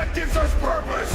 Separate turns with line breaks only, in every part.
that gives us purpose?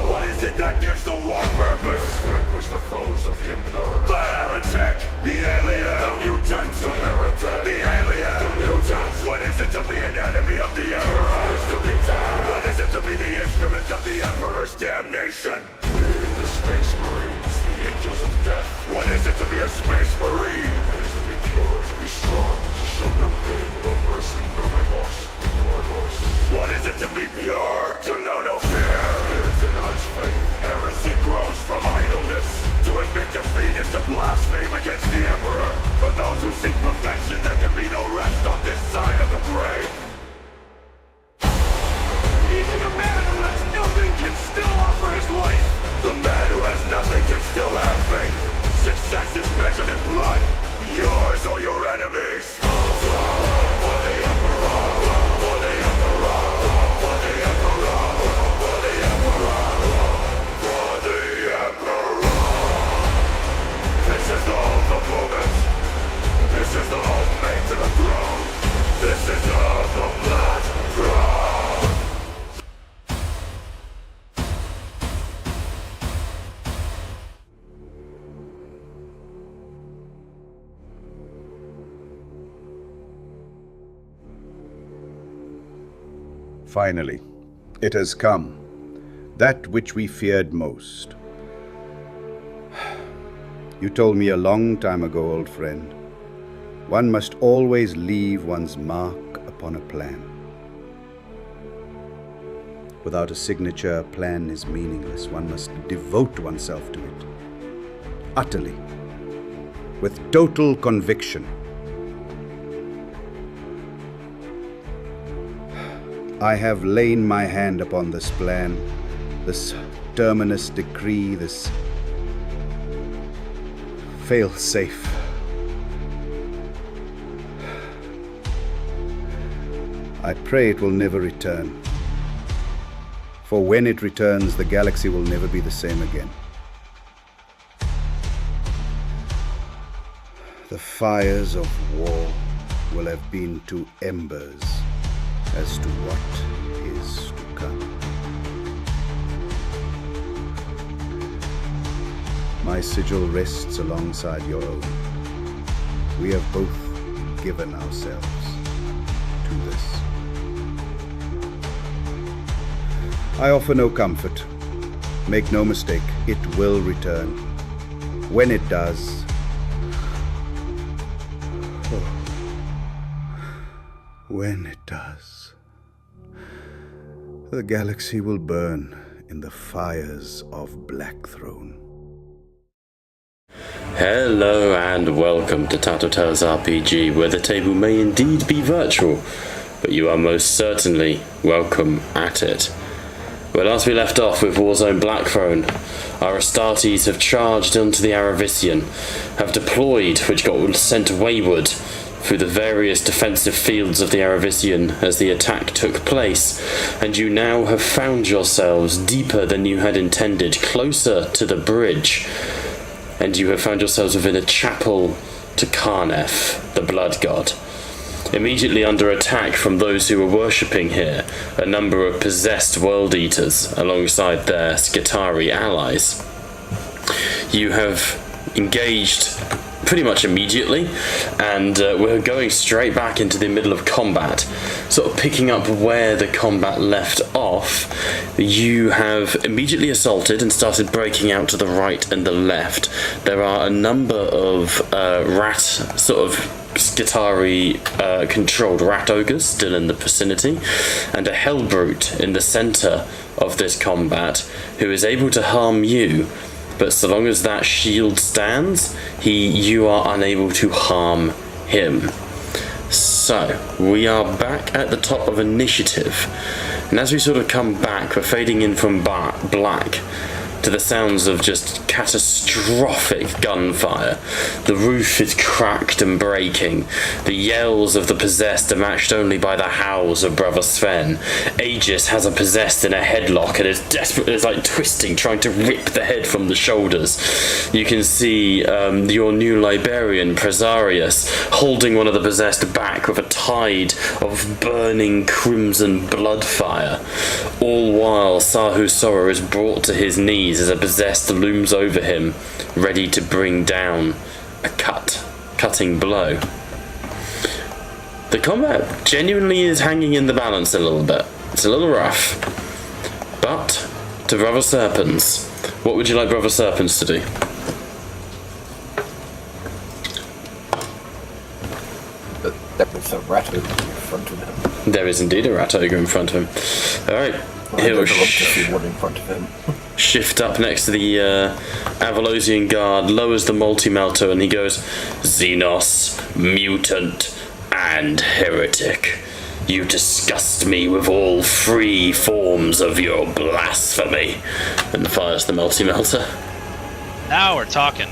What is it that gives the war purpose? Vanquish the foes of Himmler. The heretic, the alien, the mutant, the heretic, the alien, the mutant. What is it to be an enemy of the Emperor? To be dead. What is it to be the instrument of the Emperor's damnation? The Space Marines, the angels of death. What is it to be a Space Marine? It is to be pure, to be strong, to show no pain, no mercy, no remorse, no remorse. What is it to be pure? To know no fear. It is in God's faith. Heresy grows from idleness. To admit defeat is to blaspheme against the Emperor. For those who seek perfection, there can be no rest on this side of the grave. Even a man who has nothing can still offer his life. The man who has nothing can still have faith. Success is measured in blood. Yours or your enemies. For the Emperor. For the Emperor. For the Emperor. For the Emperor. For the Emperor. This is the moment. This is the ultimate to the throne. This is the Blackthrone.
Finally, it has come, that which we feared most. You told me a long time ago, old friend, one must always leave one's mark upon a plan. Without a signature, a plan is meaningless. One must devote oneself to it, utterly, with total conviction. I have lain my hand upon this plan, this terminus decree, this fail-safe. I pray it will never return, for when it returns, the galaxy will never be the same again. The fires of war will have been to embers as to what is to come. My sigil rests alongside your own. We have both given ourselves to this. I offer no comfort. Make no mistake, it will return. When it does, when it does, the galaxy will burn in the fires of Blackthrone.
Hello and welcome to Tattletales RPG, where the table may indeed be virtual, but you are most certainly welcome at it. Where last we left off with Warzone Blackthrone, our Astartes have charged onto the Aravisian, have deployed, which got sent wayward through the various defensive fields of the Aravisian as the attack took place, and you now have found yourselves deeper than you had intended, closer to the bridge, and you have found yourselves within a chapel to Karnef, the blood god. Immediately under attack from those who were worshipping here, a number of possessed world eaters alongside their Skitarii allies. You have engaged pretty much immediately, and we're going straight back into the middle of combat, sort of picking up where the combat left off. You have immediately assaulted and started breaking out to the right and the left. There are a number of rat sort of Skitarii controlled rat ogres still in the vicinity, and a hellbrute in the center of this combat who is able to harm you. But so long as that shield stands, you are unable to harm him. So, we are back at the top of initiative. And as we sort of come back, we're fading in from black to the sounds of just catastrophic gunfire. The roof is cracked and breaking. The yells of the possessed are matched only by the howls of Brother Sven. Aegis has a possessed in a headlock and is desperate, is like twisting, trying to rip the head from the shoulders. You can see your new librarian, Presarius, holding one of the possessed back with a tide of burning crimson blood fire. All while Sahu Sora is brought to his knees as a possessed looms over him, ready to bring down a cutting blow. The combat genuinely is hanging in the balance a little bit. It's a little rough. But, to Brother Serpents, what would you like Brother Serpents to do?
There was a rat ogre in front of him.
There is indeed a rat ogre in front of him. Alright, he'll
one in front of him.
shift up next to the Avalosian guard, lowers the multi-melter, and he goes, Xenos, mutant, and heretic. You disgust me with all three forms of your blasphemy. And fires the multi-melter.
Now we're talking.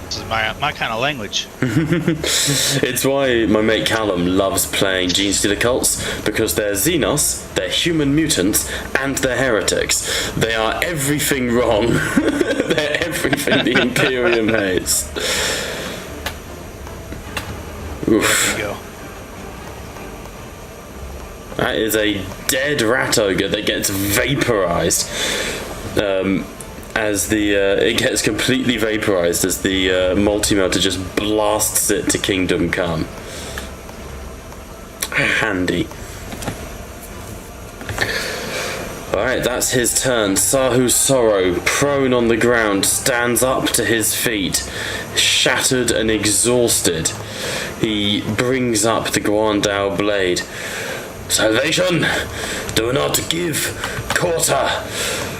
This is my kind of language.
It's why my mate Callum loves playing Gene Stealer cults, because they're Xenos, they're human mutants, and they're heretics. They are everything wrong. They're everything the Imperium hates. Oof.
There you go.
That is a dead rat ogre that gets vaporized. As it gets completely vaporized as the multi-melter just blasts it to Kingdom Come. Handy. Alright, that's his turn. Sahu Sorrow, prone on the ground, stands up to his feet, shattered and exhausted. He brings up the Guandao blade. Salvation! Do not give quarter!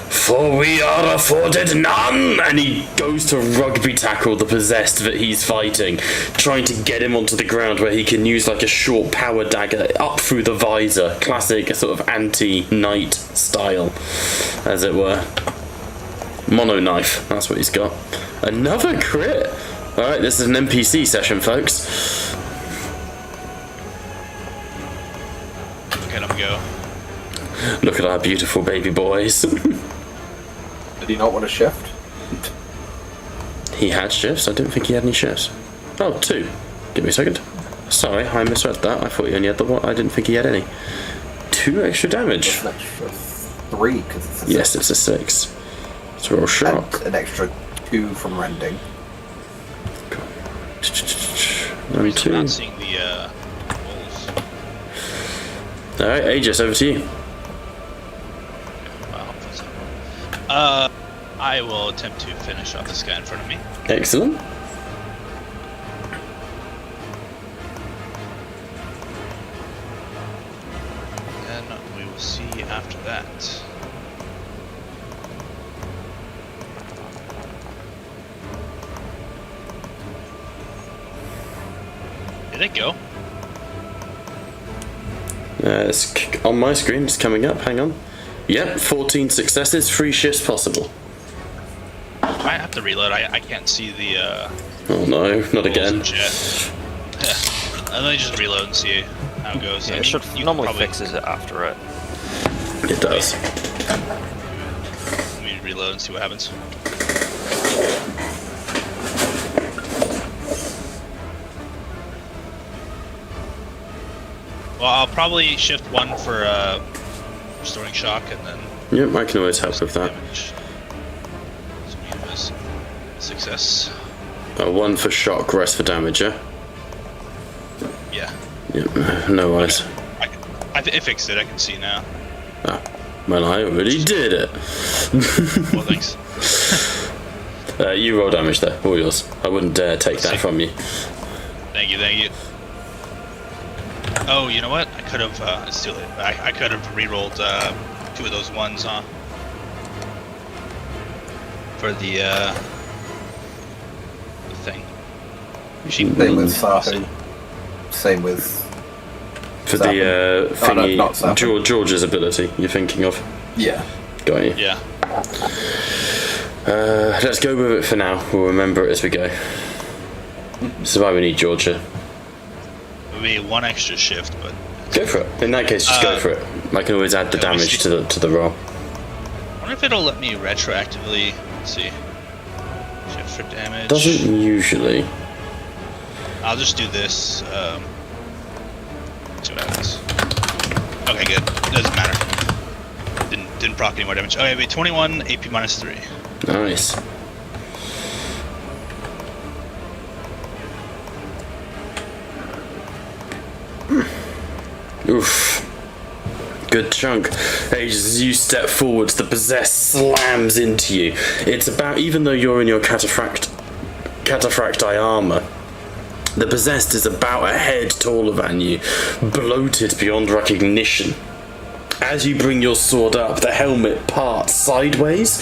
For we are afforded none! And he goes to rugby tackle the possessed that he's fighting, trying to get him onto the ground where he can use like a short power dagger up through the visor. Classic sort of anti-knight style, as it were. Mono knife, that's what he's got. Another crit! Alright, this is an NPC session, folks.
Look at him go.
Look at our beautiful baby boys.
Did he not want to shift?
He had shifts? I didn't think he had any shifts. Oh, 2. Give me a second. Sorry, I misread that. I thought he only had the 1. I didn't think he had any. 2 extra damage.
It's an extra 3 because it's a 6.
Yes, it's a 6. It's real sharp.
And an extra 2 from rending.
I'm
And 2.
not seeing the wolves.
Alright, Aegis, over to you.
Well, I will attempt to finish off this guy in front of me.
Excellent.
And we will see after that. Did it go?
It's on my screen, it's coming up, hang on. Yep, 14 successes, 3 shifts possible.
I have to reload. I can't see the
Oh no, not again.
Yeah. Let me just reload and see how it goes.
Yeah,
I
it
mean,
should
you
normally
probably-
fixes it after it.
It does.
Let me reload and see what happens. Well, I'll probably shift 1 for restoring shock and then
Yep, I can always help with that.
damage. So we have this success.
1 for shock, rest for damage, yeah?
Yeah.
Yep, no worries.
It fixed it. I can see now.
Ah, well, I already did it.
Well, thanks.
You roll damage there, all yours. I wouldn't dare take that from you.
Thank you. Oh, you know what? I could have. It's too late. I could have re-rolled 2 of those ones, huh? For the thing.
Same with Sahu. Same with...
For
Zappa.
the thingy,
not Zappa.
George's ability you're thinking of.
Yeah.
Got you.
Yeah.
Let's go with it for now. We'll remember it as we go. This is why we need Georgia.
It would be one extra shift, but
Go for it. In that case, just go for it. I can always add the damage to the roll.
I wonder if it'll let me retroactively. Let's see. Shift for damage.
Doesn't usually.
I'll just do this. See what happens. Okay, good. Doesn't matter. Didn't proc any more damage. Okay, wait. 21 AP minus 3.
Nice. Oof. Good chunk. As you step forwards, the possessed slams into you. It's about, even though you're in your cataphracti armor, the possessed is about a head taller than you, bloated beyond recognition. As you bring your sword up, the helmet parts sideways,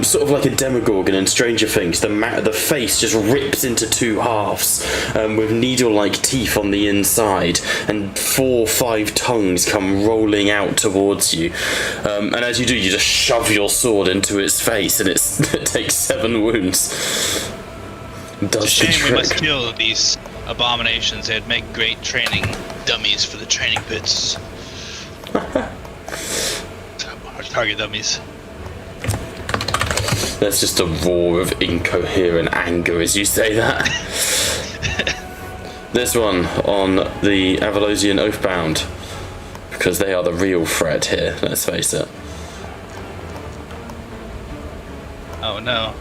sort of like a demogorgon in Stranger Things. The face just rips into two halves, with needle-like teeth on the inside, and 4 or 5 tongues come rolling out towards you. And as you do, you just shove your sword into its face, and it takes 7 wounds.
It's a shame we must kill these abominations. They'd make great training dummies for the training pits. Target dummies.
There's just a roar of incoherent anger as you say that. This one on the Avalosian Oathbound, because they are the real threat here, let's face it.
Oh no.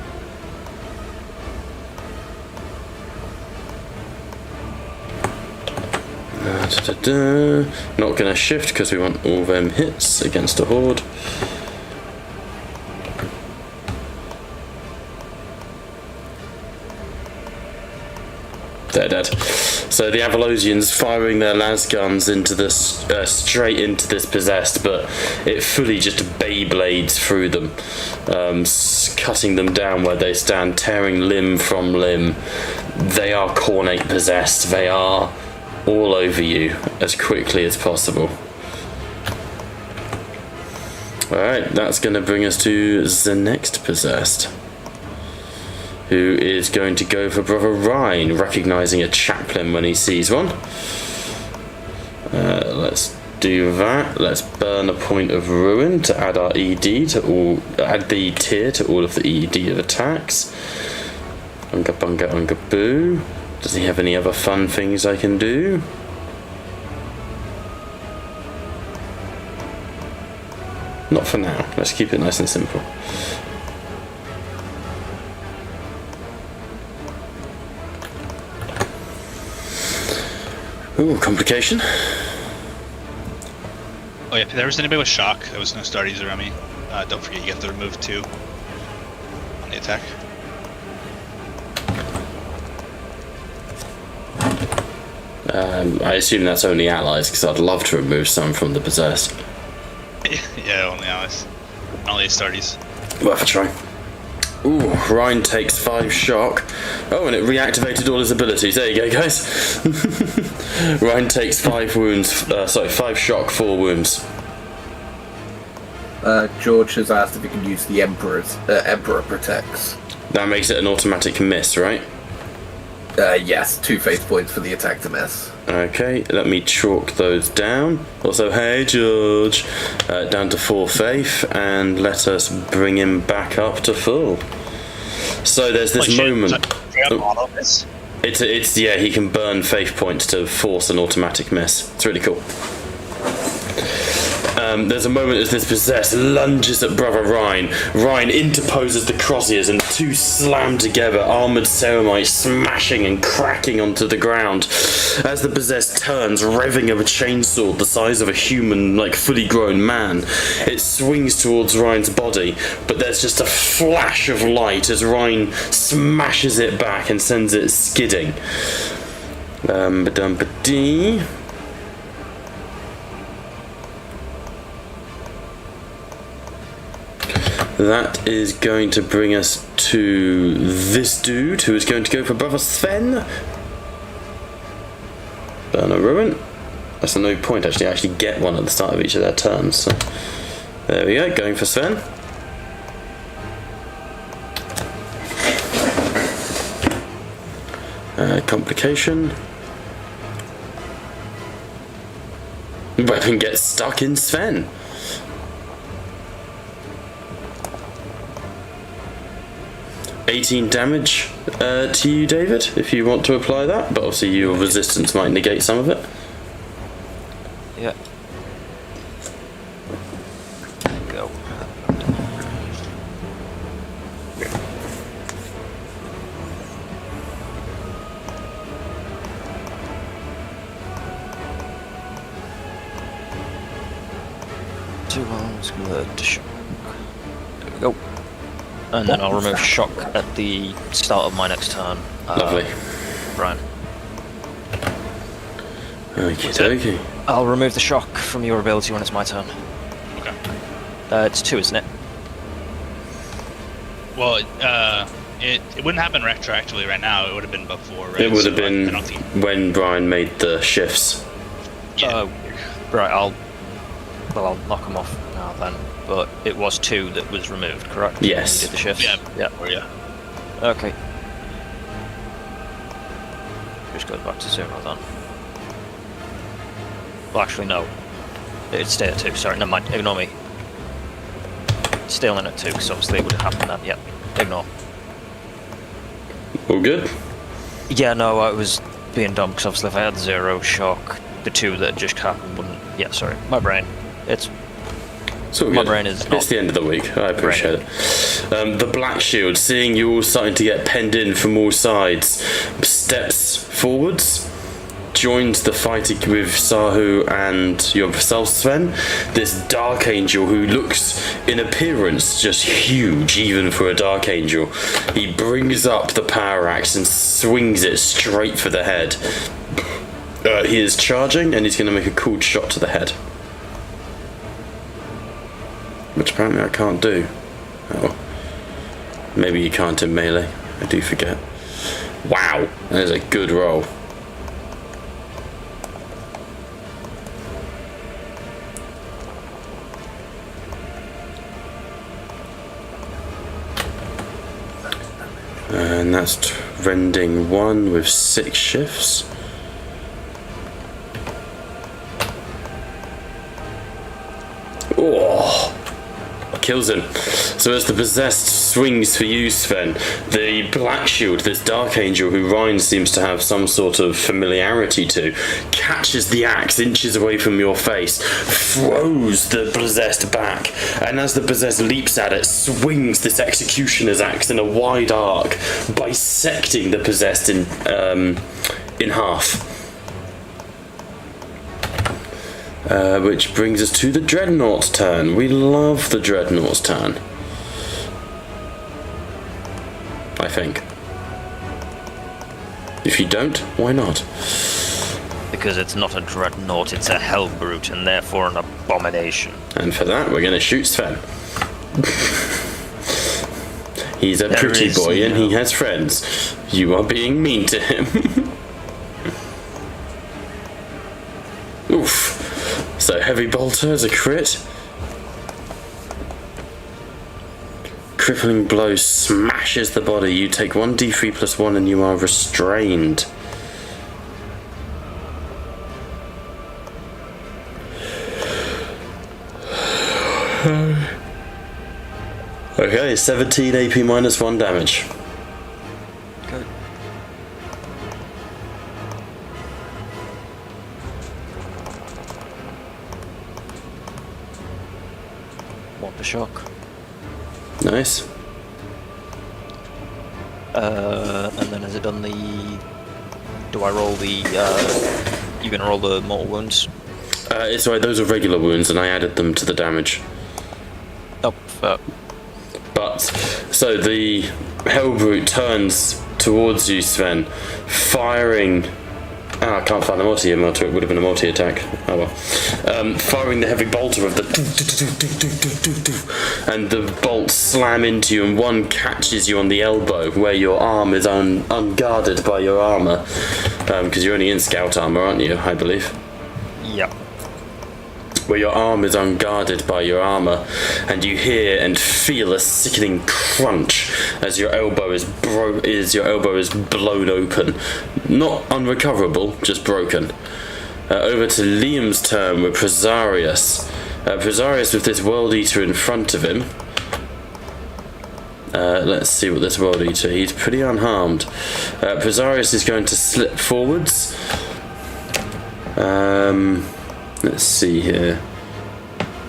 Not gonna shift because we want all them hits against a horde. They're dead. So the Avalosians firing their las guns into this straight into this possessed, but it fully just Beyblades through them, cutting them down where they stand, tearing limb from limb. They are cornate possessed. They are all over you as quickly as possible. Alright, that's going to bring us to the next possessed, who is going to go for Brother Ryan, recognizing a chaplain when he sees one. Let's do that. Let's burn a point of ruin to add our ED to all, add the tier to all of the ED of attacks. Unga bunga unga boo. Does he have any other fun things I can do? Not for now. Let's keep it nice and simple. Ooh, complication.
Oh yeah, if there was anybody with shock that was going to start easy around me, don't forget you have to remove 2 on the attack.
I assume that's only allies, because I'd love to remove some from the possessed.
Yeah, only allies. Only starties.
Worth a try. Ooh, Ryan takes 5 shock. Oh, and it reactivated all his abilities. There you go, guys. Ryan takes 5 wounds. 5 shock, 4 wounds.
George has asked if he can use the Emperor Protects.
That makes it an automatic miss, right?
Yes, 2 faith points for the attack to miss.
Okay, let me chalk those down. Also, hey George, down to 4 faith, and let us bring him back up to full. So there's this moment. It's yeah, he can burn faith points to force an automatic miss. It's really cool. There's a moment as this possessed lunges at Brother Ryan. Ryan interposes the croziers and the 2 slam together, armoured ceramite smashing and cracking onto the ground. As the possessed turns, revving of a chainsaw the size of a human, like fully grown man, it swings towards Ryan's body, but there's just a flash of light as Ryan smashes it back and sends it skidding. Ba-dum-ba-dee. That is going to bring us to this dude, who is going to go for Brother Sven. Burn a ruin. That's no point actually. I actually get one at the start of each of their turns. So there we go, going for Sven. Complication. Weapon gets stuck in Sven. $18 damage to you, David, if you want to apply that, but obviously your resistance might negate some of it.
Yeah. Go. Two arms, good shock. There we go. And then I'll remove shock at the start of my next turn.
Lovely.
Brian.
Okay.
I'll remove the shock from your ability when it's my turn.
Okay.
It's 2, isn't it?
Well, it wouldn't happen retroactively right now. It would have been before, right?
It would have
So
been
I don't think-
when Brian made the shifts.
Yeah.
Right, I'll knock them off now then. But it was 2 that was removed, correct?
Yes.
You did the shifts?
Yeah.
Yeah. Okay. Just goes back to 0 then. Well, actually, no. It'd stay at 2. Sorry, never mind. Ignore me. Stay on at 2, because obviously it would have happened then. Yep. Ignore.
All good?
Yeah, no, I was being dumb, because obviously if I had 0 shock, the 2 that just happened wouldn't... Yeah, sorry. My brain.
So
My brain is not...
It's the end of the week. I appreciate it. The Black Shield, seeing you all starting to get penned in from all sides, steps forwards, joins the fight with Sahu and yourself, Sven. This Dark Angel who looks, in appearance, just huge, even for a Dark Angel. He brings up the power axe and swings it straight for the head. He is charging, and he's going to make a cool shot to the head. Which apparently I can't do. Oh. Maybe you can't in melee. I do forget. Wow, that is a good roll. And that's rending 1 with 6 shifts. Oh, kills him. So as the possessed swings for you, Sven, the Black Shield, this Dark Angel who Ryan seems to have some sort of familiarity to, catches the axe inches away from your face, throws the possessed back, and as the possessed leaps at it, swings this executioner's axe in a wide arc, bisecting the possessed in half. Which brings us to the Dreadnought's turn. We love the Dreadnought's turn. I think. If you don't, why not?
Because it's not a Dreadnought, it's a Hellbrute, and therefore an abomination.
And for that, we're going to shoot Sven. He's a pretty boy and he has friends. You are being mean to him. Oof. So Heavy Bolter is a crit. Crippling blow smashes the body. You take 1d3 plus 1 and you are restrained. Okay, 17 AP minus 1 damage.
Good. Want the shock.
Nice.
And then has it done the... Do I roll the... You gonna roll the mortal wounds?
It's right, those are regular wounds and I added them to the damage.
Oh,
But, so the Hellbrute turns towards you, Sven, firing... I can't find the multi-emote, it would have been a multi-attack. Oh well. Firing the heavy bolter of the... And the bolts slam into you and one catches you on the elbow where your arm is unguarded by your armour. Because you're only in scout armour, aren't you, I believe?
yeah.
where your arm is unguarded by your armor, and you hear and feel a sickening crunch as your elbow is blown open. Not unrecoverable, just broken. Over to Liam's turn with Presarius. Presarius with this World Eater in front of him. Let's see what this World Eater. He's pretty unharmed. Presarius is going to slip forwards. Let's see here.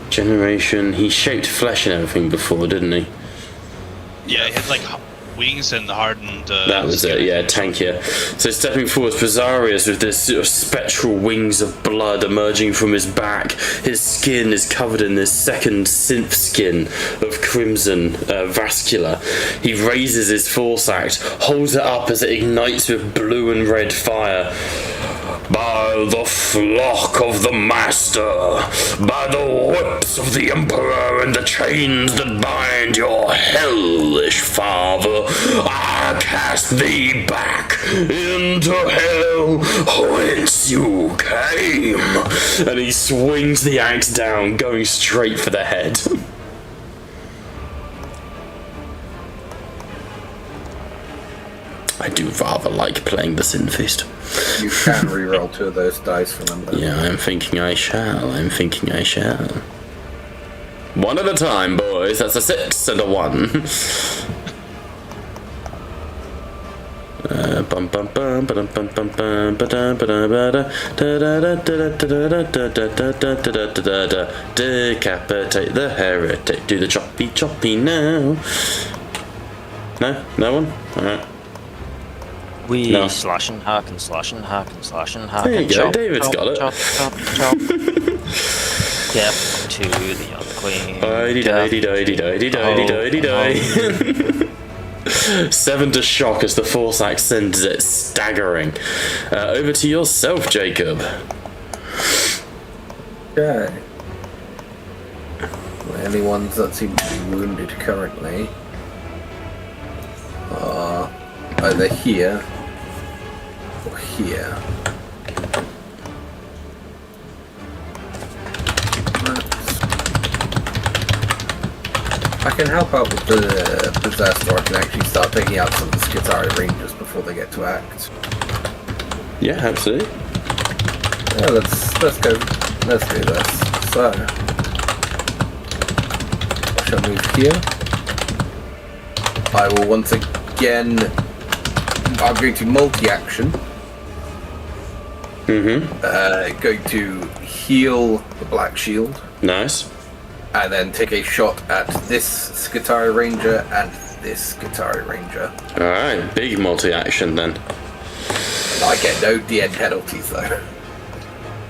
Generation. He shaped flesh and everything before, didn't he?
Yeah, he had like wings and hardened.
That was it, yeah, tankier. So stepping forward, Presarius with this sort of spectral wings of blood emerging from his back. His skin is covered in this second synth skin of crimson vascular. He raises his force axe, holds it up as it ignites with blue and red fire. By the flock of the Master, by the whips of the Emperor and the chains that bind your hellish father, I cast thee back into hell whence you came. And he swings the axe down, going straight for the head. I do rather like playing the Sinfeast.
You can re-roll 2 of those dice, remember?
Yeah, I'm thinking I shall. One at a time, boys. That's a 6 and a 1. Decapitate the heretic. Do the choppy now. No? No one? Alright.
We
No.
slash and hack and slash and hack and slash and hack.
There you
and
go,
chop,
David's
chop,
got it.
Chop, chop, chop. Yep, to the other queen.
Die. 7 to shock as the force axe sends it staggering. Over to yourself, Jacob.
Okay. The only ones that seem to be wounded currently are either here or here. I can help out with the possessed, or I can actually start taking out some of the Skitari Rangers before they get to act.
Yeah, absolutely.
Yeah, let's do this. So I shall move here. I will once again. I'm going to multi-action. Going to heal the Black Shield.
Nice.
And then take a shot at this Skitari Ranger and this Skitari Ranger.
Alright, big multi-action then.
I get no DN penalties though.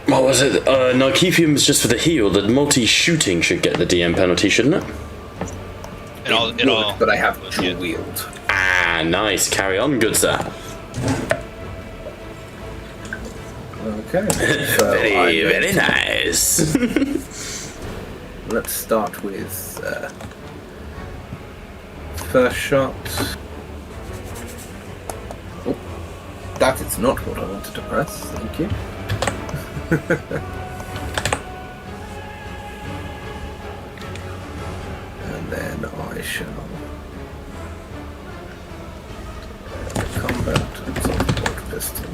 What was it? Narcifium is just for the heal. The multi-shooting should get the DM penalty, shouldn't it?
It all,
But I have dual wield.
Ah, nice. Carry on, good sir.
Okay. So
Very nice.
let's start with first shot. Oh, that is not what I wanted to press. Thank you. And then I shall combat assault pistol.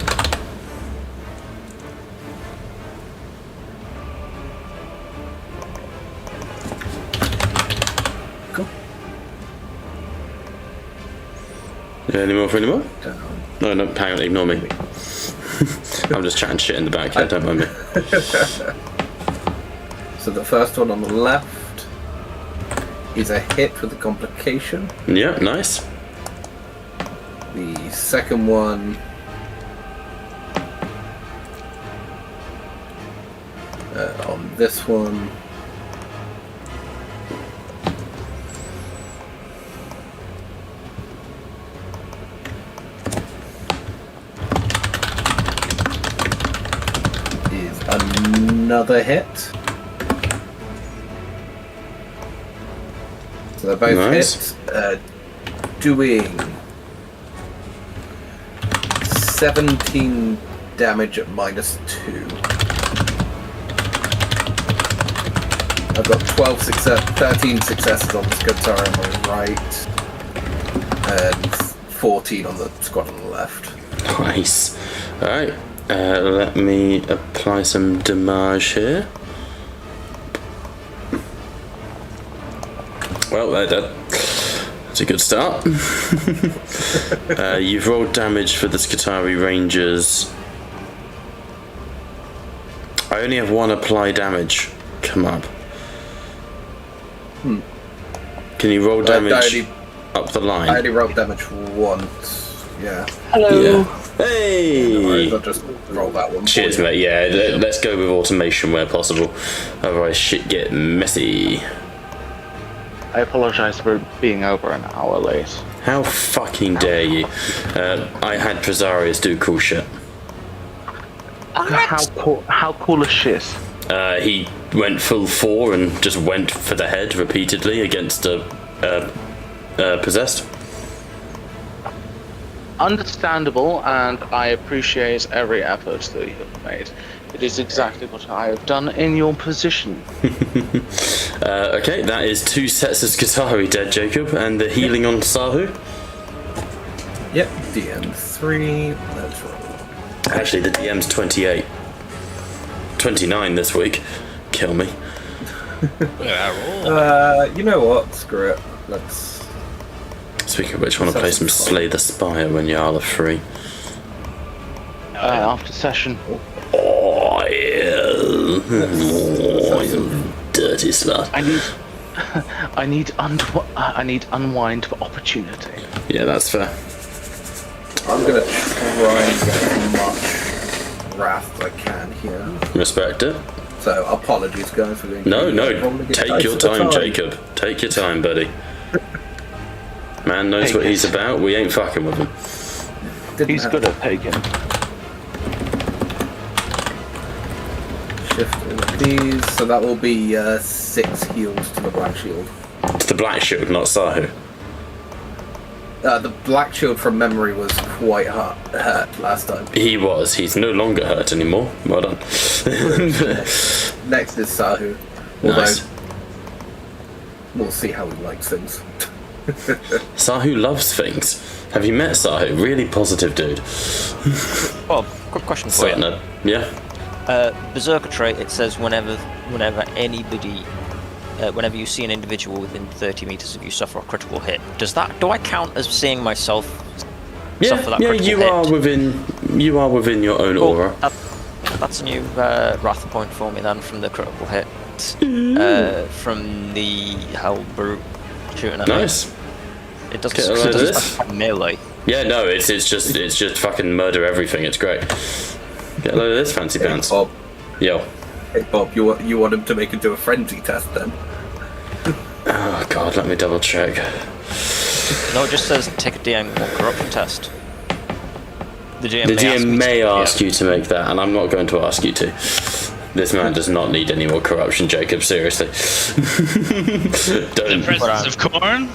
Cool.
Any more for any more?
Down.
No, hang on, ignore me. I'm just chatting shit in the back here, don't mind me.
So the first one on the left is a hit with a complication.
Yeah, nice.
The second one on this one is another hit. So they're both
Nice.
hit, doing 17 damage at -2. I've got 13 successes on the Skatar on the right, and 14 on the squad on the left.
Nice. Alright, let me apply some damage here. Well, they're dead. That's a good start. You've rolled damage for the Skitarii Rangers. I only have one apply damage come up. Can you roll damage up the line?
I only rolled damage once, yeah.
Hello.
Yeah. Hey!
I'll just roll that one.
Cheers, mate. Yeah, let's go with automation where possible. Otherwise, shit get messy.
I apologize for being over an hour late.
How fucking dare you? I had Presarius do cool shit.
How cool is shit?
He went full 4 and just went for the head repeatedly against a possessed.
Understandable, and I appreciate every effort that you have made. It is exactly what I have done in your position.
Okay, that is 2 sets of Skitarii dead, Jacob, and the healing on Sahu.
Yep, DM3, let's roll.
Actually, the DM's 28. 29 this week. Kill me.
You know what? Screw it. Let's.
Speaking of which, I want to play some Slay the Spire when y'all are free.
After session.
Oh, yeah. Oh, you dirty slut.
I need unwind for opportunity.
Yeah, that's fair.
I'm gonna try and get as much wrath as I can here.
Respect it.
So apologies, guys, for being.
No, take your time, Jacob. Take your time, buddy. Man knows what he's about. We ain't fucking with him.
He's good at taking.
Shift all of these, so that will be 6 heals to the Black Shield.
It's the Black Shield, not Sahu.
The Black Shield from memory was quite hurt last time.
He was. He's no longer hurt anymore. Well done.
Next is Sahu. Although,
Nice.
we'll see how he likes things.
Sahu loves things. Have you met Sahu? Really positive dude.
Well, quick question for you.
Starting yeah.
Berserker trait, it says whenever anybody, whenever you see an individual within 30 meters of you suffer a critical hit. Do I count as seeing myself suffer that critical hit?
You are within your own aura.
That's a new wrath point for me then from the critical hit. From the Hell Brute shooting at me.
Nice.
It doesn't
Get a load of this.
specify melee.
Yeah, no, it's just fucking murder everything. It's great. Get a load of this, fancy pants.
Bob,
Yo.
hey Bob, you want him to make him do a frenzy test then?
Oh god, let me double check.
No, it just says take a DM or corruption test. The GM
may ask you to make that, and I'm not going to ask you to. This man does not need any more corruption, Jacob, seriously.
The presence of corn?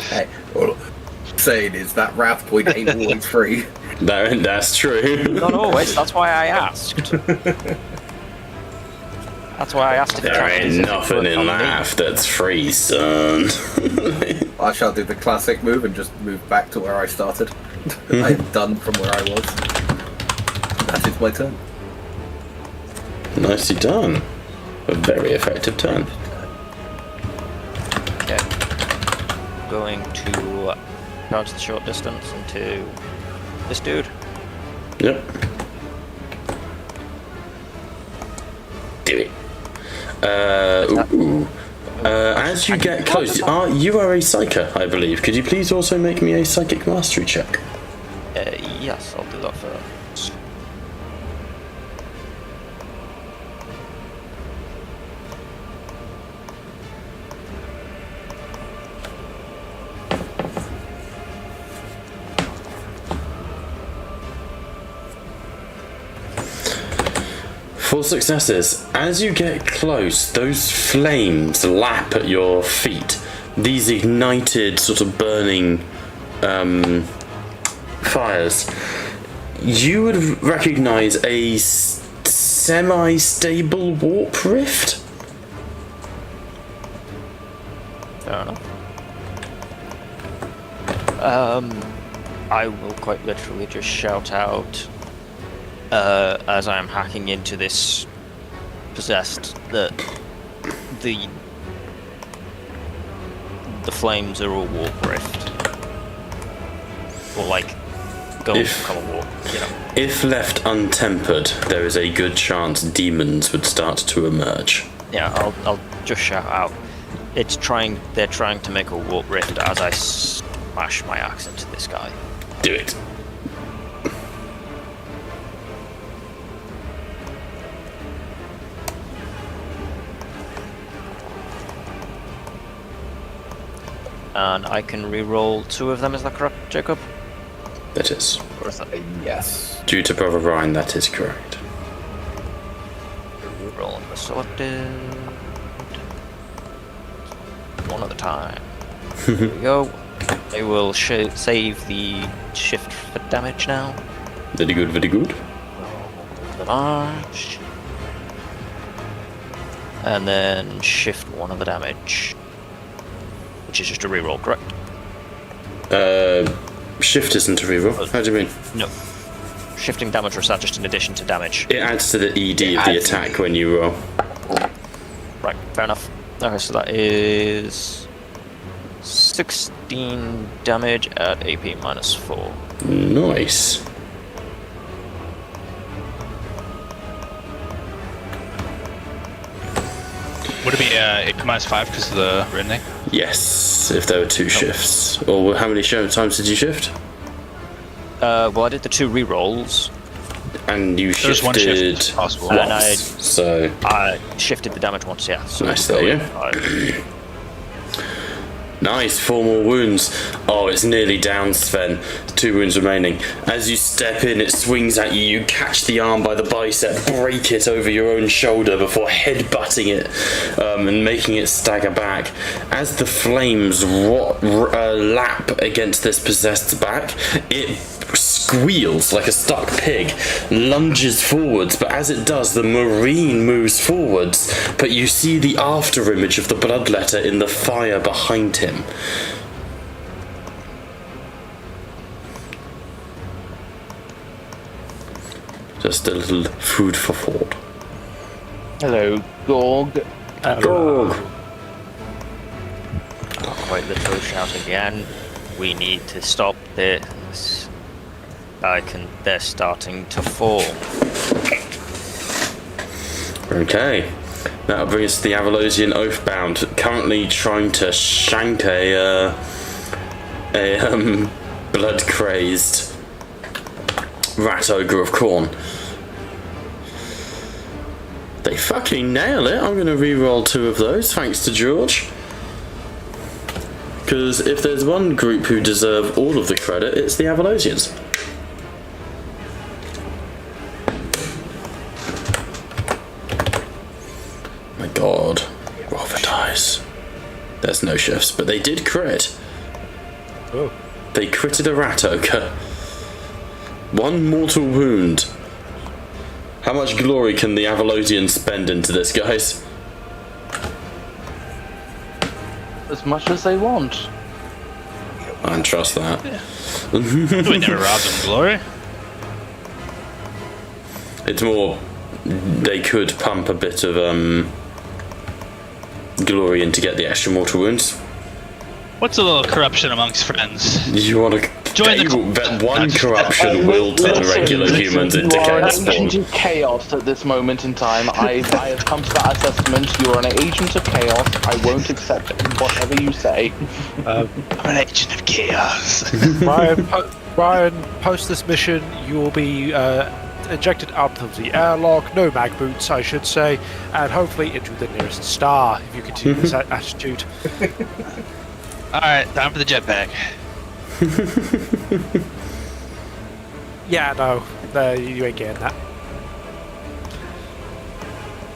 Hey, all I'm saying is that wrath point ain't always free.
That's true.
Not always, that's why I asked. That's why I asked if
There ain't nothing in life that's free, son.
I shall do the classic move and just move back to where I started. I'm done from where I was. That is my turn.
Nicely done. A very effective turn.
Okay. Going to charge the short distance into this dude.
Yep. Do it. As you get close, you are a psyker, I believe. Could you please also make me a psychic mastery check?
Yes, I'll do that first.
Four successes. As you get close, those flames lap at your feet. These ignited, sort of burning fires. You would recognize a semi-stable warp rift.
Fair enough. I will quite literally just shout out as I'm hacking into this possessed that the flames are a warp rift. Or like become a warp, you know.
If left untempered, there is a good chance demons would start to emerge.
Yeah, I'll just shout out. They're trying to make a warp rift as I smash my axe into this guy.
Do it.
And I can re-roll 2 of them, is that correct, Jacob?
That is.
Yes.
Due to Brother Ryan, that is correct.
Re-roll the selected. One at a time. There we go. I will save the shift for damage now.
Very good, very good.
The march. And then shift 1 of the damage. Which is just a reroll, correct?
Shift isn't a reroll. How do you mean?
No. Shifting damage, or is that just in addition to damage?
It adds to the ED of the attack when you roll.
Right, fair enough. Okay, so that is 16 damage at AP minus 4.
Nice.
Would it be AP minus 5 because of the rending?
Yes, if there were 2 shifts. Or how many times did you shift?
Well, I did the 2 rerolls.
And you
There's
shifted
one shift possible.
And I-
so
I shifted the damage once, yeah. So
nice, there you go. Nice, 4 more wounds. Oh, it's nearly down, Sven. 2 wounds remaining. As you step in, it swings at you. You catch the arm by the bicep, break it over your own shoulder before headbutting it and making it stagger back. As the flames lap against this possessed's back, it squeals like a stuck pig, lunges forwards, but as it does, the marine moves forwards, but you see the after image of the bloodletter in the fire behind him. Just a little food for thought.
Hello, Gorg.
Gorg!
I'll quite literally shout again. We need to stop this. They're starting to fall.
Okay. That'll bring us to the Avalosian Oathbound, currently trying to shank a blood-crazed rat ogre of Khorne. They fucking nail it. I'm going to re-roll 2 of those, thanks to George. Because if there's one group who deserve all of the credit, it's the Avalosians. My god. Roll for dice. There's no shifts, but they did crit.
Oh.
They critted a rat ogre. 1 mortal wound. How much glory can the Avalosians spend into this, guys?
As much as they want.
I don't trust that.
We never robbed them glory.
It's more, they could pump a bit of glory in to get the extra mortal wounds.
What's a little corruption amongst friends?
You want to
Join the
that one corruption will turn regular humans into
You are an
chaos
agent
spawn.
of chaos at this moment in time. I have come to that assessment. You are an agent of chaos. I won't accept whatever you say.
I'm an agent of chaos.
Ryan, post this mission, you will be ejected out of the airlock, no mag boots, I should say, and hopefully into the nearest star if you continue this attitude.
Alright, time for the jetpack.
Yeah, no, you ain't getting that.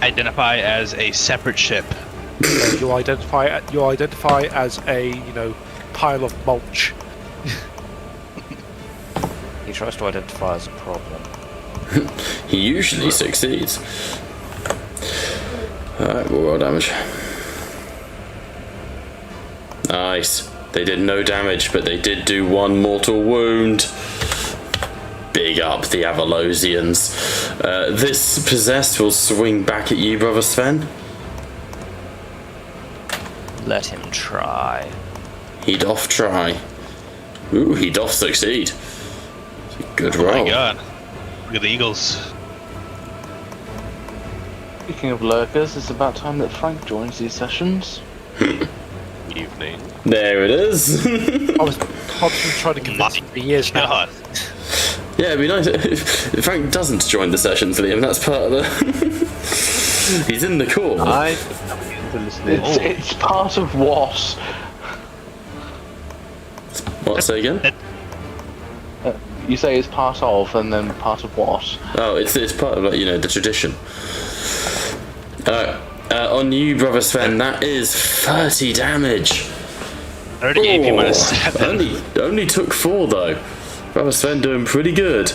Identify as a separate ship.
You'll identify as a pile of mulch.
He tries to identify as a problem.
He usually succeeds. Alright, we'll roll damage. Nice. They did no damage, but they did do 1 mortal wound. Big up the Avalosians. This possessed will swing back at you, brother Sven.
Let him try.
He doth try. Ooh, he doth succeed. Good roll.
Oh my god. Look at the Eagles.
Speaking of lurkers, it's about time that Frank joins these sessions.
Evening.
There it is.
I was constantly trying to convince him for years now.
God.
Yeah, it'd be nice if Frank doesn't join the sessions, Liam. That's part of the... He's in the core.
It's part of what?
What, say again?
You say it's part of, and then part of what?
Oh, it's part of, like, you know, the tradition. On you, brother Sven, that is 30 damage.
30 AP minus 7.
Only took 4 though. Brother Sven doing pretty good.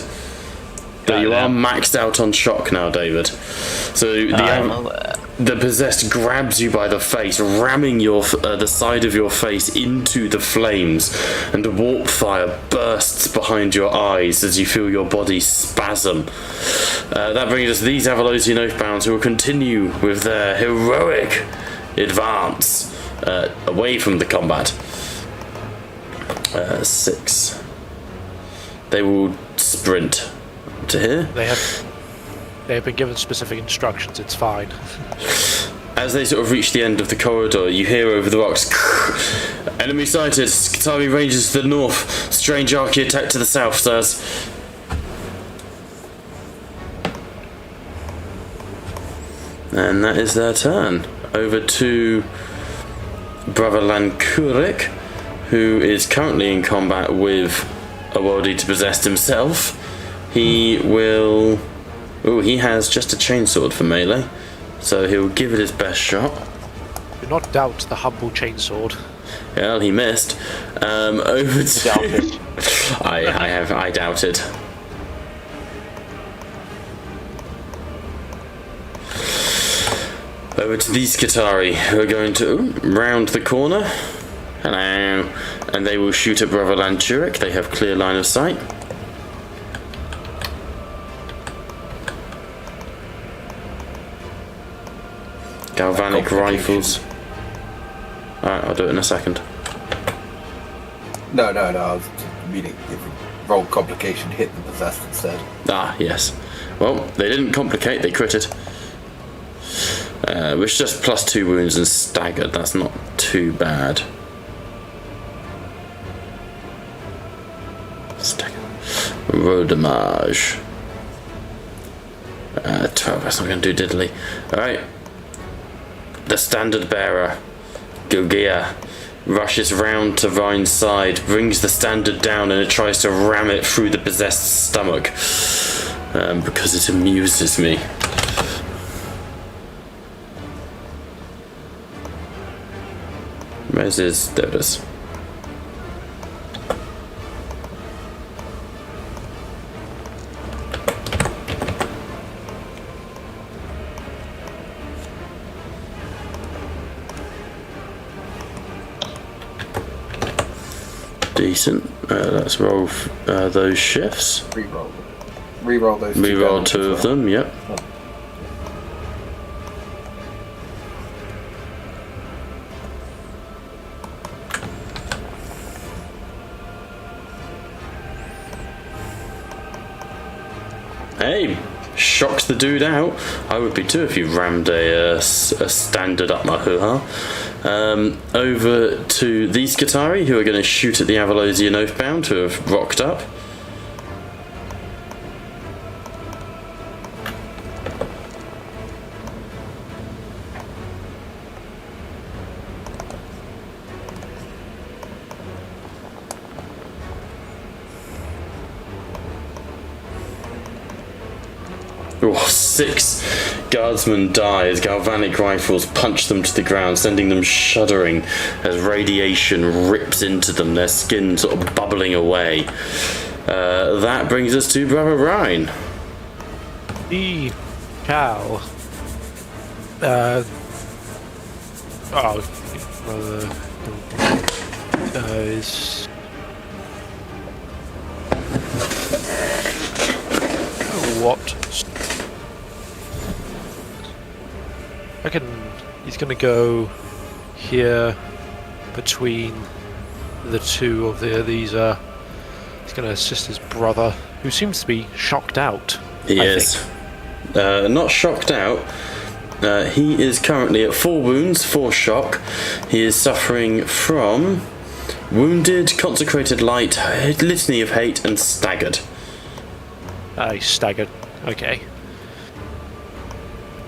But you are maxed out on shock now, David. So the possessed grabs you by the face, ramming the side of your face into the flames, and warp fire bursts behind your eyes as you feel your body spasm. That brings us these Avalosian Oathbounds, who will continue with their heroic advance away from the combat. 6. They will sprint to here.
They have been given specific instructions. It's fine.
As they sort of reach the end of the corridor, you hear over the rocks, enemy sighted, Skitarii Rangers to the north, strange Archie attack to the south, sirs. And that is their turn. Over to Brother Lankurik, who is currently in combat with a World Eater possessed himself. He will... Oh, he has just a chainsword for melee, so he'll give it his best shot.
Do not doubt the humble chainsword.
Well, he missed. Over to... I doubted. Over to these Skitarii, who are going to round the corner. Hello. And they will shoot at Brother Lanturik. They have clear line of sight. Galvanic rifles. Alright, I'll do it in a second.
No, I was meaning if you roll complication, hit the possessed instead.
Ah, yes. Well, they didn't complicate, they critted. Which just +2 wounds and staggered, that's not too bad. Stagger. Rodamage. 12, that's not going to do diddly. Alright. The standard bearer, Gogia, rushes round to Rhine's side, brings the standard down, and it tries to ram it through the possessed stomach. Because it amuses me. Where's his... There it is. Decent. Let's roll those shifts.
Reroll those.
Reroll 2 of them. Yep. Hey, shocked the dude out. I would be too if you rammed a standard up my hoo-ha. Over to these Skitarii, who are going to shoot at the Avalosian Oathbound, who have rocked up. Oh, 6 guardsmen die as galvanic rifles punch them to the ground, sending them shuddering as radiation rips into them, their skin sort of bubbling away. That brings us to Brother Rhine.
He shall. is... What? I reckon he's going to go here between the two of these. He's going to assist his brother, who seems to be shocked out.
He is. Not shocked out. He is currently at 4 wounds, 4 shock. He is suffering from wounded, consecrated light, litany of hate, and staggered.
He's staggered. Okay.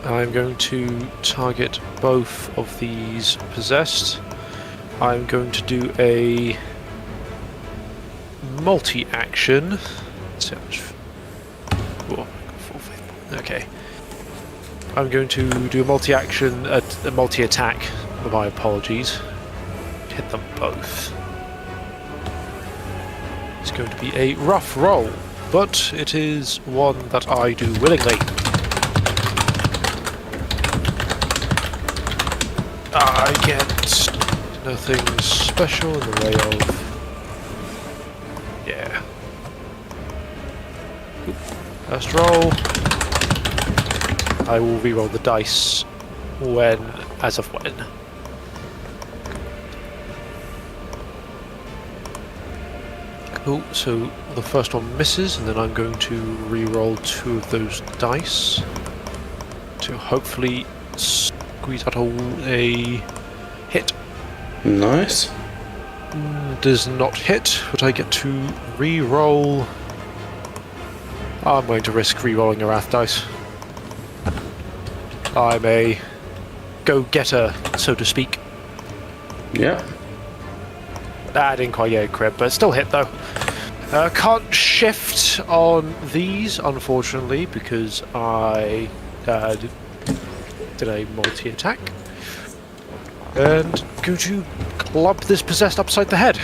I'm going to target both of these possessed. I'm going to do a multi-action. Okay. I'm going to do a multi-action, a multi-attack. My apologies. Hit them both. It's going to be a rough roll, but it is one that I do willingly. I get nothing special in the way of... Yeah. First roll. I will re-roll the dice as of when. Cool, so the first one misses, and then I'm going to re-roll 2 of those dice to hopefully squeeze out a hit.
Nice.
Does not hit, but I get to re-roll. I'm going to risk re-rolling a Wrath dice. I'm a go-getter, so to speak.
Yeah.
I didn't quite get a crit, but still hit though. Can't shift on these, unfortunately, because I did a multi-attack. And going to club this possessed upside the head.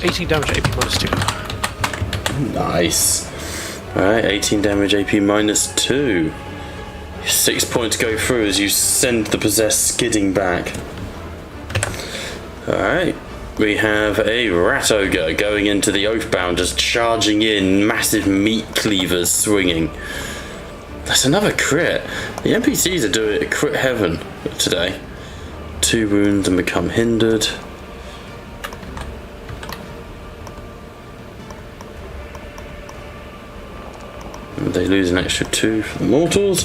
18 damage, AP minus 2.
Nice. Alright, 18 damage, AP minus 2. 6 points go through as you send the possessed skidding back. Alright, we have a Rat Ogre going into the Oathbound, just charging in, massive meat cleavers swinging. That's another crit. The NPCs are doing a crit heaven today. 2 wounds and become hindered. And they lose an extra 2 for the mortals.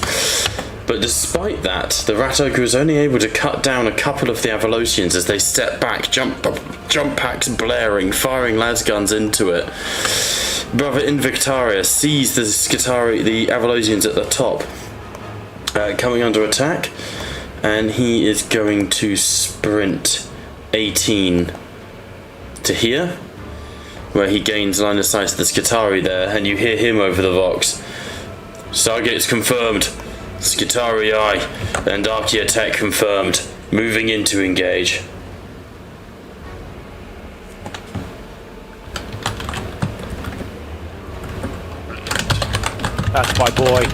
But despite that, the Rat Ogre is only able to cut down a couple of the Avalosians as they step back, jump packs blaring, firing lasguns into it. Brother Invictaria sees the Avalosians at the top coming under attack, and he is going to sprint 18 to here, where he gains line of sight of the Skitarii there, and you hear him over the Vox. Stargates confirmed. Skitarii eye and Archaeotech confirmed. Moving in to engage.
That's my boy.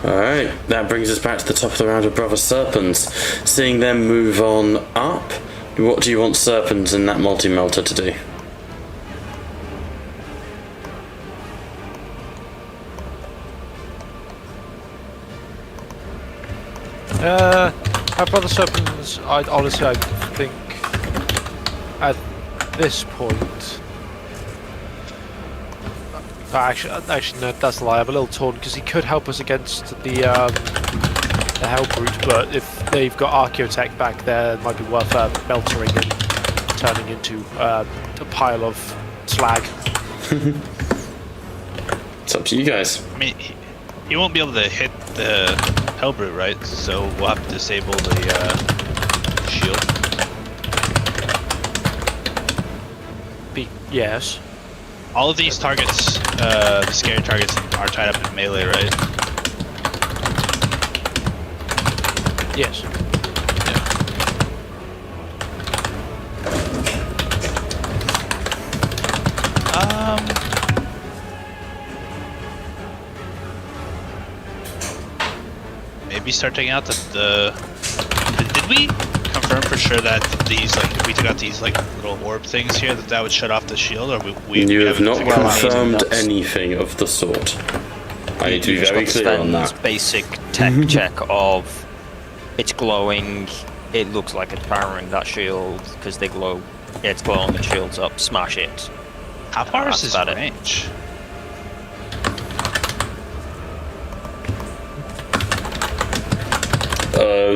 Alright, that brings us back to the top of the round of Brother Serpents. Seeing them move on up, what do you want Serpents and that multi-melter to do?
Our Brother Serpents, I think at this point... Actually, no, that's a lie. I'm a little torn because he could help us against the Hellbrute, but if they've got Archaeotech back there, it might be worth meltering and turning into a pile of slag.
It's up to you guys.
I mean, he won't be able to hit the Hellbrute, right? So we'll have to disable the shield.
Yes.
All of these targets, the scary targets, are tied up in melee, right?
Yes.
maybe start taking out the did we confirm for sure that these, like, if we took out these, like, little orb things here, that would shut off the shield, or
You have not
figured out?
confirmed anything of the sort. I need to be very clear on that.
Basic tech check of it's glowing, it looks like it's powering that shield, because they glow, it's glowing and shield's up, smash it.
How far is
That's
his
about it.
range?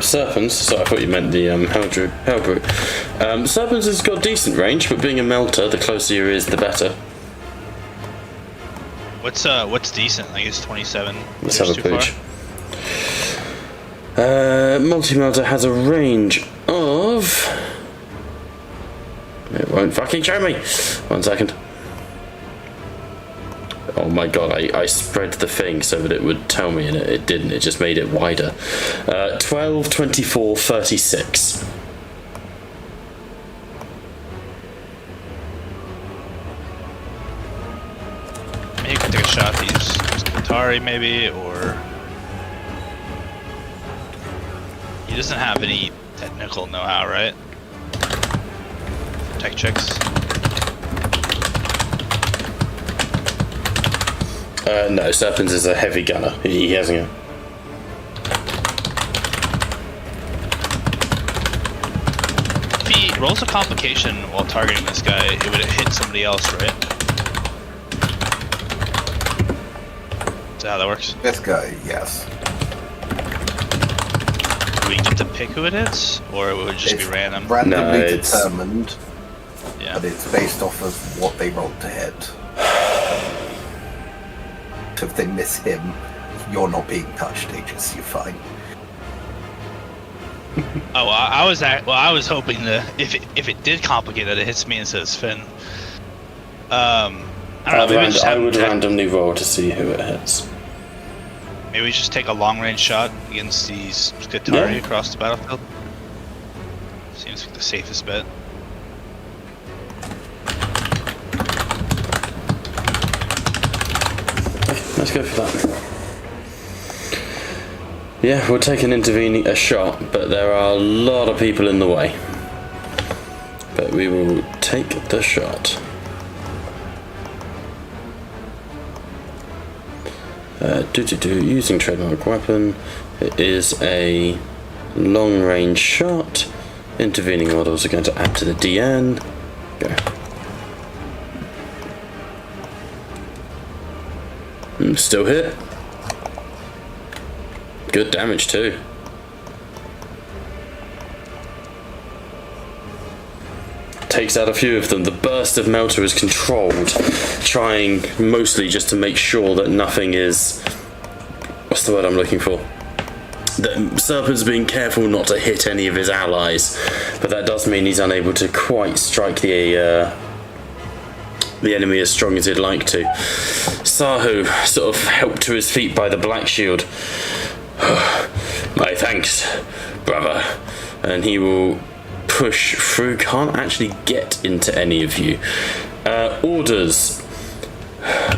Serpents, so I thought you meant the Hellbrute. Serpents has got decent range, but being a melter, the closer you is, the better.
What's decent? Like, it's 27.
Let's have a
too
pooch. Multi-melter has a range of... It won't fucking show me! 1 second. Oh my god, I spread the thing so that it would tell me, and it didn't, it just made it wider. 12, 24, 36.
Maybe you can take a shot at these Qatari, maybe, or... He doesn't have any technical know-how, right? For tech checks.
No, Serpents is a heavy gunner. He hasn't.
If he rolls a complication while targeting this guy, it would hit somebody else, right? Is that how that works?
This guy, yes.
Do we get to pick who it hits, or it would just be random?
Randomly
No, it's-
determined,
Yeah.
but it's based off of what they rolled to hit. So if they miss him, you're not being touched, Aegis, you're fine.
Oh, well, I was hoping that if it did complicate that, it hits me instead of Sven. I don't know. Maybe
I would randomly roll to see who it hits.
Maybe we just take a long range shot against these Qatari across the battlefield. Seems like the safest bet.
Let's go for that. Yeah, we'll take a shot, but there are a lot of people in the way. But we will take the shot. Using trademark weapon. It is a long range shot. Intervening models are going to add to the DN. Go. Still hit. Good damage too. Takes out a few of them. The burst of Melter is controlled, trying mostly just to make sure that nothing is... What's the word I'm looking for? That Serpent's being careful not to hit any of his allies, but that does mean he's unable to quite strike the enemy as strong as he'd like to. Sahu, sort of helped to his feet by the black shield. My thanks, brother. And he will push through. Can't actually get into any of you. Orders.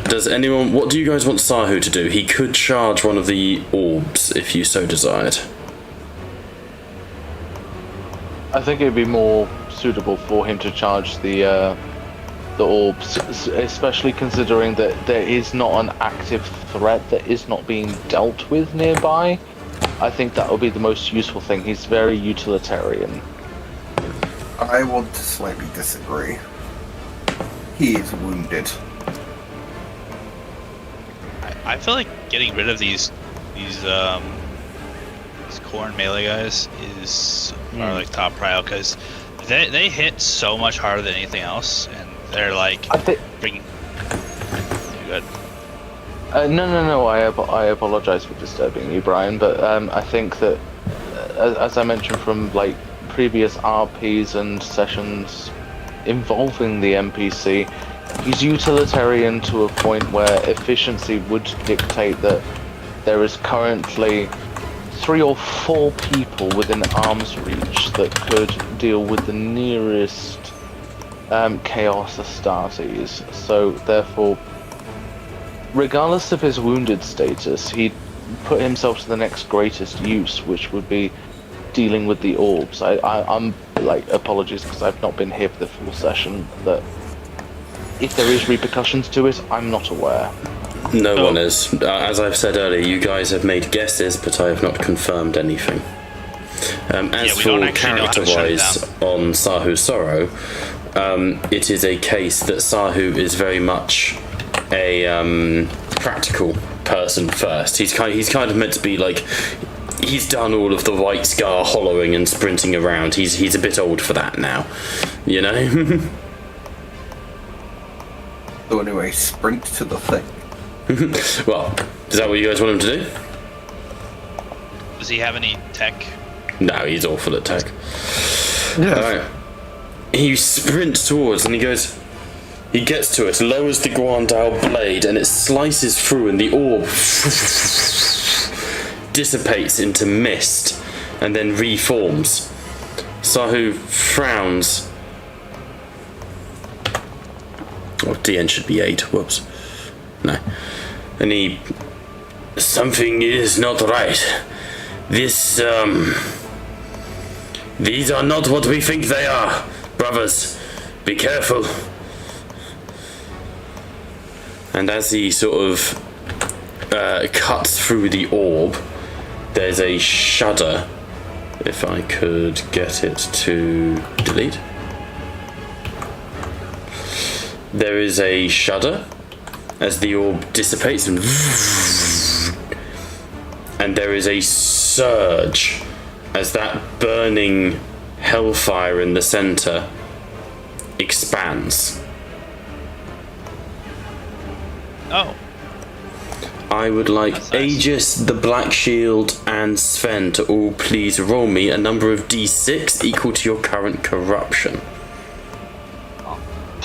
Does anyone... What do you guys want Sahu to do? He could charge one of the orbs if you so desired.
I think it'd be more suitable for him to charge the orbs, especially considering that there is not an active threat that is not being dealt with nearby. I think that would be the most useful thing. He's very utilitarian.
I want to slightly disagree. He is wounded.
I feel like getting rid of these corn melee guys is our like top prio, because they hit so much harder than anything else, and they're like bringing. Good.
No. I apologize for disturbing you, Brian, but I think that as I mentioned from like previous RPs and sessions involving the NPC, he's utilitarian to a point where efficiency would dictate that there is currently 3 or 4 people within arm's reach that could deal with the nearest Chaos Astartes. So therefore, regardless of his wounded status, he put himself to the next greatest use, which would be dealing with the orbs. I'm like, apologies because I've not been here for the full session, that if there is repercussions to it, I'm not aware.
No one is. As I've said earlier, you guys have made guesses, but I have not confirmed anything. As for character-wise on Sahu's Sorrow, it is a case that Sahu is very much a practical person first. He's kind of meant to be like, he's done all of the White Scar hollowing and sprinting around. He's a bit old for that now, you know.
So anyway, sprint to the thing.
Well, is that what you guys want him to do?
Does he have any tech?
No, he's awful at tech.
Yes.
Alright. He sprints towards and he goes. He gets to it, lowers the Guandao blade, and it slices through, and the orb dissipates into mist and then reforms. Sahu frowns. Oh, DN should be 8. Whoops. No. And he... Something is not right. This, These are not what we think they are, brothers. Be careful. And as he sort of cuts through the orb, there's a shudder. If I could get it to delete. There is a shudder as the orb dissipates, and there is a surge as that burning hellfire in the center expands.
Oh.
I would like
That's nice.
Aegis, the Black Shield, and Sven to all please roll me a number of d6 equal to your current corruption.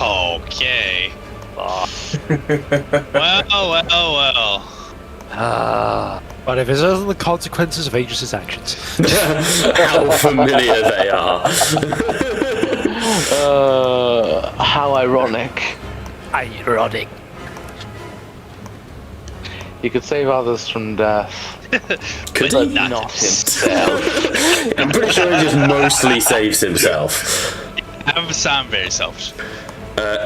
Okay. Well.
But if it isn't the consequences of Aegis' actions.
How familiar they are.
How ironic.
Ironic.
He could save others from death,
Could
but
he?
not himself.
I'm pretty sure he just mostly saves himself.
I sound very selfish.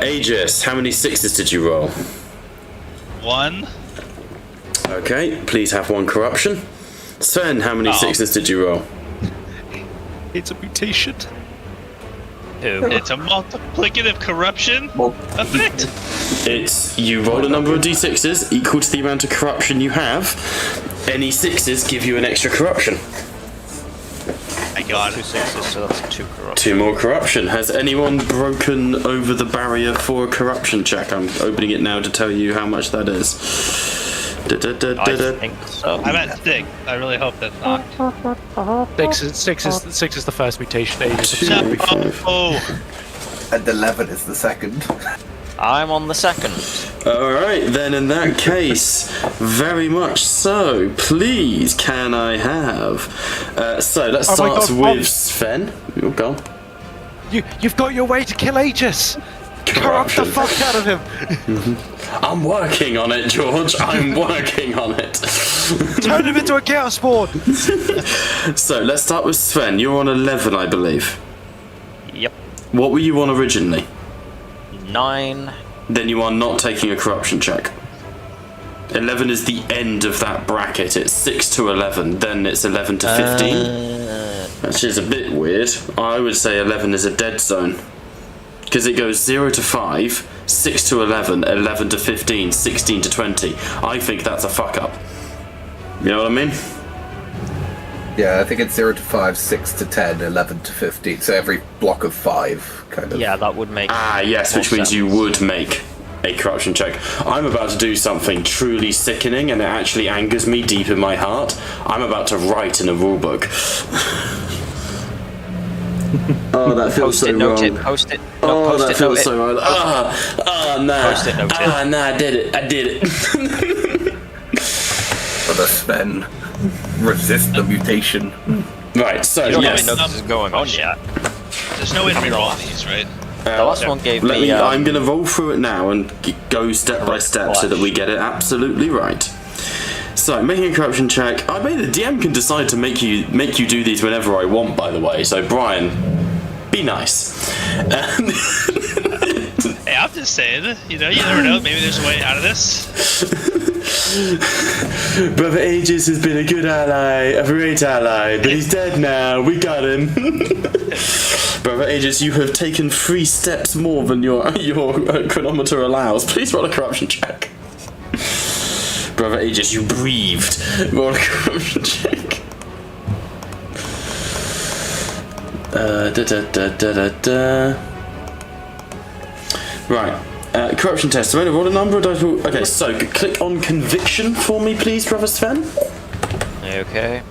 Aegis, how many 6s did you roll?
1.
Okay, please have 1 corruption. Sven, how many 6s did you roll?
It's a mutation.
It's a multiplicative corruption effect.
It's you roll a number of d6s equal to the amount of corruption you have. Any 6s give you an extra corruption.
I got
2
it.
6s, so that's 2 corrupt.
2 more corruption. Has anyone broken over the barrier for a corruption check? I'm opening it now to tell you how much that is.
I think so.
I'm at 6. I really hope that's not.
6 is the first mutation. Aegis.
2, 3, 5.
Oh.
And 11 is the second.
I'm on the second.
Alright, then in that case, very much so. Please, can I have? So let's
Oh my
start
God,
with Sven. You're gone.
You've got your way to kill Aegis. Corrupt the fuck out of him.
I'm working on it, George. I'm working on it.
Turn him into a chaos spawn.
So let's start with Sven. You're on 11, I believe.
Yep.
What were you on originally?
9.
Then you are not taking a corruption check. 11 is the end of that bracket. It's 6 to 11. Then it's 11 to 15. Which is a bit weird. I would say 11 is a dead zone. Because it goes 0 to 5, 6 to 11, 11 to 15, 16 to 20. I think that's a fuck up. You know what I mean?
Yeah, I think it's 0 to 5, 6 to 10, 11 to 15. So every block of 5, kind of.
Yeah, that would make.
Ah, yes, which means you would make a corruption check. I'm about to do something truly sickening, and it actually angers me deep in my heart. I'm about to write in a rulebook. Oh, that feels so wrong.
Post it.
Oh,
Post
that
it,
feels
note
so wrong. Nah.
Post it, note it.
Nah, I did it.
Brother Sven, resist the mutation.
Right, so,
You don't
yes.
even know this is going on yet.
There's no way to reroll these, right?
The last one gave
Let
me.
me. I'm going to roll through it now and go step by step so that we get it absolutely right. So, making a corruption check. I mean, the DM can decide to make you do these whenever I want, by the way. So, Brian, be nice.
Hey, I'm just saying, you never know. Maybe there's a way out of this.
Brother Aegis has been a good ally, a great ally, but he's dead now. We got him. Brother Aegis, you have taken 3 steps more than your chronometer allows. Please roll a corruption check. Brother Aegis, you breathed. Roll a corruption check. Right. Corruption test. So, roll a number of dice. Okay, so click on conviction for me, please, Brother Sven.
Okay.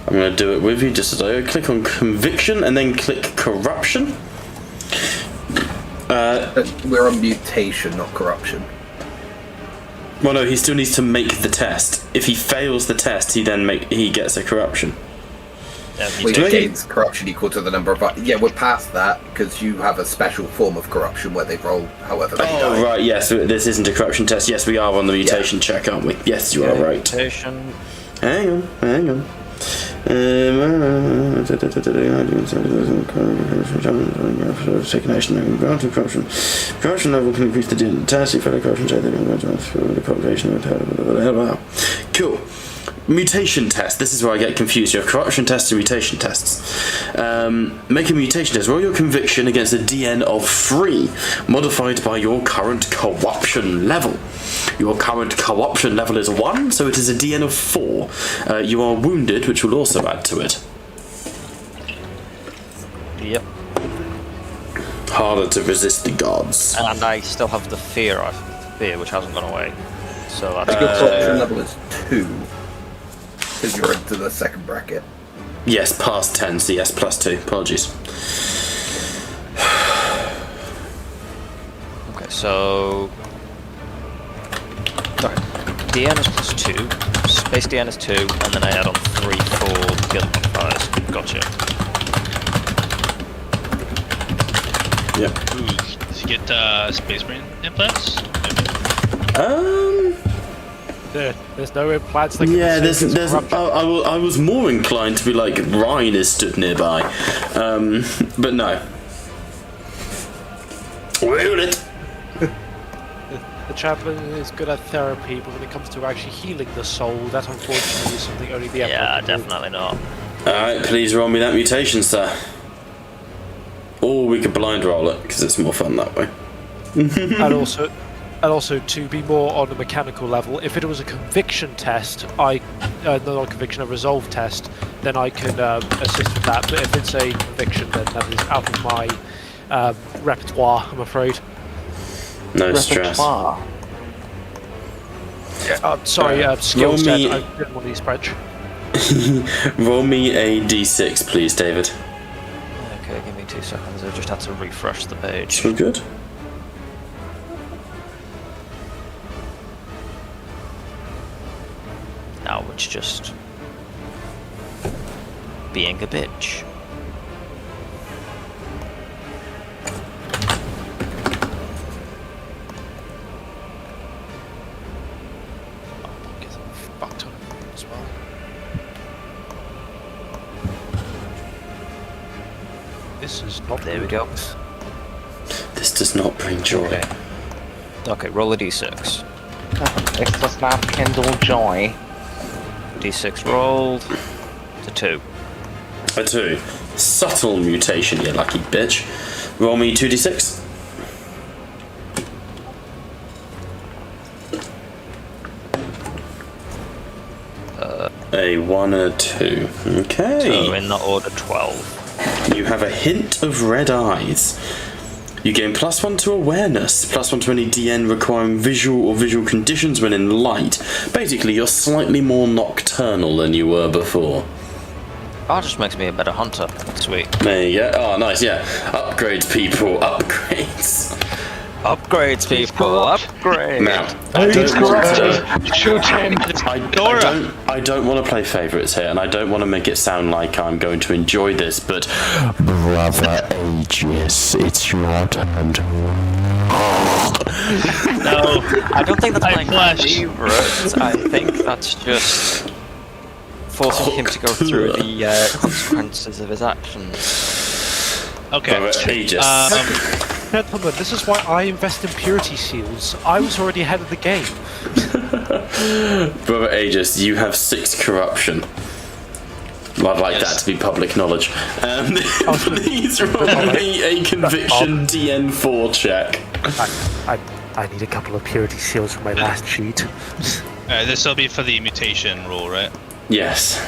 I'm going to do it with you just as I click on conviction and then click corruption.
We're on mutation, not corruption.
Well, no, he still needs to make the test. If he fails the test, he gets a corruption.
We gains corruption equal to the number of... Yeah, we're past that, because you have a special form of corruption where they roll however many die.
Right, yes, this isn't a corruption test. Yes, we are on the mutation check, aren't we? Yes, you are right.
Mutation.
Hang on. Corruption level can increase the test. If corruption check, the population. Cool. Mutation test. This is where I get confused. You have corruption tests and mutation tests. Make a mutation test. Roll your conviction against a DN of 3, modified by your current corruption level. Your current corruption level is 1, so it is a DN of 4. You are wounded, which will also add to it.
Yep.
Harder to resist the gods.
And I still have the fear, which hasn't gone away. So that's
Your corruption level is 2. Because you're into the second bracket.
Yes, past 10, so yes, plus 2. Apologies.
Okay, so... Okay. DN is plus 2, space DN is 2, and then I add on 3 for guild modifiers. Gotcha.
Yep.
Ooh, does he get Space Marine implants?
There's no implants that can
there's I was more inclined to be like Ryan is stood nearby, but no. Will it?
The chaplain is good at therapy, but when it comes to actually healing the soul, that unfortunately is something only the Emperor
Yeah,
can do.
definitely not.
Alright, please roll me that mutation, sir. Or we could blind roll it, because it's more fun that way.
And also to be more on a mechanical level, if it was a conviction test, not a conviction, a resolve test, then I can assist with that. But if it's a conviction, then that is out of my repertoire, I'm afraid.
No stress.
Skills test. I didn't want to use French.
Roll me a d6, please, David.
Okay, give me 2 seconds. I just had to refresh the page.
So good.
Now it's just being a bitch.
Fucked up as well. This is not
There we
good.
go.
This does not bring joy.
Okay, roll a d6.
It does not kindle joy.
D6 rolled. It's a 2.
A 2. Subtle mutation, you lucky bitch. Roll me 2d6. A 1 and a 2. Okay.
So in that order, 12.
You have a hint of red eyes. You gain +1 to awareness, +1 to any DN requiring visual or visual conditions when in light. Basically, you're slightly more nocturnal than you were before.
Oh, just makes me a better hunter. Sweet.
There you go. Oh, nice, yeah. Upgrades, people. Upgrades.
Upgrades, people. Upgrades.
Now,
Shoot him!
I don't want to play favourites here, and I don't want to make it sound like I'm going to enjoy this, but Brother Aegis, it's your turn to
No.
I don't think that's my
flush.
favourite. I think that's just forcing him to go through the consequences of his actions.
Okay.
Brother Aegis.
Gentlemen, this is why I invest in purity seals. I was already ahead of the game.
Brother Aegis, you have 6 corruption. I'd like that to be public knowledge. Please roll me a conviction DN4 check.
I need a couple of purity seals for my last sheet.
This will be for the mutation rule, right?
Yes.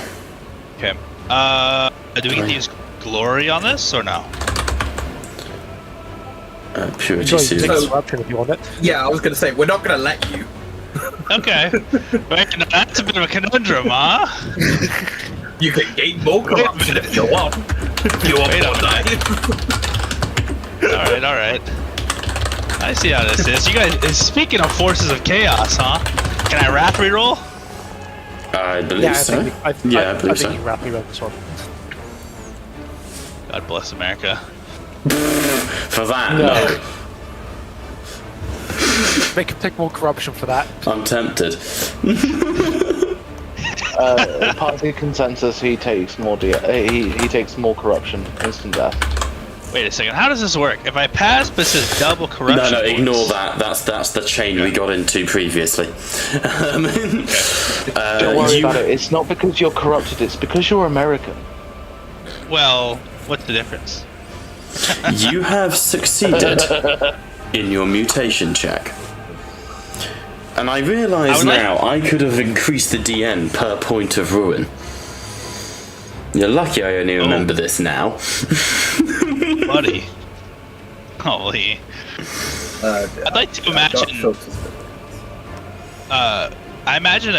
Okay. Do we get to use glory on this or no?
Purity
Enjoy using
seals.
corruption if you want it.
Yeah, I was going to say, we're not going to let you.
Okay. Right, now that's a bit of a conundrum, huh?
You can gain more corruption if you want. If you want
Wait
more
on
die.
Alright. I see how this is. You guys, speaking of forces of chaos, huh? Can I wrath reroll?
I believe so.
I
I believe
think
so.
you can rapidly run this one.
God bless America.
For that, no.
Make him take more corruption for that.
I'm tempted.
Party consensus. He takes more. He takes more corruption. Instant death.
Wait a second. How does this work? If I pass, but it says double corruption.
No, ignore
points.
that. That's the chain we got into previously.
Don't worry about it. It's not because you're corrupted. It's because you're American.
Well, what's the difference?
You have succeeded in your mutation check. And I realise now I could have increased the DN per point of ruin. You're lucky I only remember this now.
Buddy. Holy. I'd like to imagine. I imagine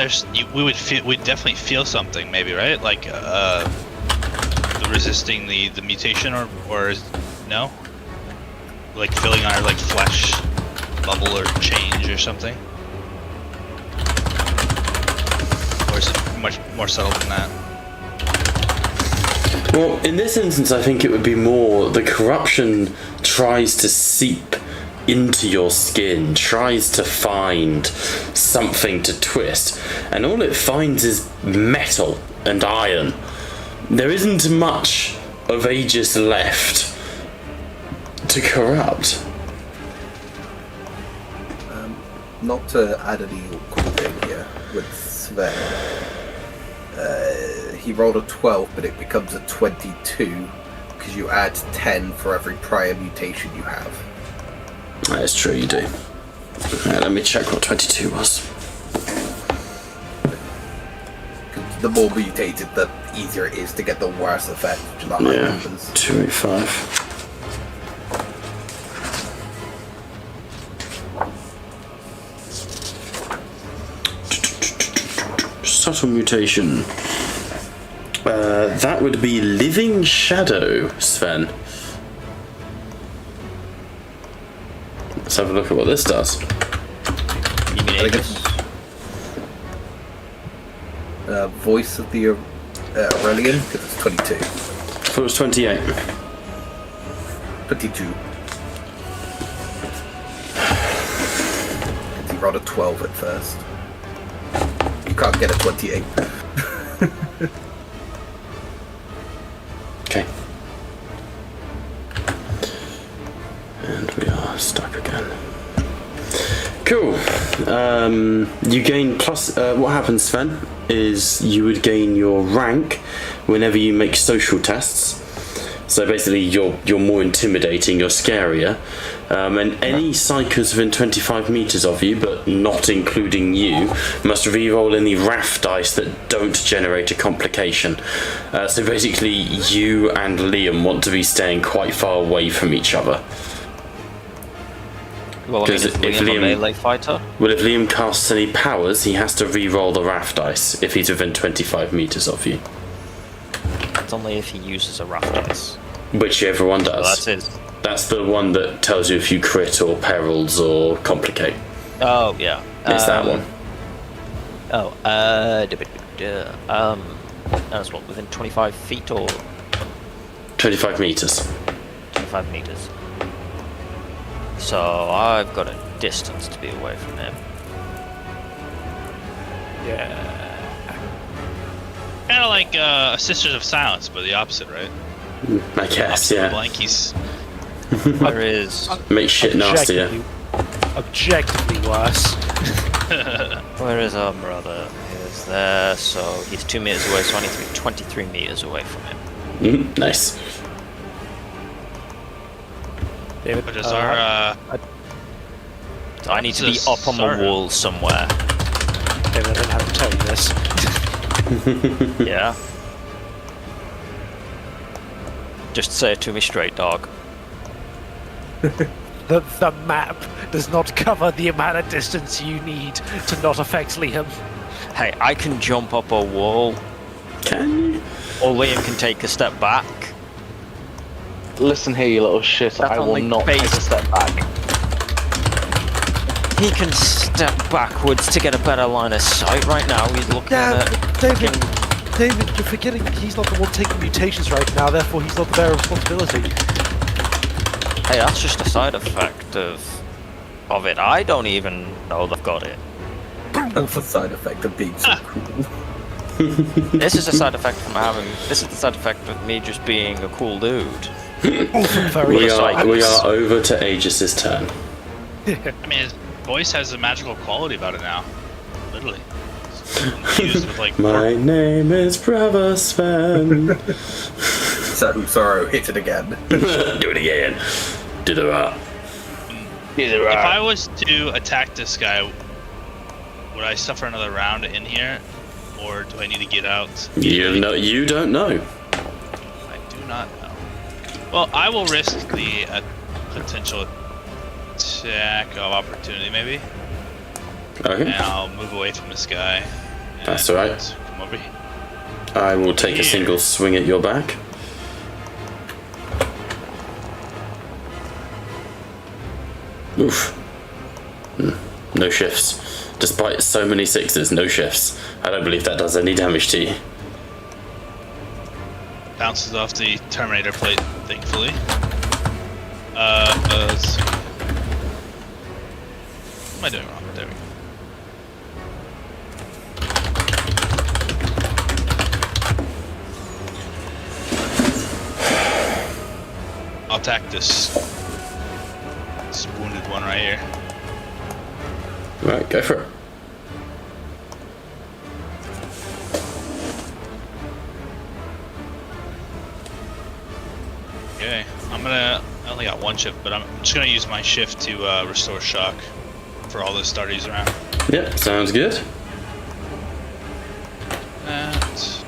we'd definitely feel something, maybe, right? Like resisting the mutation, or no? Like feeling our flesh bubble or change or something. Or is it much more subtle than that?
Well, in this instance, I think it would be more the corruption tries to seep into your skin, tries to find something to twist, and all it finds is metal and iron. There isn't much of Aegis left to corrupt.
Not to add any awkward thing here with Sven. He rolled a 12, but it becomes a 22 because you add 10 for every prior mutation you have.
That is true, you do. Let me check what 22 was.
The more mutated, the easier it is to get the worse effect, which is the high numbers.
285. Subtle mutation. That would be Living Shadow, Sven. Let's have a look at what this does.
You mean Aegis?
Voice of the Aurelian, because it's 22.
I thought it was 28.
22. He rolled a 12 at first. You can't get a 28.
Okay. And we are stuck again. Cool. You gain plus. What happens, Sven, is you would gain your rank whenever you make social tests. So basically, you're more intimidating, you're scarier, and any psychers within 25 meters of you, but not including you, must re-roll any wrath dice that don't generate a complication. So basically, you and Liam want to be staying quite far away from each other.
Well, I mean, is Liam a melee fighter?
Well, if Liam casts any powers, he has to re-roll the wrath dice if he's within 25 meters of you.
It's only if he uses a wrath dice.
Which everyone does.
So that's his.
That's the one that tells you if you crit or perils or complicate.
Oh yeah.
It's that one.
Oh, that's what, within 25 feet or
25 meters.
25 meters. So I've got a distance to be away from him.
Yeah.
Kind of like Sisters of Silence, but the opposite, right?
I guess, yeah.
Blankies.
There is.
Make shit nastier.
Objectively worse.
Where is our brother? He is there, so he's 2 meters away, so I need to be 23 meters away from him.
Nice.
David,
But is our
So I need to be up on the wall somewhere.
David, I don't have to tell you this.
Yeah. Just say it to me straight, dog.
The map does not cover the amount of distance you need to not affect Liam.
Hey, I can jump up a wall,
Can you?
or Liam can take a step back.
Listen here, you little shit.
That's
I will
only
not take a
base.
step back.
He can step backwards to get a better line of sight. Right now, he's looking at
David,
fucking-
David, you're forgetting he's not the one taking mutations right now, therefore he's not the bearer of responsibility.
Hey, that's just a side effect of it. I don't even know they've got it.
That's a side effect of being so cool.
This is a side effect from having. This is the side effect of me just being a cool dude.
Very
We
exciting.
are over to Aegis's turn.
I mean, his voice has a magical quality about it now. Literally. It's used with like.
My name is Brother Sven.
So, Sorrow, hit it again.
Do it again. Do the right.
If I was to attack this guy, would I suffer another round in here, or do I need to get out?
You don't know.
I do not know. Well, I will risk the potential attack of opportunity, maybe,
Okay.
and I'll move away from this guy.
That's
and
alright.
Come over here.
I will take a single swing at your back. Oof. No shifts. Despite so many sixes, no shifts. I don't believe that does any damage to you.
Bounces off the Terminator plate, thankfully. Let's see. What am I doing wrong? There we go. I'll attack this wounded one right here.
Right, go for it.
Okay, I only got one shift, but I'm just gonna use my shift to restore shock for all the starters around.
Yep, sounds good.
And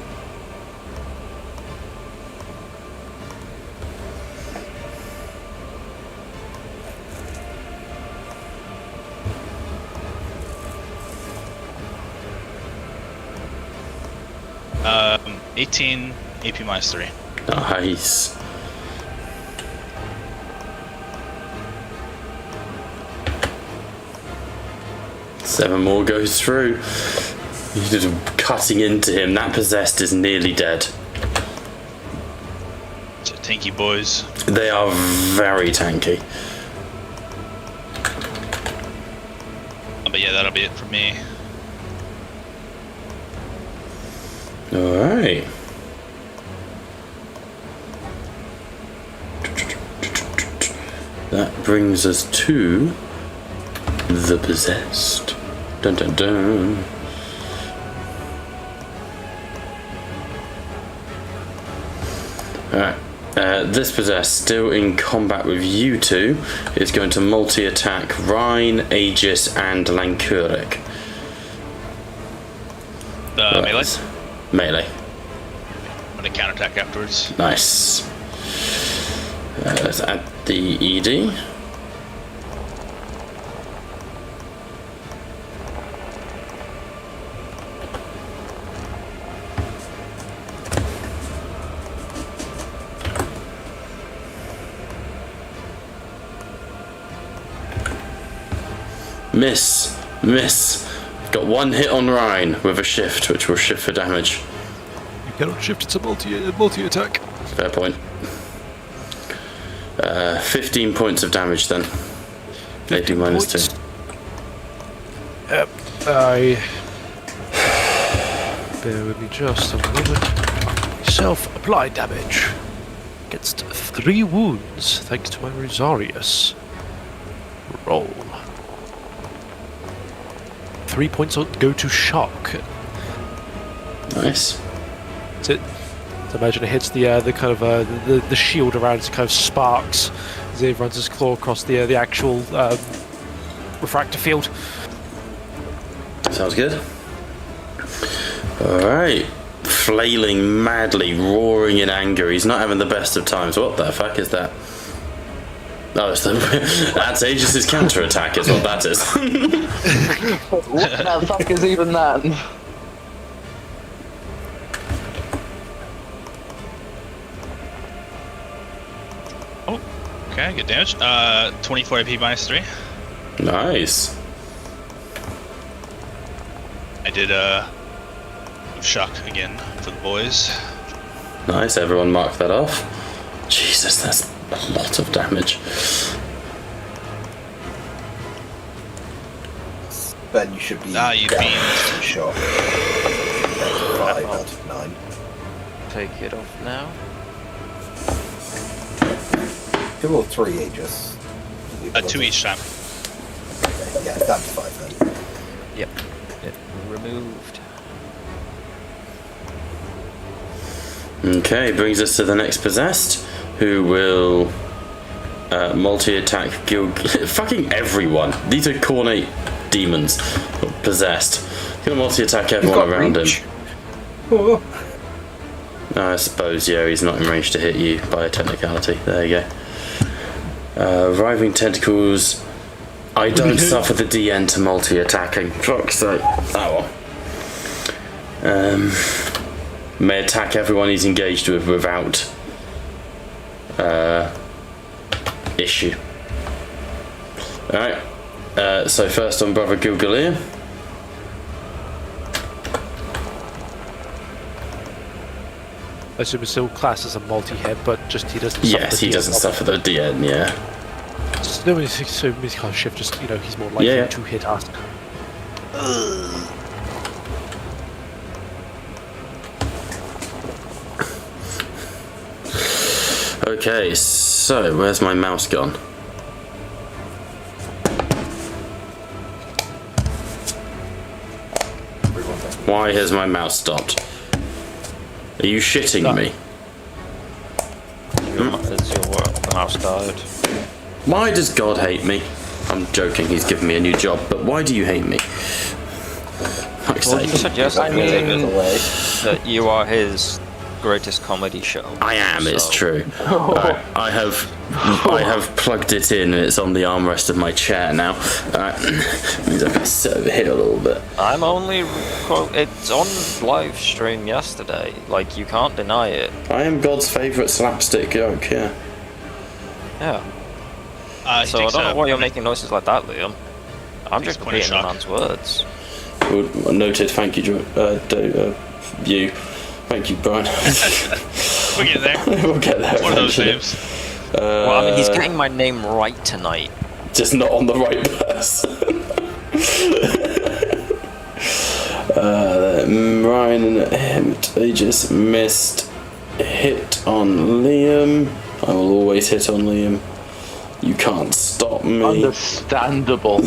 um, 18 AP minus 3.
Nice. Seven more goes through. You're just cutting into him. That possessed is nearly dead.
So tanky boys.
They are very tanky.
But yeah, that'll be it for me.
Alright. That brings us to the possessed. Dun dun dun. Alright. This possessed, still in combat with you two, is going to multi-attack Rhine, Aegis, and Lankuric.
Melee?
Melee.
I'm gonna counterattack afterwards.
Nice. Let's add the ED. Miss. Got one hit on Rhine with a shift, which will shift for damage.
You cannot shift, it's a multi-attack.
Fair point. 15 points of damage then. They do minus 2.
Bear with me just a moment. Self-applied damage. Against 3 wounds, thanks to my Rosarius. Roll. 3 points go to shock.
Nice.
So imagine it hits the kind of the shield around it, kind of sparks as it runs his claw across the actual refractor field.
Sounds good. Alright. Flailing madly, roaring in anger. He's not having the best of times. What the fuck is that? Oh, it's that's Aegis' counter-attack is what that is.
What the fuck is even that?
Oh, okay, good damage. 24 AP -3.
Nice.
I did shock again for the boys.
Nice, everyone mark that off. Jesus, that's a lot of damage.
Ben, you should be
you've
down
been-
to shot. 5 out of 9.
Take it off now.
2 or 3 Aegis?
2 each time.
Okay, yeah, down to 5 then.
Yep. It removed.
Okay, brings us to the next possessed, who will multi-attack fucking everyone. These are cornate demons. Possessed. Gonna multi-attack everyone around him.
Oh.
I suppose, yeah, he's not in range to hit you by a technicality. There you go. Arriving tentacles. I don't suffer the DN to multi-attacking. Fuck's sake. Oh well. May attack everyone he's engaged with without issue. Alright. So first on Brother Gilgalir.
I assume it's still classed as a multi-hit, but just he doesn't.
Yes, he doesn't suffer the DN, yeah.
So his kind of shift, just he's more likely
Yeah.
to hit us.
Okay, so where's my mouse gone? Why has my mouse stopped? Are you shitting me?
As your mouse died.
Why does God hate me? I'm joking, he's given me a new job, but why do you hate me? Fuck's
Well, you
sake.
suggest
I mean,
that you are his greatest comedy show.
I am, it's
So-
true. I have plugged it in and it's on the armrest of my chair now. Means I can sit over here a little bit.
I'm only. It's on live stream yesterday. Like, you can't deny it.
I am God's favourite slapstick joke, yeah.
Yeah.
He
So I
takes
don't know
a-
why you're making noises like that, Liam. I'm just
point of
repeating the
shock.
man's words.
Well, noted, thank you, you. Thank you, Brian.
We'll get there.
We'll get there.
One of those
eventually.
names.
Well, I mean, he's getting my name right tonight.
Just not on the right person. Ryan and Aegis missed hit on Liam. I will always hit on Liam. You can't stop me.
understandable.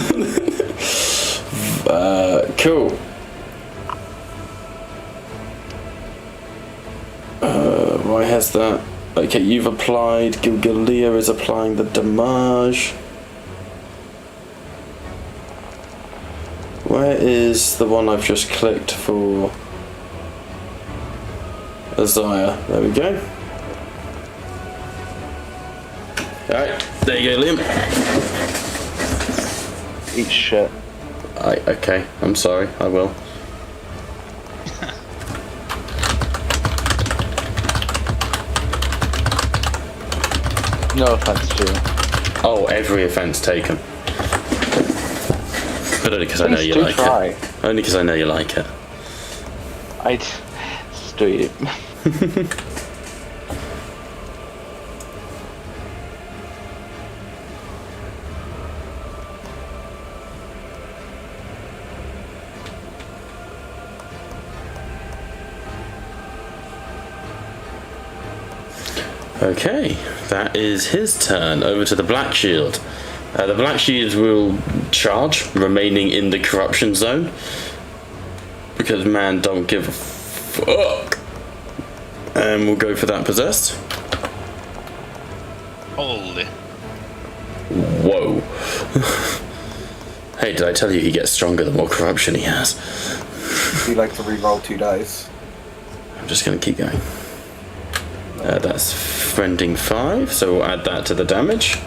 Cool. Why has that? Okay, you've applied. Gilgalia is applying the damage. Where is the one I've just clicked for? Isaiah. There we go. Alright, there you go, Liam.
Eat shit.
Okay, I'm sorry, I will.
No offense to you.
Oh, every offence taken. But only because I know
Please
you
do
like
try.
it. Only because I know you like it.
I'd just do you.
Okay, that is his turn. Over to the Black Shield. The Black Shield will charge, remaining in the corruption zone. Because man don't give a fuck. And we'll go for that possessed.
Holy.
Whoa. Hey, did I tell you he gets stronger the more corruption he has?
Do you like to re-roll 2 dice?
I'm just going to keep going. That's friending 5, so we'll add that to the damage.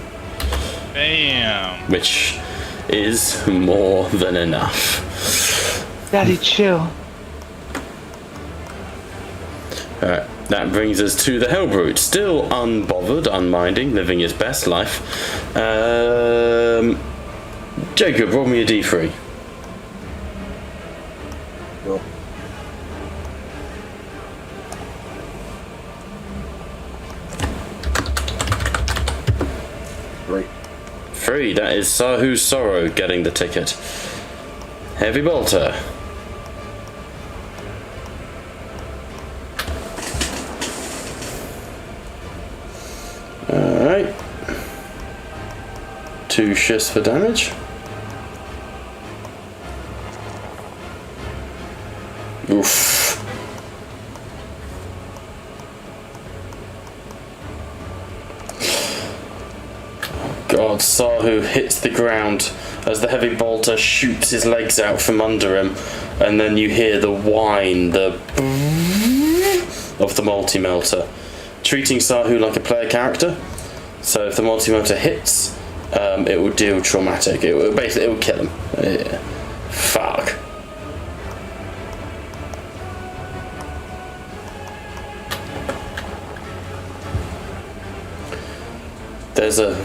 Bam.
Which is more than enough.
Daddy, chill.
Alright, that brings us to the Hellbrute. Still unbothered, unminding, living his best life. Jacob, roll me a d3.
Sure. Great.
3, that is Sahu's Sorrow getting the ticket. Heavy Bolter. Alright. 2 shifts for damage. Oof. God, Sahu hits the ground as the heavy bolter shoots his legs out from under him, and then you hear the whine, the of the multi-melter, treating Sahu like a player character. So if the multi-melter hits, it will deal traumatic. It will kill him. Yeah. Fuck. There's a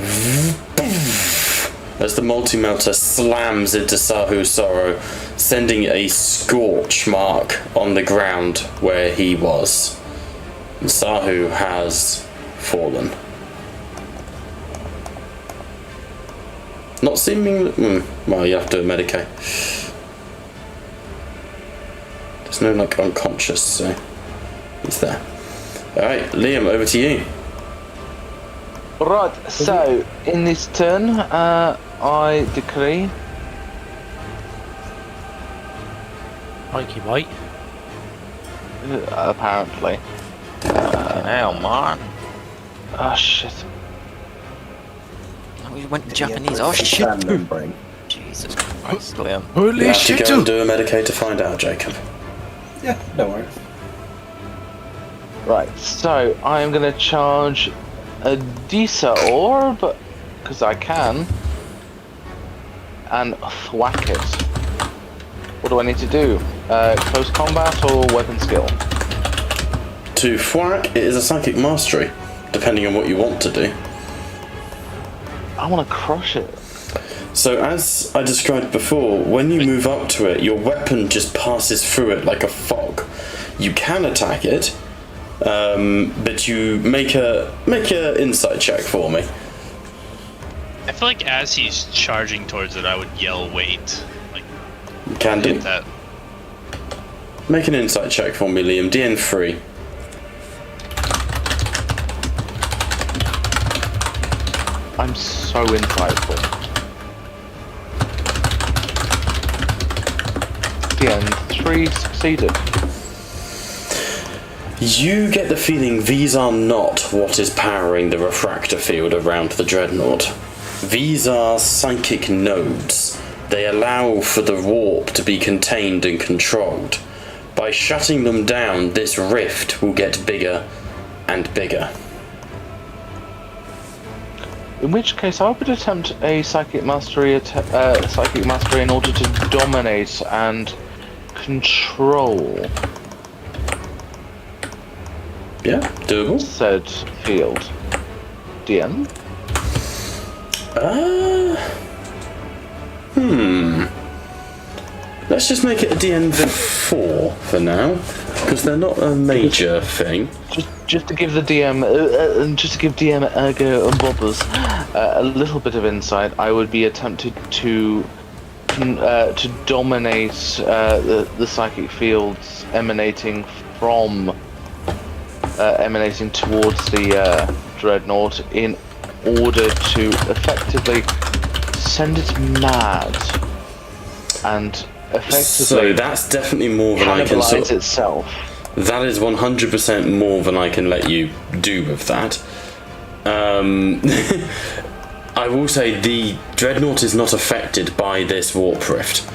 as the multi-melter slams into Sahu's Sorrow, sending a scorch mark on the ground where he was. And Sahu has fallen. Not seeming. Well, you have to medicate. There's no like unconscious, so he's there. All right, Liam, over to you.
Right, so in this turn, I decree.
Thank you, mate.
Apparently.
Hell, man.
Oh shit.
Oh, we went Japanese. Oh shit.
Membrane.
Jesus Christ, Liam.
Holy
You have to
shit!
go and do a medicate to find out, Jacob.
Yeah, no worries.
Right, so I am going to charge a Disa Orb, because I can, and thwack it. What do I need to do? Close combat or weapon skill?
To thwack, it is a psychic mastery, depending on what you want to do.
I want to crush it.
So as I described before, when you move up to it, your weapon just passes through it like a fog. You can attack it, but you make a insight check for me.
I feel like as he's charging towards it, I would yell, "Wait!" Like,
You can do.
hit that.
Make an insight check for me, Liam. DN3.
I'm so insightful. The end. 3 succeeded.
You get the feeling these are not what is powering the refractor field around the Dreadnought. These are psychic nodes. They allow for the warp to be contained and controlled. By shutting them down, this rift will get bigger and bigger.
In which case, I would attempt a psychic mastery in order to dominate and control
Yeah, doable.
said field. DM?
Let's just make it a DN4 for now, because they're not a major thing.
Just to give the DM, just to give DM Ergo and Bobbers a little bit of insight, I would be attempted to dominate the psychic fields emanating from emanating towards the dreadnought in order to effectively send it mad and effectively
So that's definitely more than I can
cannibalize itself.
That is 100% more than I can let you do with that. I will say the dreadnought is not affected by this warp rift.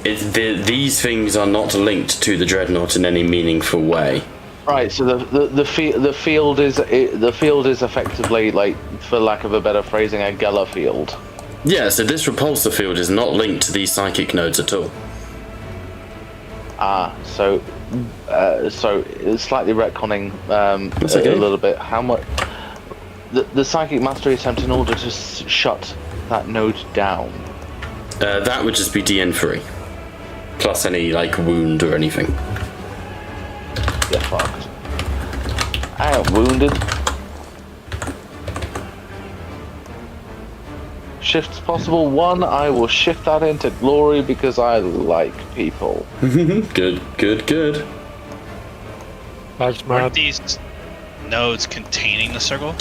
These things are not linked to the dreadnought in any meaningful way.
Right. So the field is effectively, like, for lack of a better phrasing, a Geller field.
Yeah. So this repulsor field is not linked to these psychic nodes at all.
So slightly retconning
That's okay.
a little bit. How much the psychic mastery attempt in order to shut that node down?
That would just be DN3, plus any like wound or anything.
Get fucked. I am wounded. Shifts possible. 1, I will shift that into glory because I like people.
Good.
Thanks,
Weren't
man.
these nodes containing the circle?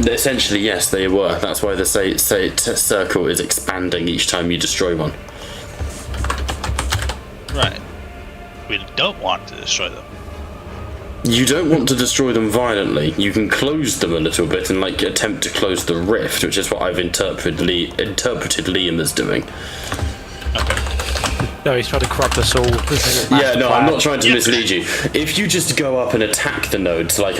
Essentially, yes, they were. That's why the circle is expanding each time you destroy one.
Right. We don't want to destroy them.
You don't want to destroy them violently. You can close them a little bit and like attempt to close the rift, which is what I've interpreted Liam as doing.
No, he's trying to corrupt us all.
Yeah, no, I'm not trying to mislead you. If you just go up and attack the nodes, like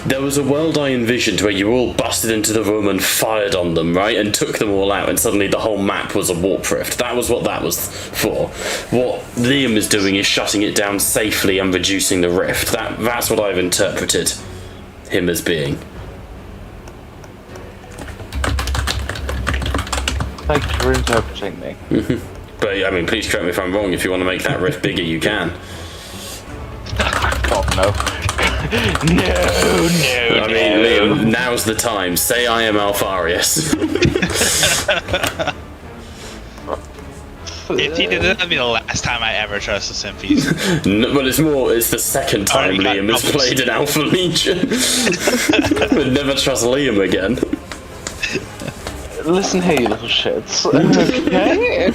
there was a world I envisioned where you all busted into the room and fired on them, right, and took them all out, and suddenly the whole map was a warp rift. That was what that was for. What Liam is doing is shutting it down safely and reducing the rift. That's what I've interpreted him as being.
Thank you for interpreting me.
But I mean, please correct me if I'm wrong. If you want to make that rift bigger, you can.
God, no.
I mean, Liam, now's the time. Say I am Alfarius.
If he did, that'd be the last time I ever trust the Simpies.
No, well, it's the second time Liam has played an Alpha Legion. Would never trust Liam again.
Listen here, you little shits. Okay.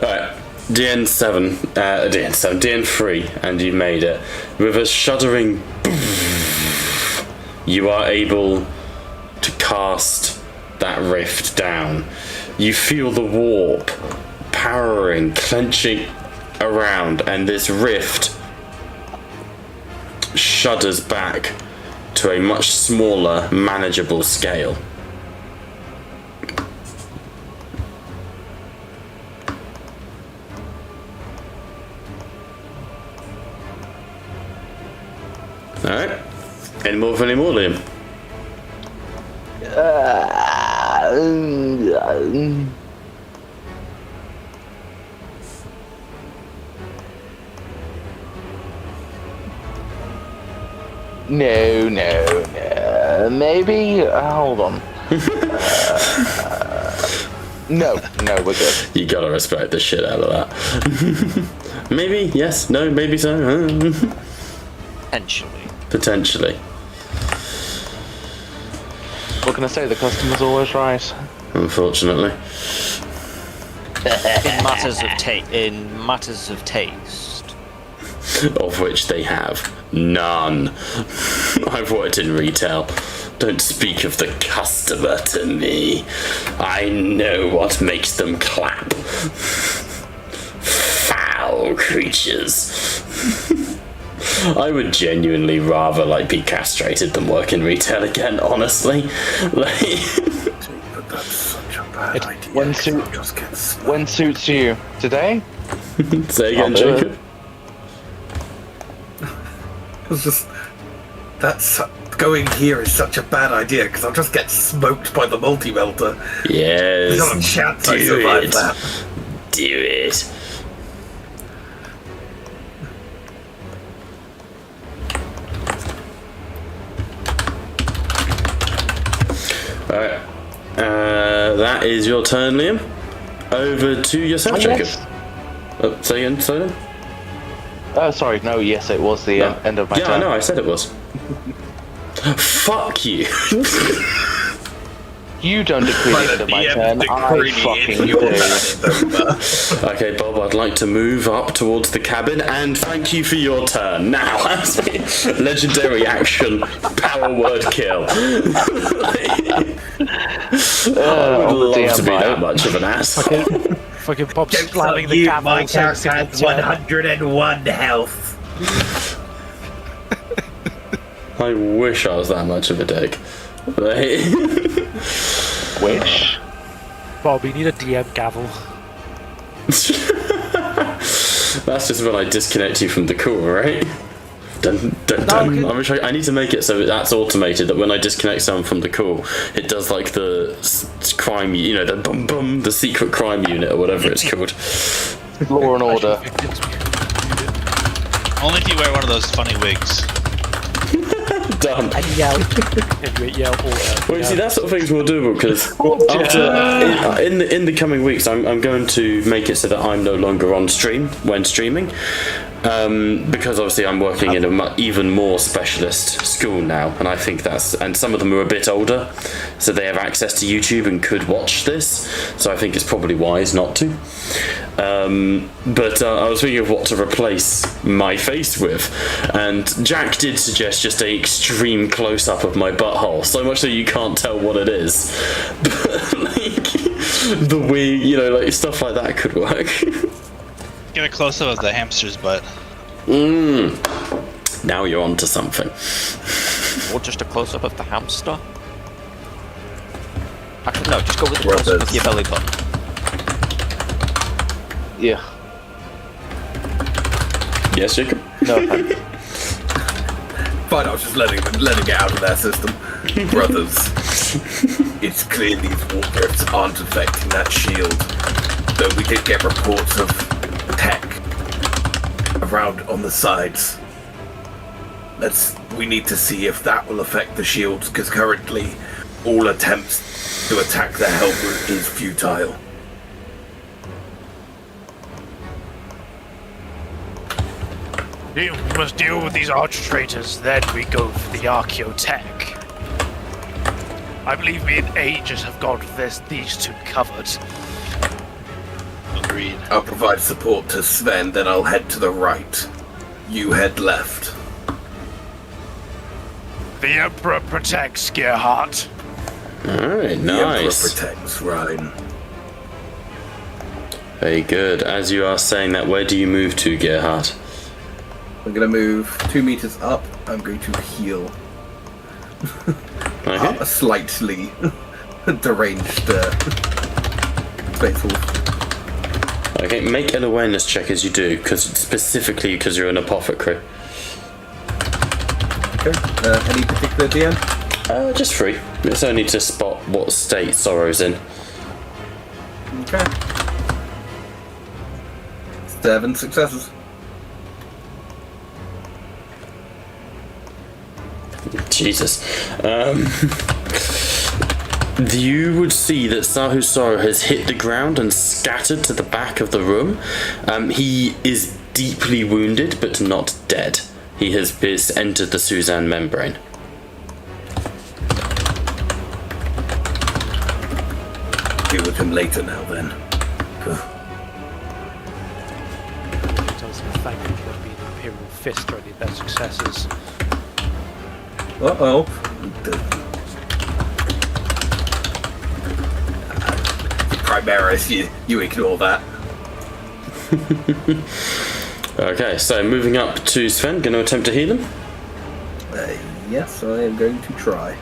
Alright, DN3, and you made it. With a shuddering you are able to cast that rift down. You feel the warp powering, clenching around, and this rift shudders back to a much smaller, manageable scale. Alright. Any more, Liam?
No. Maybe. Hold on. No, we're good.
You gotta respect the shit out of that. Maybe, yes, no, maybe so. Potentially.
What can I say? The customer's always right.
Unfortunately.
In matters of taste.
Of which they have none. I've worked in retail. Don't speak of the customer to me. I know what makes them clap. Foul creatures. I would genuinely rather be castrated than work in retail again, honestly.
But that's such a bad idea.
When suits you? Today?
Say again, Jacob.
It's just going here is such a bad idea because I'll just get smoked by the multi-melter.
Yes.
There's not a chance I survive that.
Do it. Alright. That is your turn, Liam. Over to yourself, Jacob. Say again, Solon?
Sorry, no, yes, it was the end of my
Yeah,
turn.
I know, I said it was. Fuck you!
You don't decree the end of my turn, I fucking do.
Okay, Bob, I'd like to move up towards the cabin, and thank you for your turn. Now, legendary action, power word kill. I would love to be that much of an ass.
Fucking Bob slamming the gavel.
My character has 101 health.
I wish I was that much of a dick.
Wish?
Bob, you need a DM gavel.
That's just when I disconnect you from the call, right? Dun, dun, dun. I need to make it so that that's automated, that when I disconnect someone from the call, it does like the crime, you know, the bum bum, the secret crime unit or whatever it's called.
Law and order.
Only if you wear one of those funny wigs.
Done.
And yell. And you yell order.
Well, you see, that sort of thing's more doable because in the coming weeks, I'm going to make it so that I'm no longer on stream when streaming, because obviously I'm working in a even more specialist school now, and I think and some of them are a bit older, so they have access to YouTube and could watch this. So I think it's probably wise not to. But I was thinking of what to replace my face with, and Jack did suggest just a extreme close-up of my butthole, so much so you can't tell what it is. But like the wig, you know, like stuff like that could work.
Get a close-up of the hamster's butt.
Now you're onto something.
Or just a close-up of the hamster? Actually, no, just go with the close-up of your belly button.
Yeah.
Yes, Jacob?
No, thank you.
Fine, I was just letting it out of their system. Brothers, it's clear these warp drifts aren't affecting that shield. Though we did get reports of tech around on the sides. We need to see if that will affect the shields, because currently all attempts to attack the Hellbrute is futile.
We must deal with these arch traitors, then we go for the Archaeotech. I believe me and Aegis have got these two covered.
Agreed.
I'll provide support to Sven, then I'll head to the right. You head left.
The Emperor protects, Gerhardt.
Alright,
The Emperor
nice.
protects Rhine.
Very good. As you are saying that, where do you move to, Gerhard?
I'm gonna move 2 meters up. I'm going to heal.
Okay.
A slightly deranged faithful.
Okay, make an awareness check as you do, specifically because you're an apothecary.
Okay. Any particular DM?
Just 3. It's only to spot what state sorrow's in.
Okay. 7 successes.
Jesus. You would see that Sahu's sorrow has hit the ground and scattered to the back of the room. He is deeply wounded, but not dead. He has entered the Suzanne membrane.
Deal with him later now, then.
Doesn't thank you for being Imperial Fist or any of their successes.
Uh-oh. Primaris, you ignore that.
Okay, so moving up to Sven, going to attempt to heal him.
Yes, I am going to try.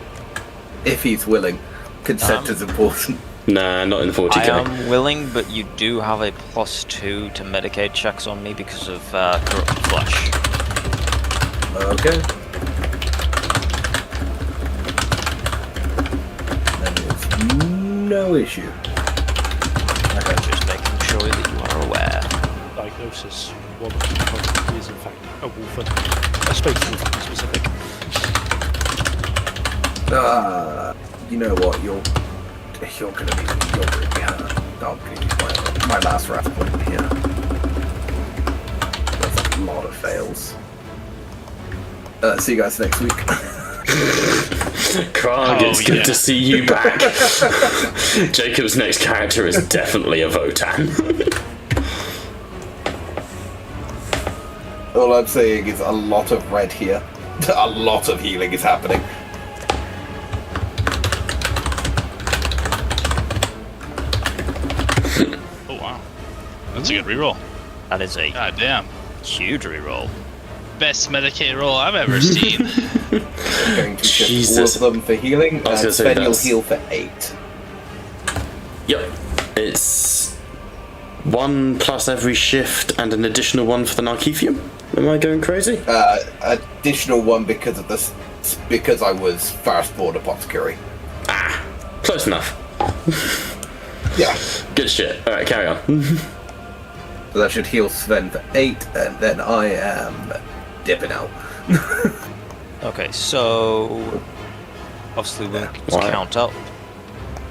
If he's willing. Consent is important.
Nah, not in the 40k.
I am willing, but you do have a +2 to Medicaid checks on me because of corrupted flesh.
Okay. That is no issue.
Okay. Just making sure that you are aware.
Diagnosis 1 is in fact a wolfen. A space wolf to be specific.
You know what? You're gonna be hurt. I'll give you my last wrath point here. lot of fails. See you guys next week.
Krog, it's good to see you back. Jacob's next character is definitely a Votan.
All I'm saying is a lot of red here. A lot of healing is happening.
Oh wow, that's a good reroll.
That is a
God damn,
huge reroll.
best medicated roll I've ever seen.
Going to shift all
Jesus.
of them for healing.
I was gonna say
Sven, you'll
that's-
heal for 8.
Yep. It's 1 plus every shift and an additional 1 for the Narkithium. Am I going crazy?
Additional 1 because of this, because I was firstborn apothecary.
Close enough.
Yeah.
Good shit. Alright, carry on.
So that should heal Sven for 8, and then I am dipping out.
Okay, so obviously wounds
Why?
count up.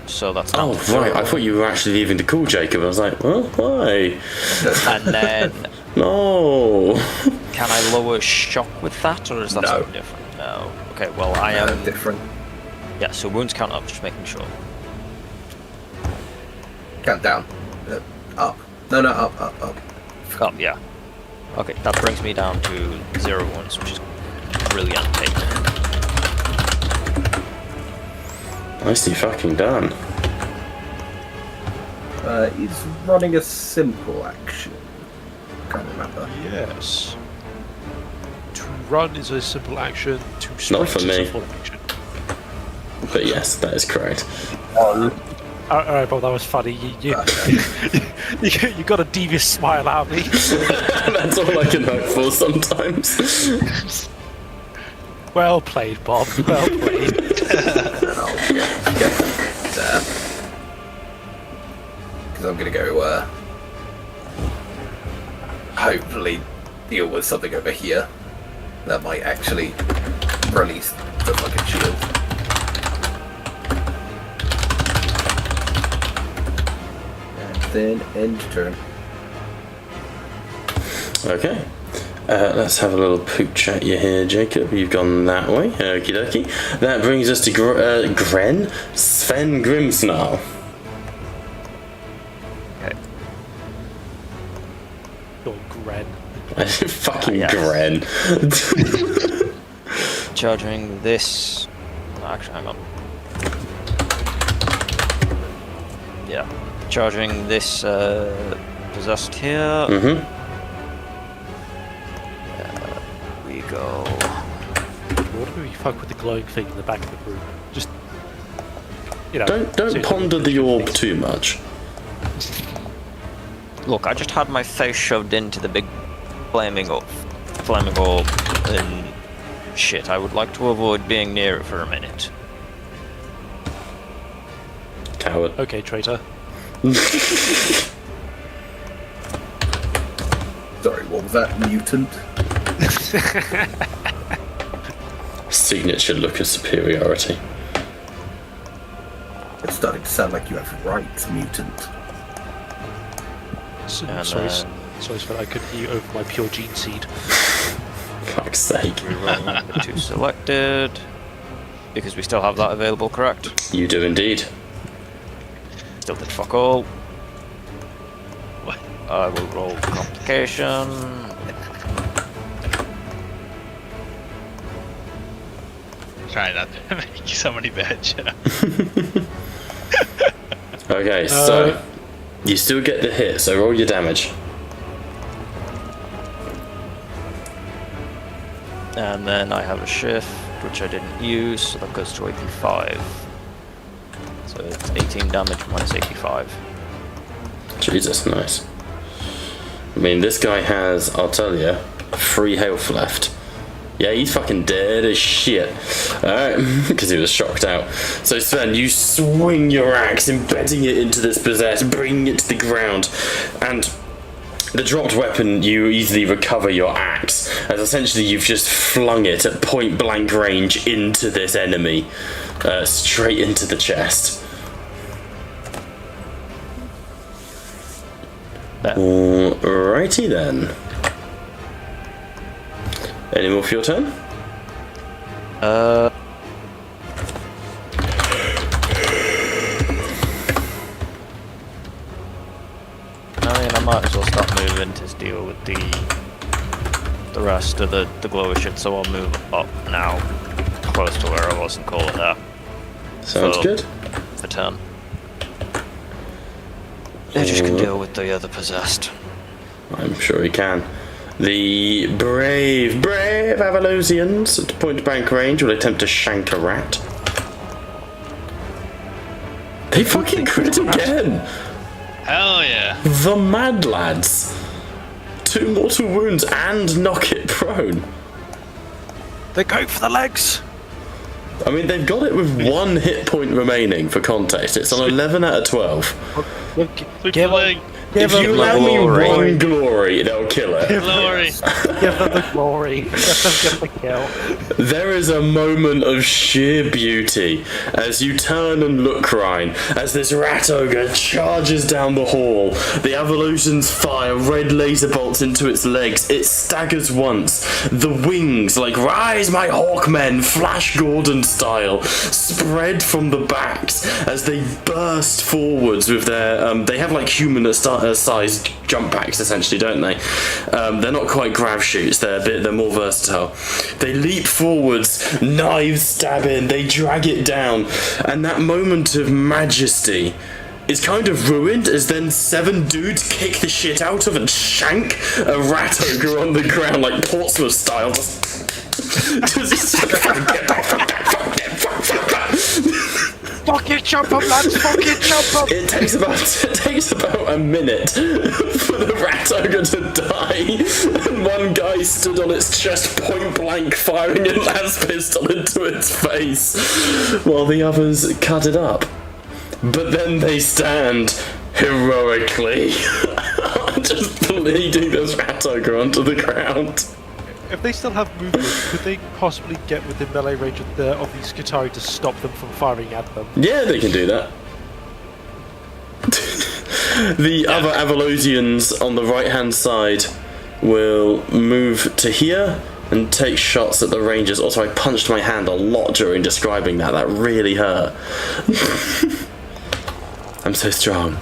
So that's
Oh,
down to
right. I
0.
thought you were actually leaving to call Jacob. I was like, well, why?
And then
No.
can I lower shock with that, or is that
No.
something different? No. Okay, well I am.
Different.
Yeah, so wounds count up, just making sure.
Count down. Up. No, up.
Oh, yeah. Okay, that brings me down to 0 wounds, which is brilliant.
Nicely fucking done.
He's running a simple action. Can't remember.
Yes. To run is a simple action. To sprint
Not for
is
me.
a full action.
But yes, that is correct.
Alright, Bob, that was funny. You got a devious smile out of me.
That's all I can hope for sometimes.
Well played, Bob. Well played.
There. Because I'm going to go, hopefully deal with something over here that might actually release the fucking shield. And then end turn.
Okay. Let's have a little pooch at you here, Jacob. You've gone that way. Okie dokie. That brings us to Gren. Sven Grimsnarl.
Okay.
Go on, Gren.
Fucking
yes.
Gren.
Charging this. Actually, hang on. Yeah. Charging this possessed here.
Mm-hmm.
We go.
What do we fuck with the glowing thing in the back of the room? Just, you know.
Don't
see-
ponder the orb too much.
Look, I just had my face shoved into the big flaming orb, and shit. I would like to avoid being near it for a minute.
Coward.
Okay, traitor.
Sorry, what was that? Mutant?
Signature look of superiority.
It's starting to sound like you have rights, mutant.
And
Sorry, Sven, I couldn't hear you over my pure gene seed.
Fuck's sake.
Rerolling the 2 selected. Because we still have that available, correct?
You do indeed.
Still did fuck all. I will roll complication.
Trying not to make so many bad jokes.
Okay, so you still get the hit, so roll your damage.
And then I have a shift, which I didn't use, so that goes to 85. So it's 18 damage minus 85.
Jesus, nice. I mean, this guy has, I'll tell you, 3 health left. Yeah, he's fucking dead as shit. Alright, because he was shocked out. So Sven, you swing your axe, embedding it into this possessed, bringing it to the ground, and the dropped weapon, you easily recover your axe, as essentially you've just flung it at point blank range into this enemy, straight into the chest. Alrighty then. Any more for your turn?
I mean, I might as well start moving to deal with the rest of the glowy shit, so I'll move up now, close to where I was, and call it that.
Sounds good.
For turn. They just can deal with the other possessed.
I'm sure he can. The brave Avalosians at point blank range will attempt to shank a rat. They fucking crit again!
Hell yeah.
The Mad Lads! 2 mortal wounds and knock it prone.
They're going for the legs.
I mean, they've got it with 1 hit point remaining for context. It's on 11 out of 12. If you allow me 1 glory, they'll kill it.
Glory.
Give them the glory. Let them get the kill.
There is a moment of sheer beauty as you turn and look, Ryan, as this rat ogre charges down the hall. The Avalosians fire red laser bolts into its legs. It staggers once. The wings, like "Rise, my hawkmen," Flash Gordon style, spread from the backs as they burst forwards with their. They have like human sized jump packs, essentially, don't they? They're not quite grav shoots. They're more versatile. They leap forwards, knives stab in, they drag it down, and that moment of majesty is kind of ruined as then 7 dudes kick the shit out of and shank a rat ogre on the ground like Portsmouth style. Just get back,
Fucking jump up, lads! Fucking jump up!
It takes about a minute for the rat ogre to die, and one guy stood on its chest point blank firing a las pistol into its face, while the others cut it up. But then they stand heroically, just bleeding this rat ogre onto the ground.
If they still have movement, could they possibly get within melee range of these Skitarii to stop them from firing at them?
Yeah, they can do that. The other Avalosians on the right-hand side will move to here and take shots at the Rangers. Also, I punched my hand a lot during describing that. That really hurt. I'm so strong.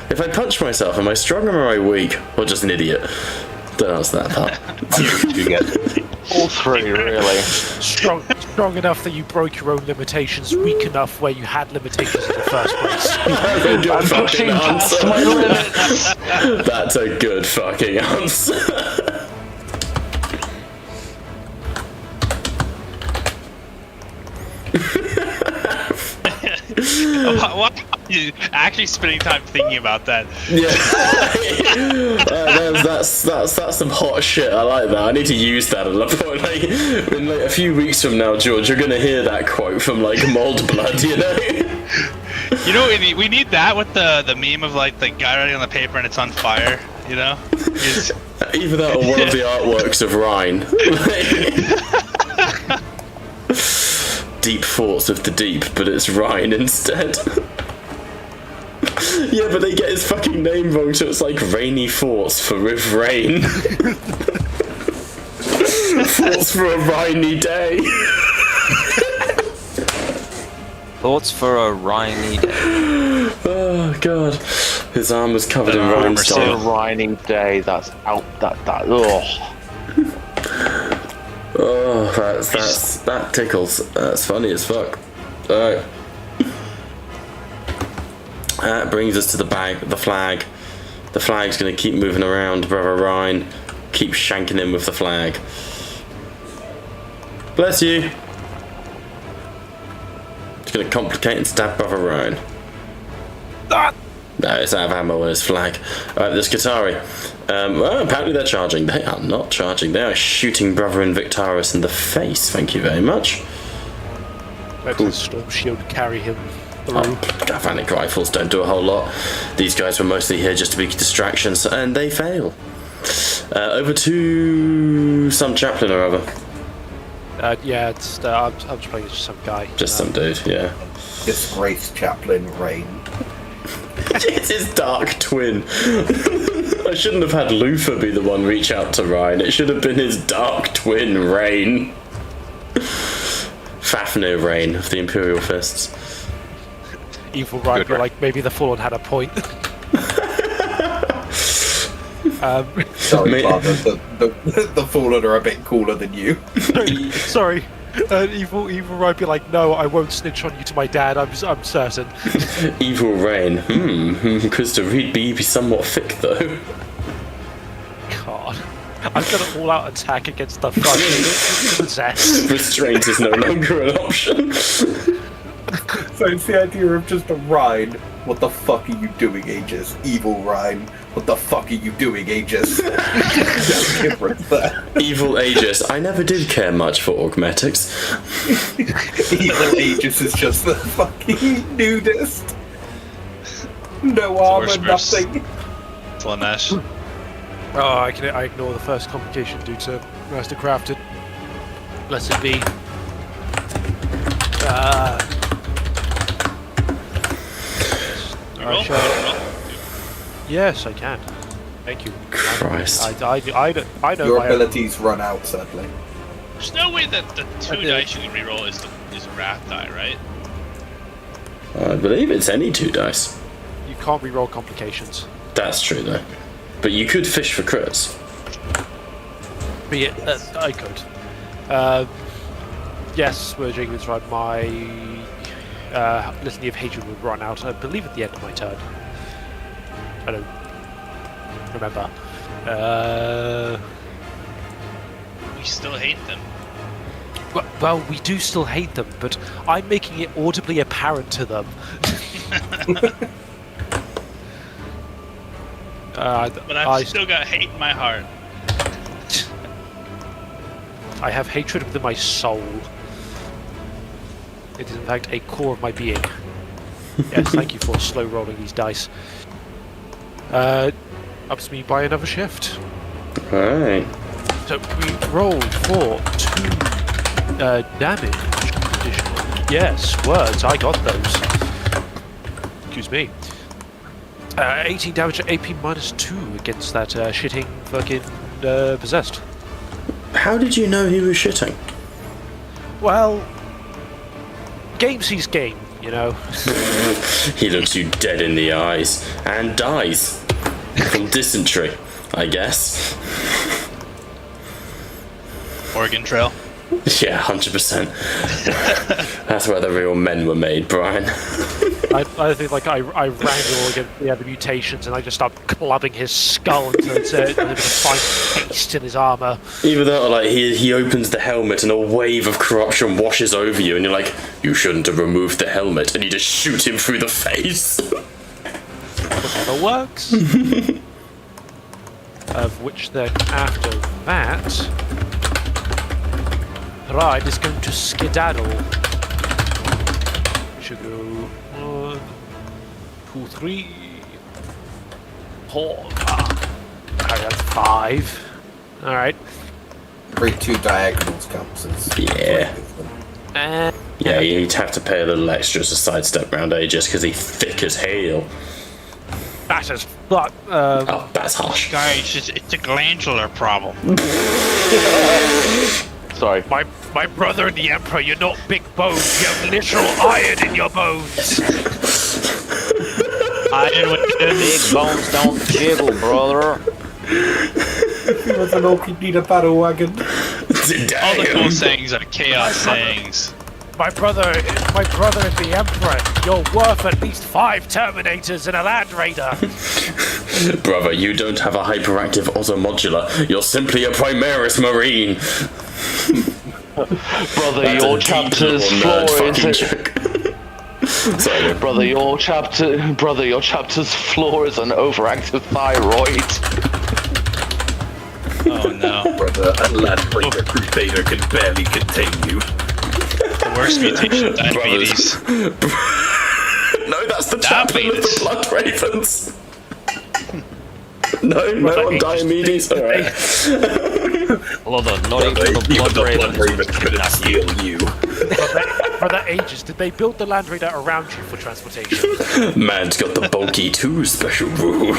If I punch myself, am I strong or am I weak? Or just an idiot? Don't answer that part.
You get all 3, really.
Strong enough that you broke your own limitations, weak enough where you had limitations in the first place.
That's a good
I'm
fucking
pushing past
answer.
my limits.
That's a good fucking answer.
Why are you actually spending time thinking about that?
Yeah. That's some hot shit. I like that. I need to use that at a point. Like, in like a few weeks from now, George, you're gonna hear that quote from like Mold Blood, you know?
You know, we need that with the meme of like the guy writing on the paper and it's on fire. You know?
Either that or one of the artworks of Rhine. Deep thoughts of the deep, but it's Rhine instead. Yeah, but they get his fucking name wrong, so it's like Rainy Thoughts for with rain. Thoughts for a rainy day.
Thoughts for a rainy day.
Oh god, his arm was covered in
armor
rhinestone.
A raining day. That's out. That. Ugh.
Oh, that tickles. That's funny as fuck. Alright. That brings us to the flag. The flag's gonna keep moving around, Brother Ryan. Keep shanking him with the flag. Bless you. It's gonna complicate and stab Brother Ryan. No, it's out of ammo on his flag. Alright, there's Skitarii. Well, apparently they're charging. They are not charging. They are shooting Brother Invictaris in the face. Thank you very much.
Let the storm shield carry him through.
Galvanic rifles don't do a whole lot. These guys were mostly here just to be distractions, and they fail. Over to some chaplain or other.
Yeah, it's, I'm just playing as some guy.
Just some dude, yeah.
Disgraced Chaplain Rain.
It's his dark twin. I shouldn't have had Luther be the one reach out to Ryan. It should have been his dark twin, Rain. Fafnir Rain of the Imperial Fists.
Evil Ryan be like, maybe the Fallen had a point.
Sorry, Father, the Fallen are a bit cooler than you.
Sorry. Evil Ryan be like, no, I won't snitch on you to my dad, I'm certain.
Evil Rain. Because the read be somewhat thick, though.
God. I've got an all-out attack against the fucking possessed.
Restraint is no longer an option.
So it's the idea of just a Rhine. What the fuck are you doing, Aegis? Evil Rhine. What the fuck are you doing, Aegis? There's a difference there.
Evil Aegis. I never did care much for Augmetics.
Evil Aegis is just the fucking nudist. No armor, nothing.
Slanesh.
Oh, I ignore the first complication due to Master Crafted. Blessed be. Yes, I can. Thank you.
Christ.
I know
Your
my
abilities run out, sadly.
There's no way that the 2 dice you can reroll is a wrath die, right?
I believe it's any 2 dice.
You can't reroll complications.
That's true, though. But you could fish for crits.
Be it, I could. Yes, Jacob is right. My Litany of Hatred would run out, I believe, at the end of my turn. I don't remember.
We still hate them.
Well, we do still hate them, but I'm making it audibly apparent to them.
But I've still got hate in my heart.
I have hatred within my soul. It is in fact a core of my being. Yes, thank you for slow rolling these dice. Ups me by another shift.
Alright.
So we rolled for 2 damage. Additional. Yes, words, I got those. Excuse me. 18 damage at AP minus 2 against that shitting fucking possessed.
How did you know he was shitting?
Well, game sees game, you know.
He looks you dead in the eyes and dies from dysentery, I guess.
Oregon Trail.
Yeah, 100%. That's where the real men were made, Brian.
I think like I wrangle against the mutations and I just start clubbing his skull until it's a fine paste in his armor.
Either that or like he opens the helmet and a wave of corruption washes over you and you're like, you shouldn't have removed the helmet, and you just shoot him through the face.
Whatever works. Of which then after that, Pride is going to skedaddle. We should go 1, 2, 3, 4. Alright, that's 5. Alright.
Break 2 diagonals counts as...
Yeah. Yeah, you'd have to pay a little extra to sidestep round Aegis because he's thick as hail.
That is fuck.
Oh, that's harsh.
Guys, it's a glandular problem.
Sorry.
My brother and the Emperor, you're not big bones, you have literal iron in your bones.
Iron with
Big bones don't jiggle, brother.
He was an orc, he'd need a battle wagon.
all the cool sayings are chaos sayings.
My brother and the Emperor, you're worth at least 5 Terminators and a Land Raider.
Brother, you don't have a hyperactive automodular. You're simply a Primaris Marine.
Brother,
That's
your
a
chapter's
deep
floor
little nerd
is
fucking joke. Sorry.
Brother, your chapter's floor is an overactive thyroid.
Oh no.
Brother, a Land Raider Crusader can barely contain you.
The worst mutation, diabetes.
No, that's the chaplain of the Blood Ravens. No on Diomedes. Alright.
Hold on, not even the Blood Ravens
couldn't steal you.
For that ages, did they build the Land Raider around you for transportation?
Man's got the bulky 2 special rule.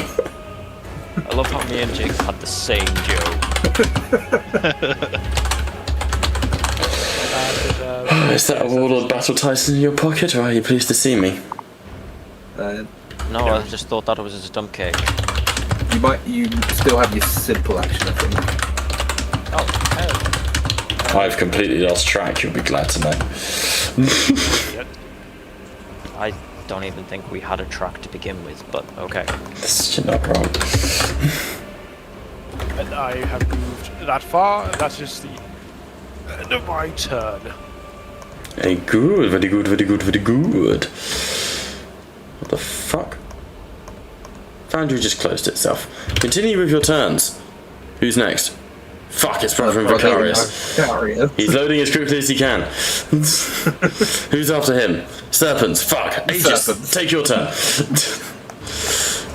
I
love how me and Jake had the same joke.
Is that a Warlord Battle Tyson in your pocket, or are you pleased to see me?
No, I just thought that was a dumb cake.
You still have your simple action, I think.
Oh, hell.
I've completely lost track, you'll be glad to know.
I don't even think we had a track to begin with, but okay.
You're not wrong.
And I have moved that far, and that is the end of my turn.
Hey, good, very good, very good, very good. What the fuck? Foundry just closed itself. Continue with your turns. Who's next? Fuck, it's Brother and Vicarious. He's loading as quickly as he can. Who's after him? Serpents. Fuck. Aegis, take your turn.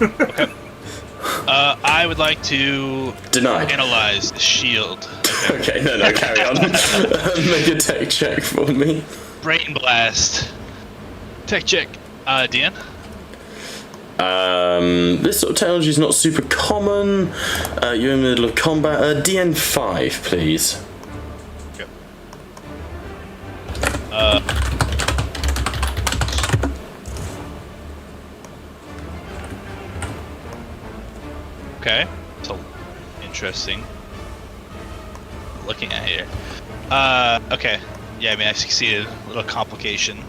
Okay. I would like to
Deny.
analyze the shield.
Okay, no, carry on. Make a tech check for me.
Brain blast. Tech check. Dan?
This sort of technology is not super common. You're in the middle of combat. DN5, please.
Yep. Okay. So interesting. Looking at here. Okay. Yeah, I mean I succeeded. A little complication.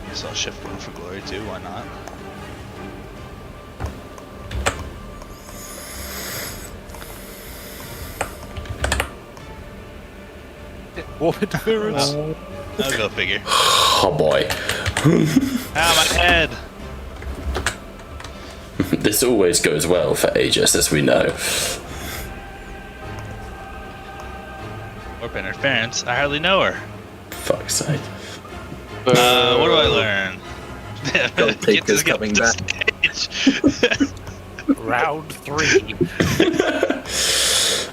Guess I'll shift one for glory too, why not?
Warp interference.
I'll go figure.
Oh boy.
Ah, my head!
This always goes well for Aegis, as we know.
Warp interference, I hardly know her.
Fuck's sake.
What do I learn?
Taker's coming back.
Round 3.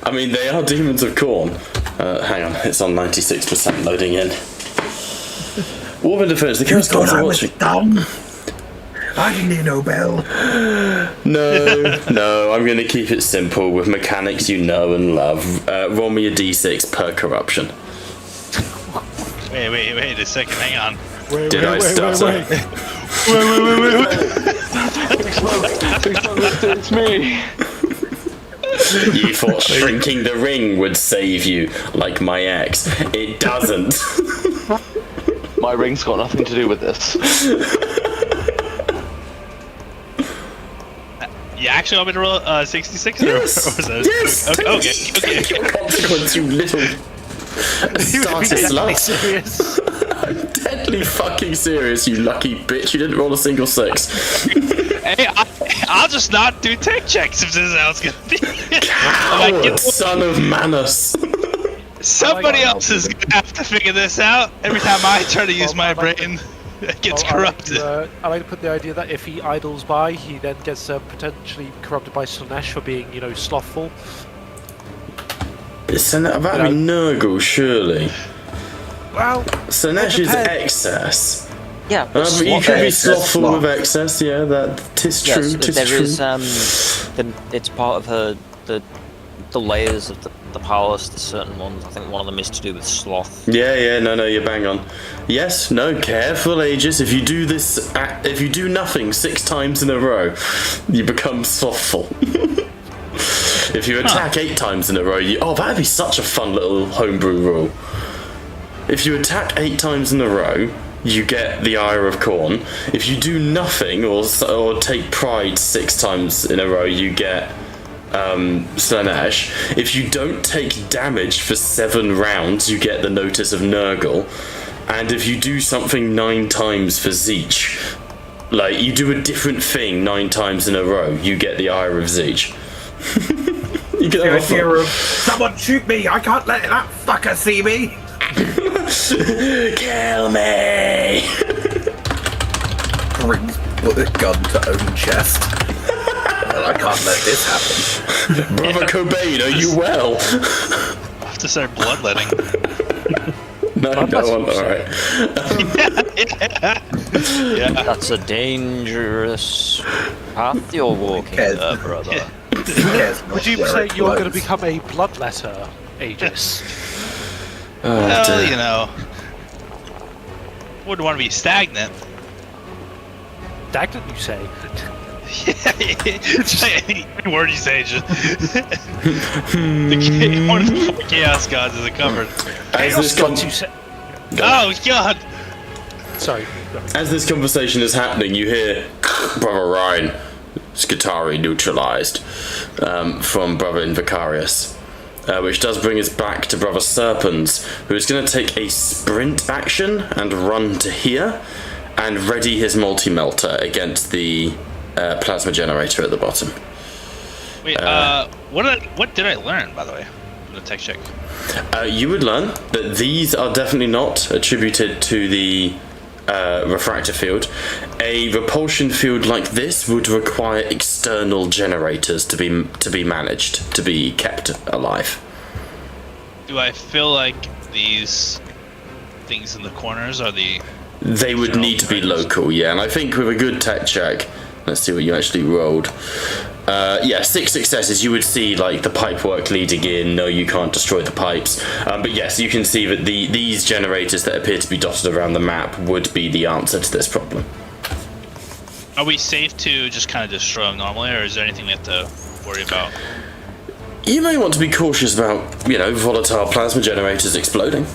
I mean, they are demons of Khorne. Hang on, it's on 96% loading in. Warp interference, the chaos guys are watching.
Dumb. I didn't hear no bell.
No, I'm going to keep it simple with mechanics you know and love. Roll me a d6 per corruption.
Wait a second, hang on.
Did I stutter?
It's me.
You thought shrinking the ring would save you, like my ex. It doesn't.
My ring's got nothing to do with this.
You actually want me to roll 66?
Yes!
Or was that
Yes!
Okay.
Take your consequence, you little starter slut.
Serious.
I'm deadly fucking serious, you lucky bitch. You didn't roll a single 6.
Hey, I'll just not do tech checks if this is how it's gonna be.
Coward, son of Manus.
Somebody else is gonna have to figure this out. Every time I try to use my brain, it gets corrupted.
I like to put the idea that if he idles by, he then gets potentially corrupted by Slanesh for being, slothful.
That'd be Nurgle, surely.
Well,
Slanesh is excess.
Yeah,
But you can be slothful with excess, yeah, tis true,
yes,
tis
there
true.
is, it's part of the layers of the powers, the certain ones. I think one of them is to do with sloth.
Yeah, no, you're bang on. Yes, no, careful, Aegis. If you do this, if you do nothing 6 times in a row, you become slothful. If you attack 8 times in a row, that'd be such a fun little homebrew rule. If you attack 8 times in a row, you get the Ire of Khorne. If you do nothing or take pride 6 times in a row, you get Slanesh. If you don't take damage for 7 rounds, you get the Notice of Nurgle. And if you do something 9 times for Zeech, like you do a different thing 9 times in a row, you get the Ire of Zeech. You can have
idea of someone shoot me! I can't let that fucker see me!
Kill me!
Put a gun to own chest. Well, I can't let this happen.
Brother Cobain, are you well?
I'll have to start bloodletting.
No, I'm alright.
Yeah.
That's a dangerous path you're walking, brother.
Would you say you're going to become a bloodletter, Aegis?
Well, you know, wouldn't want to be stagnant.
Stagnant, you say?
Any word you say, just one of the 4 chaos gods is covered.
Chaos gods, you say?
Oh God!
Sorry.
As this conversation is happening, you hear Brother Ryan, Skitari neutralized, from Brother Invicarius. Which does bring us back to Brother Serpens, who is going to take a sprint action and run to here, and ready his multi-melter against the plasma generator at the bottom.
Wait, what did I learn, by the way, from the tech check?
You would learn that these are definitely not attributed to the refractor field. A repulsion field like this would require external generators to be managed, to be kept alive.
Do I feel like these things in the corners are the...
They would need to be local, yeah, and I think with a good tech check, let's see what you actually rolled. 6 successes, you would see like the pipe work leading in. No, you can't destroy the pipes, but yes, you can see that these generators that appear to be dotted around the map would be the answer to this problem.
Are we safe to just kind of destroy them normally, or is there anything we have to worry about?
You may want to be cautious about, volatile plasma generators exploding.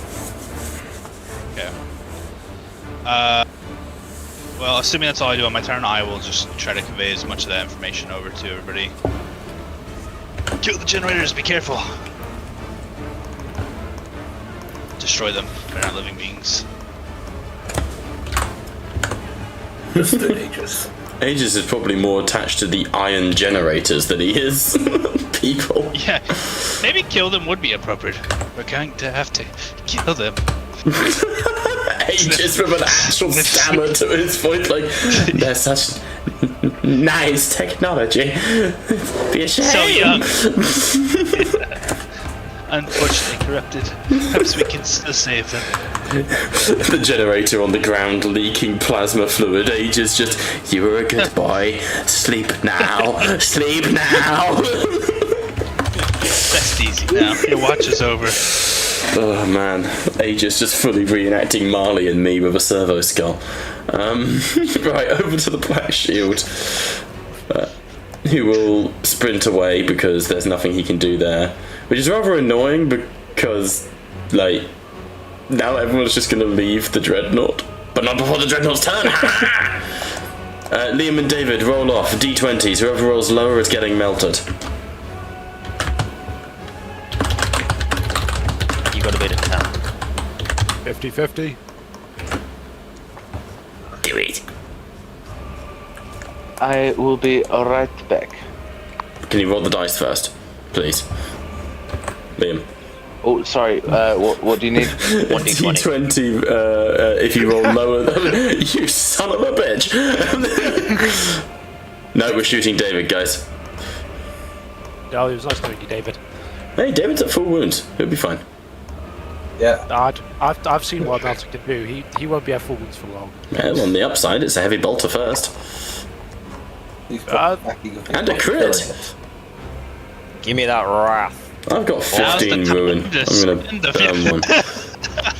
Okay. Well, assuming that's all I do on my turn, I will just try to convey as much of that information over to everybody. Kill the generators, be careful. Destroy them, they're not living beings.
Just an Aegis.
Aegis is probably more attached to the iron generators than he is people.
Yeah, maybe kill them would be appropriate. We're going to have to kill them.
Aegis with an actual stammer to his voice, like, they're such nice technology. Be ashamed.
So young. Unfortunately corrupted. Perhaps we can still save them.
The generator on the ground leaking plasma fluid. Aegis just, you were a good boy. Sleep now. Sleep now.
Rest easy now. Your watch is over.
Oh man, Aegis just fully reenacting Marley and me with a servo skull. Right, over to the Black Shield, who will sprint away because there's nothing he can do there, which is rather annoying because, like, now everyone's just going to leave the Dreadnought, but not before the Dreadnought's turn. Liam and David, roll off D20s. Whoever rolls lower is getting melted.
You got a bit of 10.
50-50.
Do it.
I will be right back.
Can you roll the dice first, please, Liam?
Oh, sorry. What do you need?
1d20.
D20. If you roll lower, you son of a bitch. No, we're shooting David, guys.
Oh, it was nice knowing you, David.
Hey, David's at full wounds. He'll be fine.
Yeah.
I've seen what Melton can do. He won't be at full wounds for long.
Well, on the upside, it's a heavy bolter first. And a crit.
Give me that wrath.
I've got 15 ruin. I'm gonna burn one.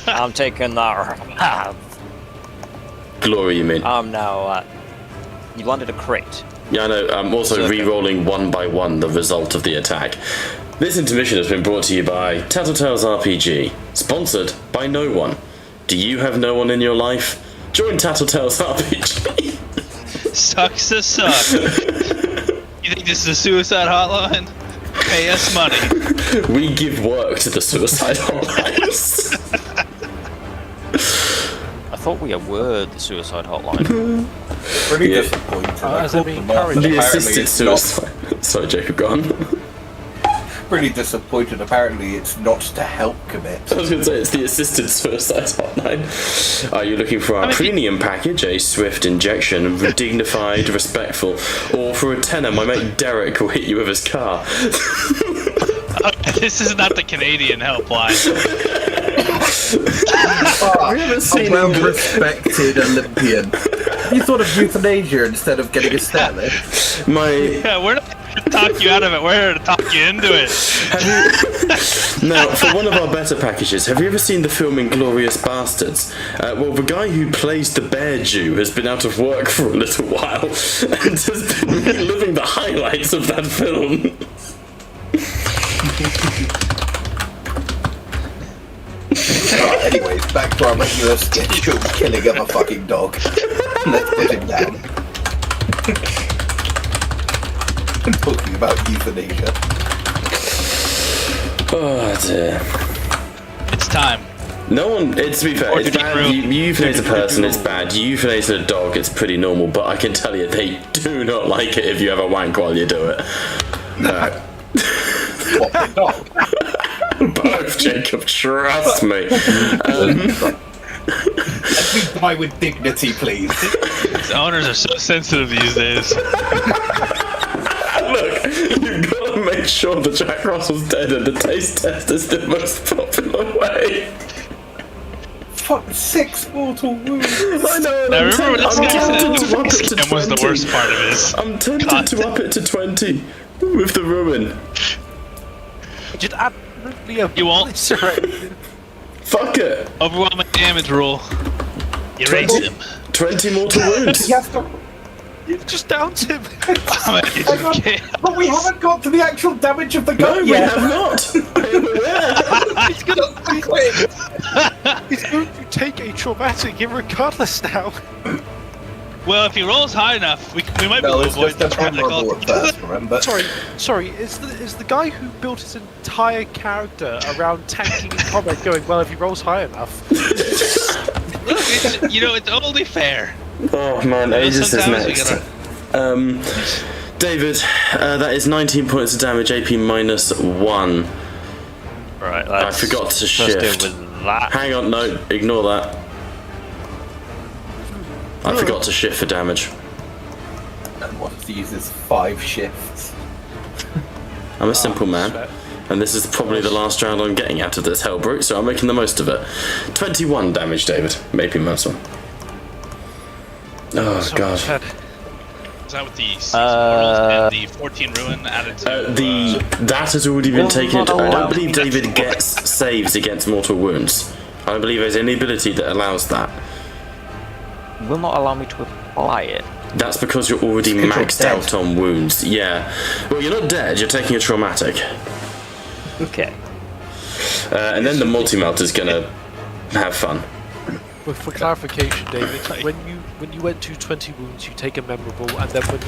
I'm taking that wrath.
Glory, you mean?
Now, you landed a crit.
Yeah, I know. I'm also re-rolling one by one the result of the attack. This intermission has been brought to you by Tattletales RPG, sponsored by no one. Do you have no one in your life? Join Tattletales RPG.
Sucks to suck. You think this is a suicide hotline? Pay us money.
We give work to the suicide hotlines.
I thought we were the suicide hotline.
Pretty disappointed.
As I mean, courage.
The assisted suicide. Sorry, Jacob, go on.
Pretty disappointed. Apparently, it's not to help commit.
I was going to say, it's the assisted suicide hotline. Are you looking for our premium package, a swift injection, dignified, respectful, or for a tenner, my mate Derek will hit you with his car?
This is not the Canadian helpline.
Have you ever
A
seen
well-respected Olympian. You thought of euthanasia instead of getting a stair lift.
Yeah, we're not here to talk you out of it. We're here to talk you into it.
Now, for one of our better packages, have you ever seen the film Inglourious Bastards? Well, the guy who plays the bear Jew has been out of work for a little while and has been reliving the highlights of that film.
Anyways, back to our regular schedule killing of a fucking dog. Let's get him down. I'm talking about euthanasia.
Oh dear.
It's time.
No one, to be fair, it's bad. You euthanize a person, it's bad. You euthanize a dog, it's pretty normal, but I can tell you, they do not like it if you have a wank while you do it.
What the dog?
Both, Jacob, trust me.
Let me die with dignity, please.
These owners are so sensitive these days.
Look, you've got to make sure that Jack Russell's dead and the taste test is the most popular way.
Fuck, 6 mortal wounds.
I know,
Now, remember when this guy said
tempted to up it to 20.
was the worst part of his
I'm tempted to up it to 20 with the ruin.
Just absolutely
You won't.
obliterated.
Fuck it.
Overwhelming damage rule. Erase him.
20 mortal wounds.
You have to...
You just downed him.
Hang on, but we haven't got to the actual damage of the
No,
gun
we
yet.
have not. I am aware.
He's going to take a traumatic regardless now.
Well, if he rolls high enough, we might be
No,
able to
it's
avoid
just
the
a memorable
traumatic.
at first, remember?
Sorry. Is the guy who built his entire character around tanking and combat going, well, if he rolls high enough?
Look, it's only fair.
Oh man, Aegis is
Sometimes we
next.
gotta-
David, that is 19 points of damage, AP -1.
Right,
I
let's
forgot to
first deal
shift.
with that.
Hang on, no, ignore that. I forgot to shift for damage.
And what if he uses 5 shifts?
I'm a simple man, and this is probably the last round I'm getting out of this Hellbrook, so I'm making the most of it. 21 damage, David. Maybe -1. Oh god.
Is that with the 6 mortals and the 14 ruin added to?
That has already been
Will
taken.
not
I
allow
don't believe
me
David
to-
gets saves against mortal wounds. I don't believe there's any ability that allows that.
Will not allow me to apply it.
That's because you're already
Because you're
maxed
dead.
out on wounds. Yeah. Well, you're not dead. You're taking a traumatic,
Okay.
and then the multi-melter's gonna have fun.
But for clarification, David, when you went to 20 wounds, you take a memorable, and then when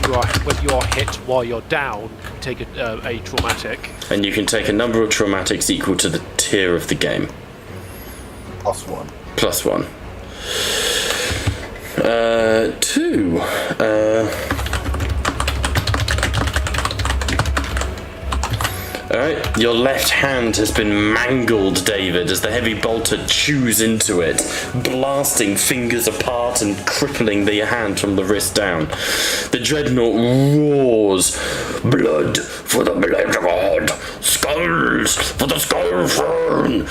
you are hit while you're down, you take a traumatic.
And you can take a number of traumatics equal to the tier of the game.
+1.
+1. 2. Alright, your left hand has been mangled, David, as the heavy bolter chews into it, blasting fingers apart and crippling the hand from the wrist down. The dreadnought roars, "Blood for the blade god! Skulls for the skull throne!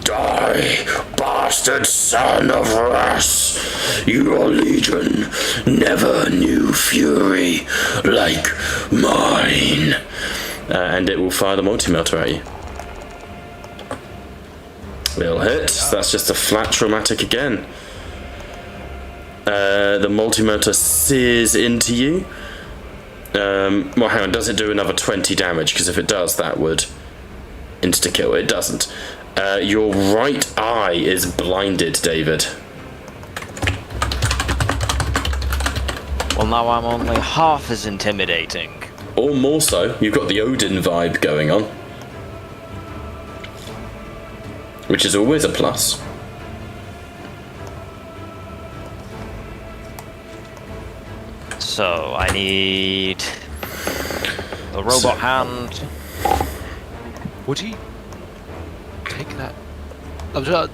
Die, bastard son of Ras! Your legion never knew fury like mine." And it will fire the multi-melter at you. Will hit. So that's just a flat traumatic again. The multi-melter sears into you. Well, hang on. Does it do another 20 damage? Because if it does, that would insta-kill. It doesn't. Your right eye is blinded, David.
Well, now I'm only half as intimidating.
Or more so. You've got the Odin vibe going on. Which is always a plus.
So I need the robot hand.
Would he take that?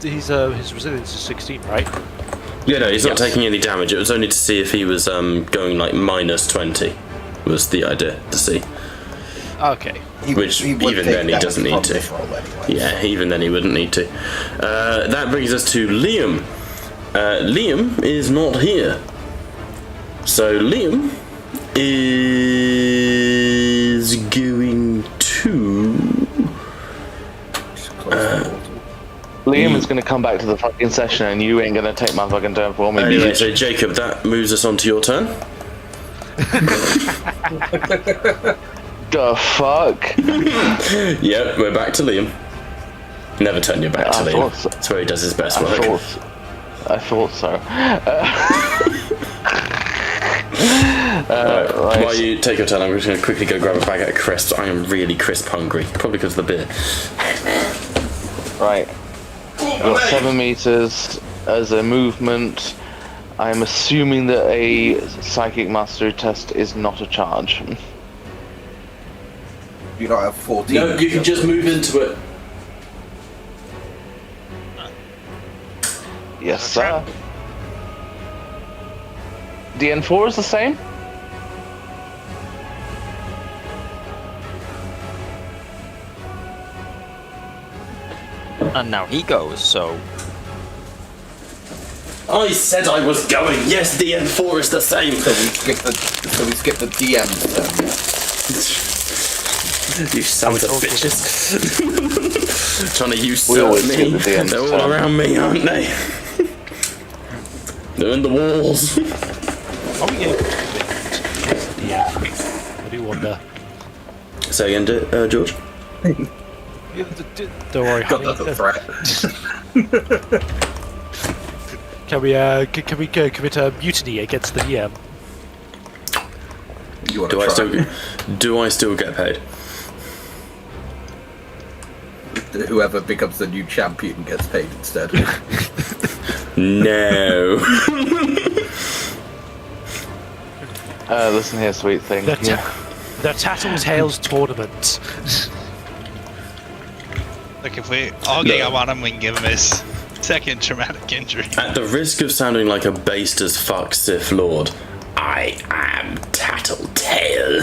His resilience is 16, right?
Yeah, no, he's not
Yes.
taking any damage. It was only to see if he was going like -20. Was the idea to see.
Okay.
Which, even then, he doesn't need to. Yeah, even then he wouldn't need to. That brings us to Liam. Liam is not here. So Liam is going to...
Liam is going to come back to the fucking session and you ain't going to take my fucking turn for me.
Anyway, so Jacob, that moves us on to your turn.
The fuck?
Yep, we're back to Liam. Never turn your back to Liam.
So.
That's where he does his best work.
I thought so.
Right. While you take your turn, I'm just going to quickly go grab a bag of crisps. I am really crisp hungry, probably because of the beer.
Right. I've got 7 meters as a movement. I'm assuming that a psychic mastery test is not a charge.
You don't have 14.
No, you can just move into it.
Yes, sir. DN4 is the same?
And now he goes, so...
I said I was going. Yes, DN4 is the same.
So we skip the DM.
You sons of bitches. Trying to usurp me. They're all around me, aren't they? They're in the walls.
Oh yeah. I do wonder.
Say again, George.
Don't worry,
Got
honey.
another threat.
Can we commit a mutiny against the DM?
Do I still get paid?
Whoever becomes the new champion gets paid instead.
No.
Listen here, sweet thing.
The Tattletales tournament.
Look, if we all gang up on him, we can give him his second traumatic injury.
At the risk of sounding like a based as fuck Sith Lord, I am Tattletale.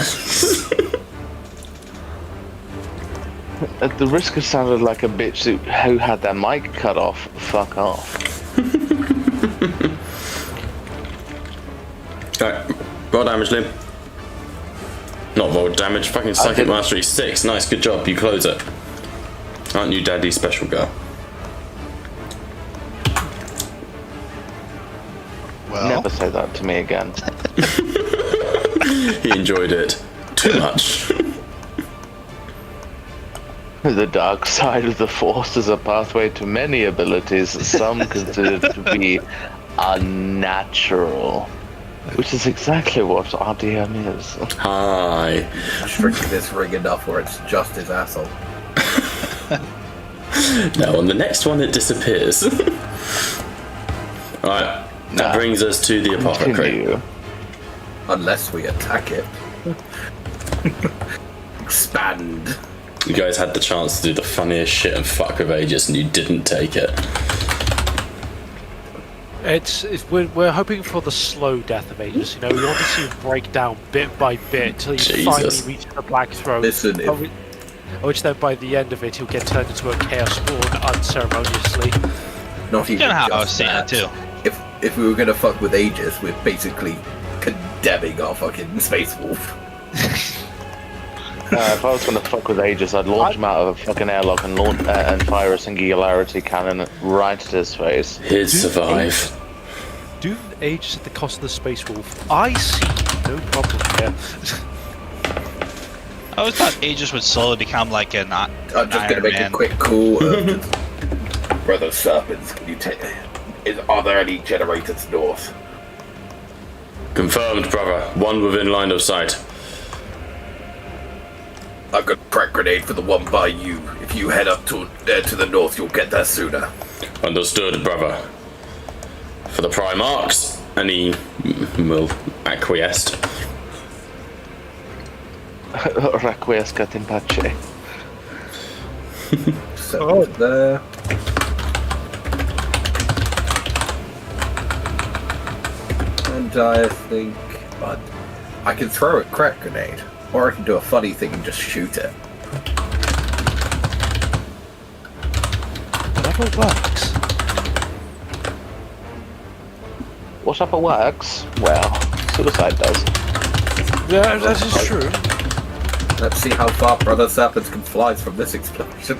At the risk of sounding like a bitch who had their mic cut off, fuck off.
Alright, roll damage, Lim. Not roll damage, fucking psychic mastery 6. Nice, good job, you close it. Aren't you Daddy's special girl?
Well,
Never say that to me again.
He enjoyed it too much.
The dark side of the Force is a pathway to many abilities, some consider to be unnatural. Which is exactly what RDM is.
Hi.
Strictly this ring enough where it's just his asshole.
Now on the next one it disappears. Alright, that brings us to the apothecary.
Unless we attack it. Expand.
You guys had the chance to do the funniest shit and fuck of ages and you didn't take it.
We're hoping for the slow death of Aegis. You know, we want to see him break down bit by bit till he finally reaches the Blackthrone.
Listen,
which then by the end of it he'll get turned into a chaos spawn unceremoniously.
Not even
how I was
just
saying
that.
it too.
If we were gonna fuck with Aegis, we're basically condemning our fucking Space Wolf.
If I was going to fuck with Aegis, I'd launch him out of a fucking airlock and fire a singularity cannon right at his face.
He'd survive.
Do Aegis at the cost of the Space Wolf? I see no problem here.
I always thought Aegis would slowly become like an
I'm just gonna make a quick call. Brother Serpents, can you are there any generators north?
Confirmed, brother. One within line of sight.
I've got a crack grenade for the one by you. If you head up to the north, you'll get there sooner.
Understood, brother. For the Primarchs, and he will acquiesce.
Requiescat in pace.
So there. And I think I can throw a crack grenade. Or I can do a funny thing and just shoot it.
Whatever works.
Whatever works, well, suicide does.
Yeah, that is true.
Let's see how far Brother Serpents can fly from this explosion.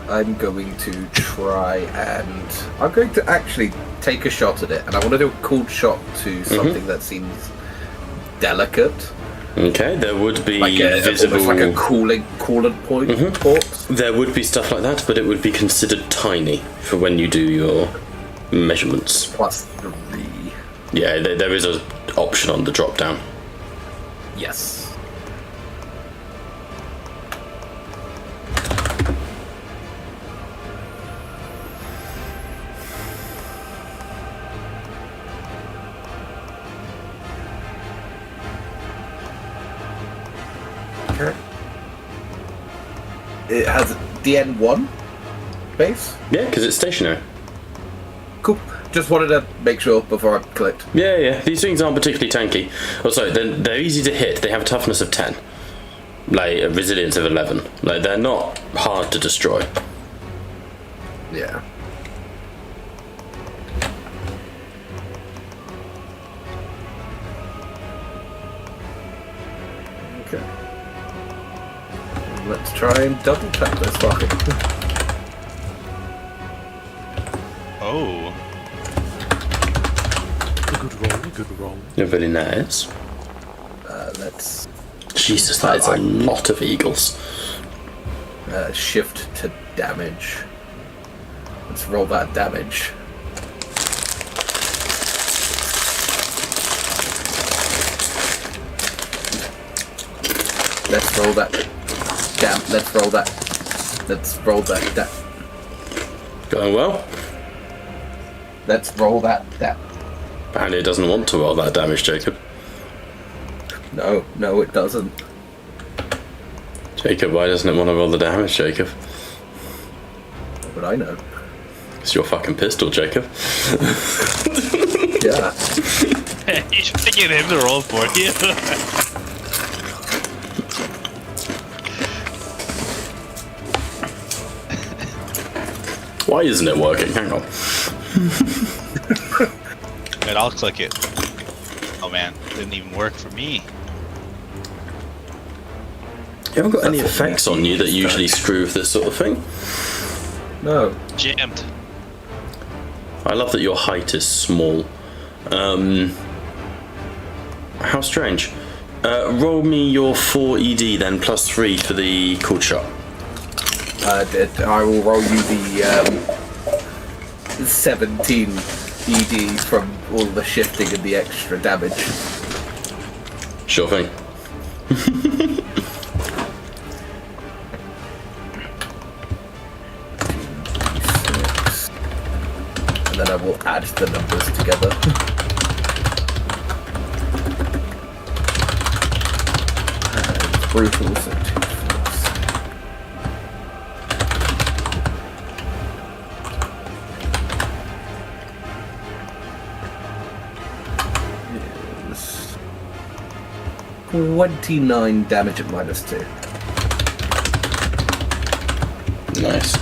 I'm going to try and... I'm going to actually take a shot at it, and I want to do a cool shot to something that seems delicate.
Okay, there would be
Like
visible...
almost like a coolant point port.
There would be stuff like that, but it would be considered tiny for when you do your measurements.
+3.
Yeah, there is an option on the drop down.
Yes. Okay. It has DN1 base?
Yeah, because it's stationary.
Cool. Just wanted to make sure before I clicked.
Yeah. These things aren't particularly tanky. Also, they're easy to hit. They have a toughness of 10. Like, a resilience of 11. Like, they're not hard to destroy.
Yeah. Okay. Let's try and double tap this fucking.
Oh.
Good roll.
They're very nice.
Let's
Jesus, that is a lot of eagles.
shift to damage. Let's roll that damage. Let's roll that. Let's roll that. Let's roll that.
Going well?
Let's roll that.
Apparently it doesn't want to roll that damage, Jacob.
No, it doesn't.
Jacob, why doesn't it want to roll the damage, Jacob?
But I know.
It's your fucking pistol, Jacob.
Yeah.
You should get him to roll for you.
Why isn't it working? Hang on.
Wait, I'll click it. Oh man, didn't even work for me.
You haven't got any
That's what
effects on you that usually screw with this sort of thing?
No.
Jammed.
I love that your height is small. How strange. Roll me your 4 ED then, plus 3 for the cool shot.
I will roll you the 17 ED from all the shifting and the extra damage.
Sure thing.
And then I will add the numbers together. It's brutal, so 2 4. Is 29 damage at -2.
Nice.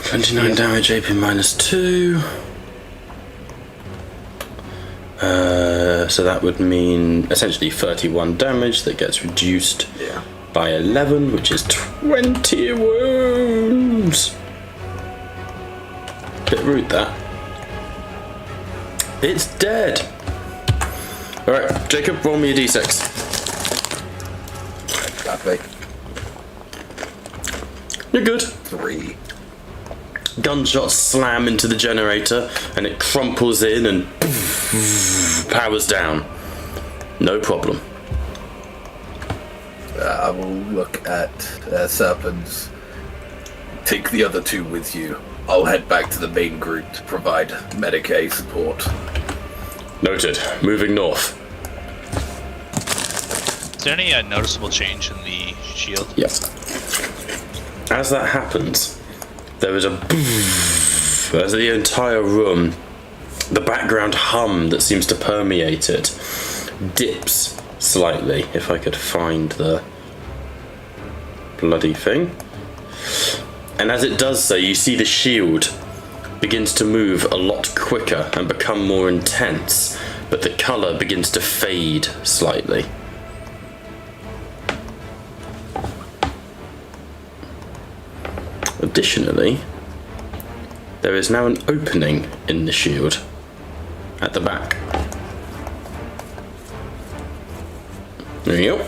$29 damage, AP -2. So that would mean essentially 31 damage that gets reduced by 11, which is 20 wounds. Bit rude that. It's dead. Alright, Jacob, roll me a d6.
That big.
You're good.
3.
Gunshots slam into the generator and it crumples in and powers down. No problem.
I will look at Serpents. Take the other 2 with you. I'll head back to the main group to provide Medicaid support.
Noted. Moving north.
Is there any noticeable change in the shield?
Yep. As that happens, there is a as the entire room, the background hum that seems to permeate it, dips slightly. If I could find the bloody thing. And as it does so, you see the shield begins to move a lot quicker and become more intense, but the colour begins to fade slightly. Additionally, there is now an opening in the shield at the back. There you go.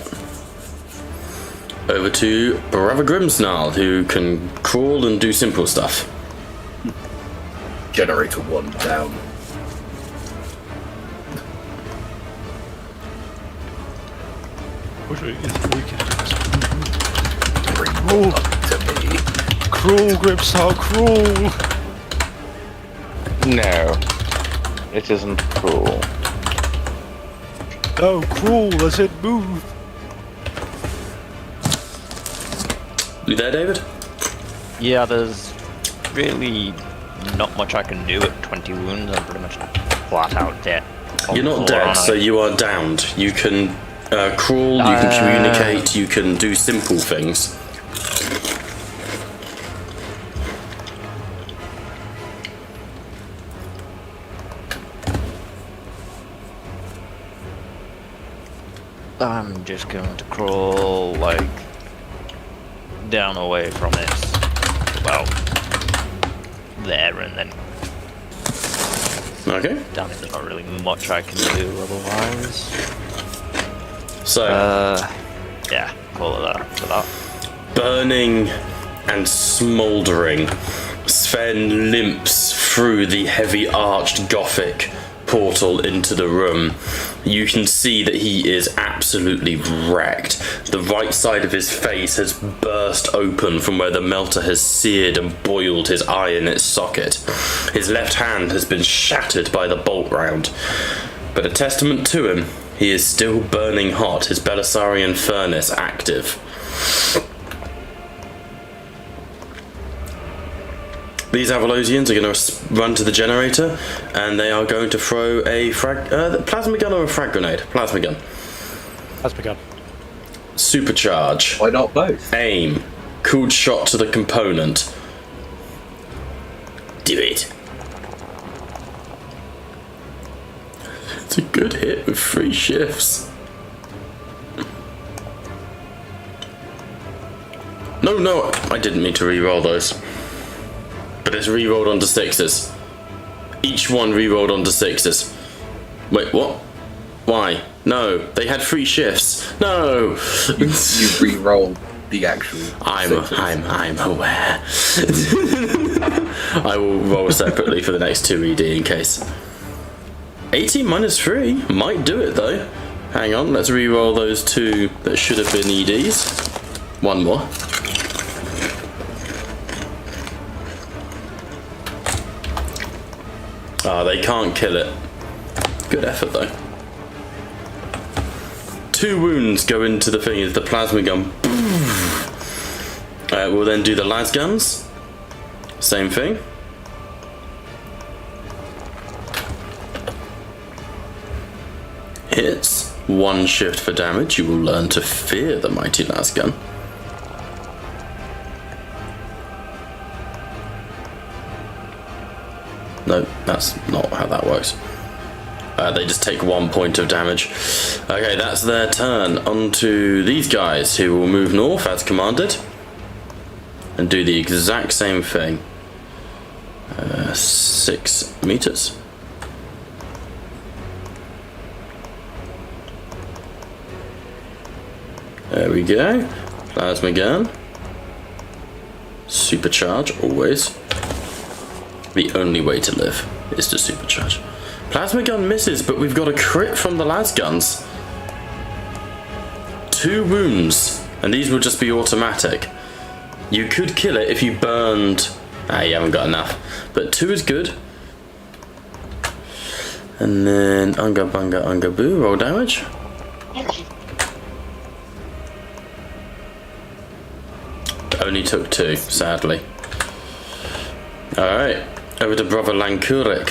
Over to Brother Grimsnarl, who can crawl and do simple stuff.
Generator 1 down.
Which way is we can do this?
Bring
Crawl,
to me.
crawl, Grimstar, crawl.
No, it isn't cruel.
No, crawl as in move.
You there, David?
Yeah, there's really not much I can do at 20 wounds. I'm pretty much flat out dead.
You're not dead, so you are downed. You can crawl, you can communicate, you can do simple things.
I'm just going to crawl, like, down away from it. Well, there and then.
Okay.
Damn it, there's not really much I can do otherwise.
So,
Yeah, call it that for that.
burning and smouldering, Sven limps through the heavy arched Gothic portal into the room. You can see that he is absolutely wrecked. The right side of his face has burst open from where the melter has seared and boiled his eye in its socket. His left hand has been shattered by the bolt round. But a testament to him, he is still burning hot, his Belisarian furnace active. These Avalosians are going to run to the generator, and they are going to throw a plasma gun or a frag grenade? Plasma gun.
Has begun.
Supercharge.
Why not both?
Aim. Cooled shot to the component. Do it. It's a good hit with 3 shifts. No, I didn't mean to re-roll those. But it's re-rolled onto 6s. Each one re-rolled onto 6s. Wait, what? Why? No, they had 3 shifts. No!
You re-roll the actual.
I'm aware. I will roll separately for the next 2 ED in case. 18 minus 3 might do it though. Hang on, let's re-roll those 2 that should have been EDs. 1 more. Ah, they can't kill it. Good effort though. 2 wounds go into the thing as the plasma gun. We'll then do the las guns. Same thing. Hits. 1 shift for damage. You will learn to fear the mighty las gun. No, that's not how that works. They just take 1 point of damage. Okay, that's their turn. On to these guys, who will move north as commanded and do the exact same thing. 6 meters. There we go. Plasma gun. Supercharge, always. The only way to live is to supercharge. Plasma gun misses, but we've got a crit from the las guns. 2 wounds, and these will just be automatic. You could kill it if you burned. You haven't got enough, but 2 is good. And then unga bunga unga boo, roll damage. Only took 2, sadly. Alright, over to Brother Lankurik,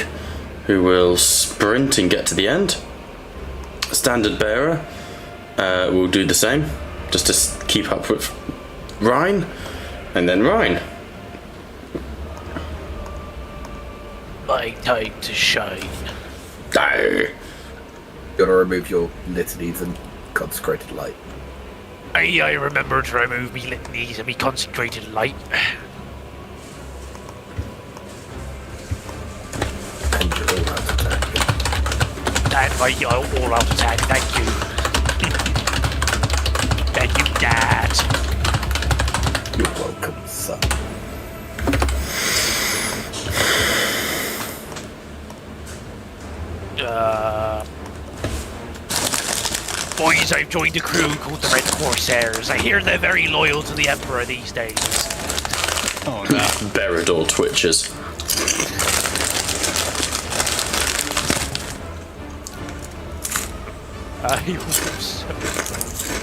who will sprint and get to the end. Standard Bearer will do the same, just to keep up with Rhine, and then Rhine.
My time to shine.
Die.
Gotta remove your litanies and consecrated light.
I remember to remove me litanies and me consecrated light.
And you're all out of attack.
And my all out attack, thank you. Thank you, Dad.
You're welcome, son.
Boys, I've joined a crew called the Red Corsairs. I hear they're very loyal to the Emperor these days.
Oh no.
Berador twitches.
He was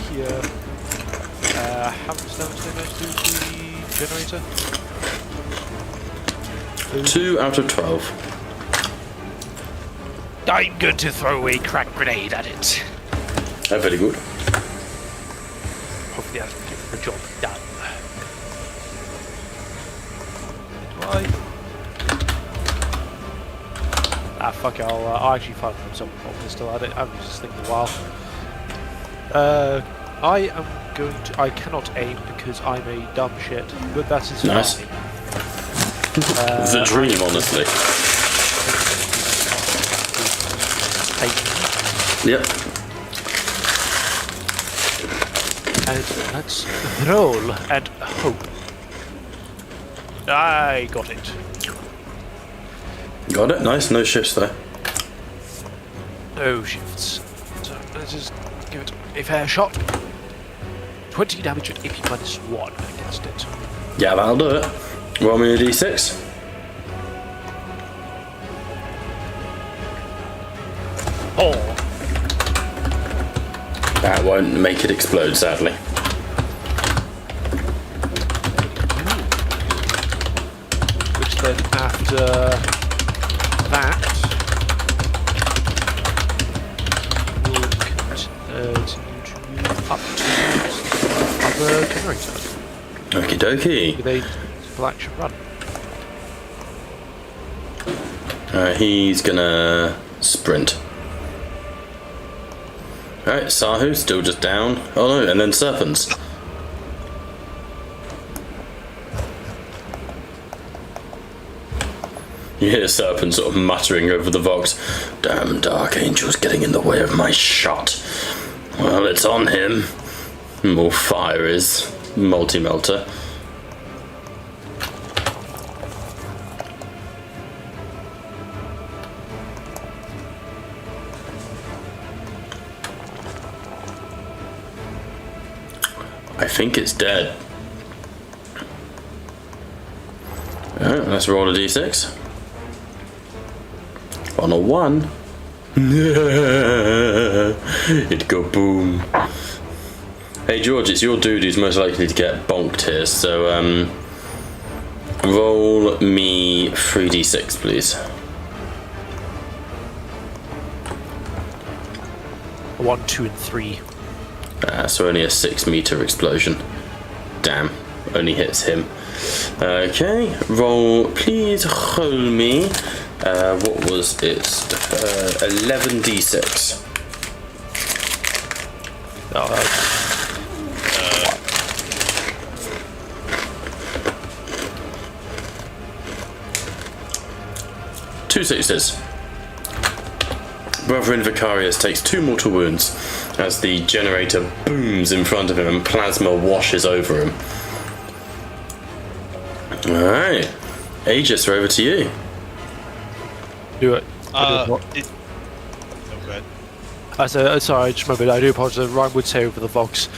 here. How much damage did I do to the generator?
2 out of 12.
I'm going to throw a crack grenade at it.
Very good.
Hopefully that'll get the job done. Fuck it, I'll actually find something on pistol at it. I was just thinking a while. I cannot aim because I'm a dumb shit, but that is
Nice.
fine.
The dream, honestly. Yep.
And let's roll and hope. I got it.
Got it. Nice. No shifts though.
No shifts. So let's just give it a fair shot. 20 damage at AP minus 1 against it.
Yeah, that'll do it. Roll me a d6.
Oh,
That won't make it explode, sadly.
which then after that will continue to move up to other generator.
Okie dokie.
With a full action run.
He's gonna sprint. Alright, Sahu still just down. Oh no, and then Serpents. You hear Serpent sort of muttering over the Vox. Damn Dark Angel's getting in the way of my shot. Well, it's on him. More fire is multi-melter. I think it's dead. Alright, let's roll a d6. On a 1. It'd go boom. Hey George, it's your dude who's most likely to get bonked here, so roll me 3d6 please.
1, 2, and 3.
So only a 6-meter explosion. Damn, only hits him. Okay, roll, please roll me. What was it? 11d6. Two 6s. Brother Invicarius takes 2 mortal wounds as the generator booms in front of him and plasma washes over him. Alright. Aegis, we're over to you.
Do it.
Okay.
Sorry, I just remembered. I do apologize. Ryan would say over the Vox.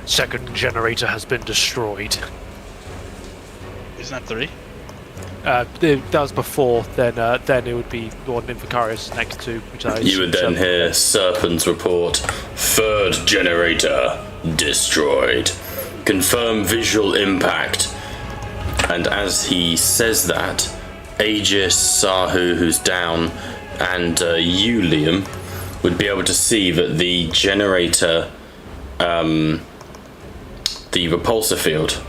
Second generator has been destroyed.
Isn't that 3?
That was before. Then it would be the one in Vicarious next to which I.
You would then hear Serpent's report. 3rd generator destroyed. Confirm visual impact. And as he says that, Aegis, Sahu, who's down, and you, Liam, would be able to see that the generator, the repulsor field,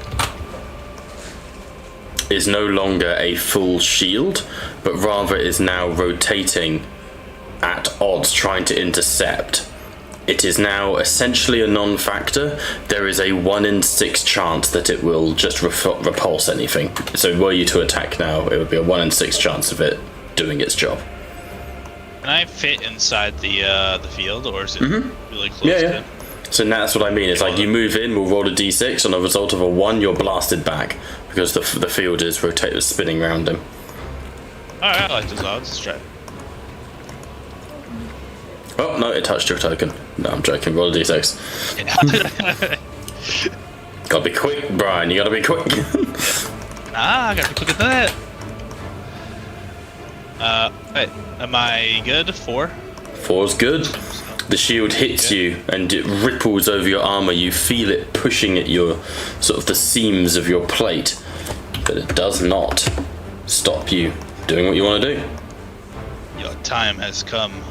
is no longer a full shield, but rather is now rotating at odds, trying to intercept. It is now essentially a non-factor. There is a 1 in 6 chance that it will just repulse anything. So were you to attack now, it would be a 1 in 6 chance of it doing its job.
Can I fit inside the field, or is it really close to it?
So that's what I mean. It's like you move in, we'll roll a d6. On a result of a 1, you're blasted back because the field is spinning around him.
Alright, I like those odds. Let's try it.
Oh, no, it touched your token. No, I'm joking. Roll a d6. Gotta be quick, Brian. You gotta be quick.
I gotta be quicker than that. Wait, am I good? 4?
4's good. The shield hits you and it ripples over your armor. You feel it pushing at your sort of the seams of your plate, but it does not stop you doing what you want to do.
Your time has come.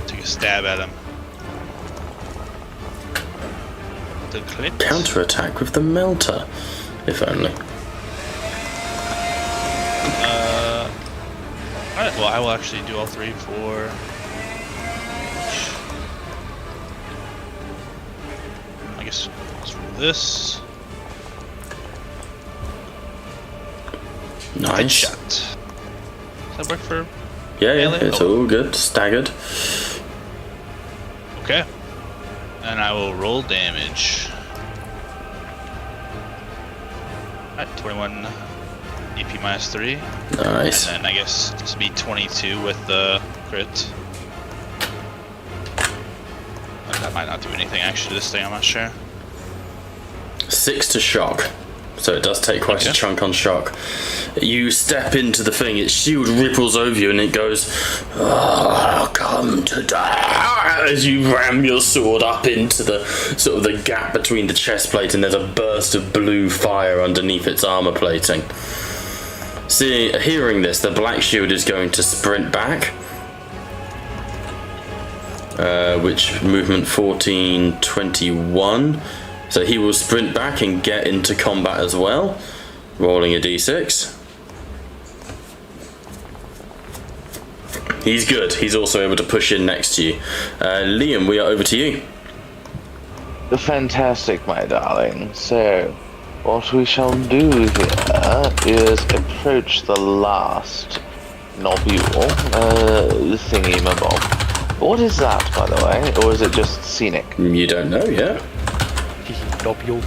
Take a stab at him. The crit.
Counterattack with the melter, if only.
Alright, well, I will actually do all 3 for... I guess let's roll this.
Nice.
Shot. Does that work for...
Yeah,
melee?
it's all good. Staggered.
Okay. And I will roll damage. Alright, 21 EP minus 3.
Nice.
And then I guess this would be 22 with the crit. That might not do anything actually to this thing, I'm not sure.
6 to shock. So it does take quite a chunk on shock. You step into the thing, its shield ripples over you and it goes, "Oh, come to die," as you ram your sword up into the sort of the gap between the chest plate, and there's a burst of blue fire underneath its armor plating. Hearing this, the black shield is going to sprint back. Which movement 14, 21. So he will sprint back and get into combat as well. Rolling a d6. He's good. He's also able to push in next to you. Liam, we are over to you.
Fantastic, my darling. So, what we shall do here is approach the last nobule thingy-mabob. What is that, by the way? Or is it just scenic?
You don't know yet.
Nobule.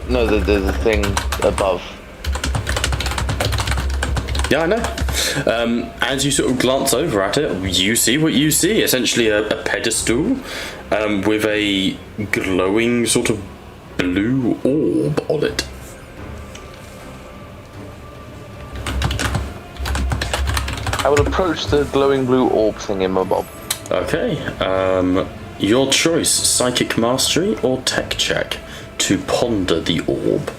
No, the thing above.
Yeah, I know. As you sort of glance over at it, you see what you see. Essentially a pedestal with a glowing sort of blue orb on it.
I will approach the glowing blue orb thingamabob.
Okay. Your choice, Psychic Mastery or Tech Check to ponder the orb.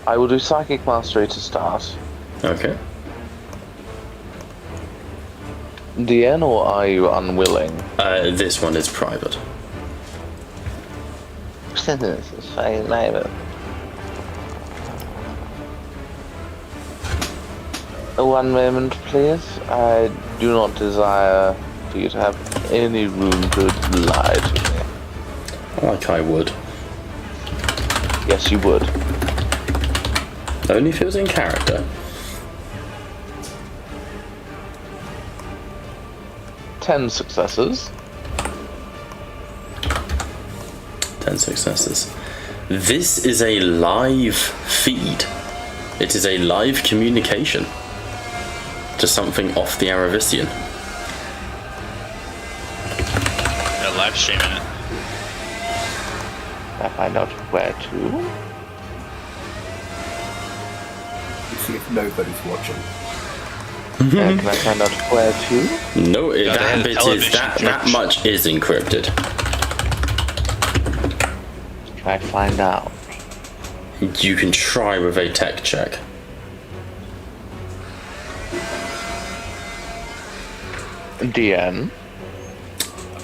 I will do Psychic Mastery to start.
Okay.
DN, or are you unwilling?
This one is private.
This is fine, maybe. One moment, please. I do not desire for you to have any room to lie to me.
Like I would.
Yes, you would.
Only if it was in character.
10 successes.
10 successes. This is a live feed. It is a live communication to something off the Aravisian.
They're live streaming it.
I find out where to.
See if nobody's watching.
Can I find out where to?
No,
Gotta
that
have
bit is
television,
that
George.
much is encrypted.
I I find out?
You can try with a tech check.
DN.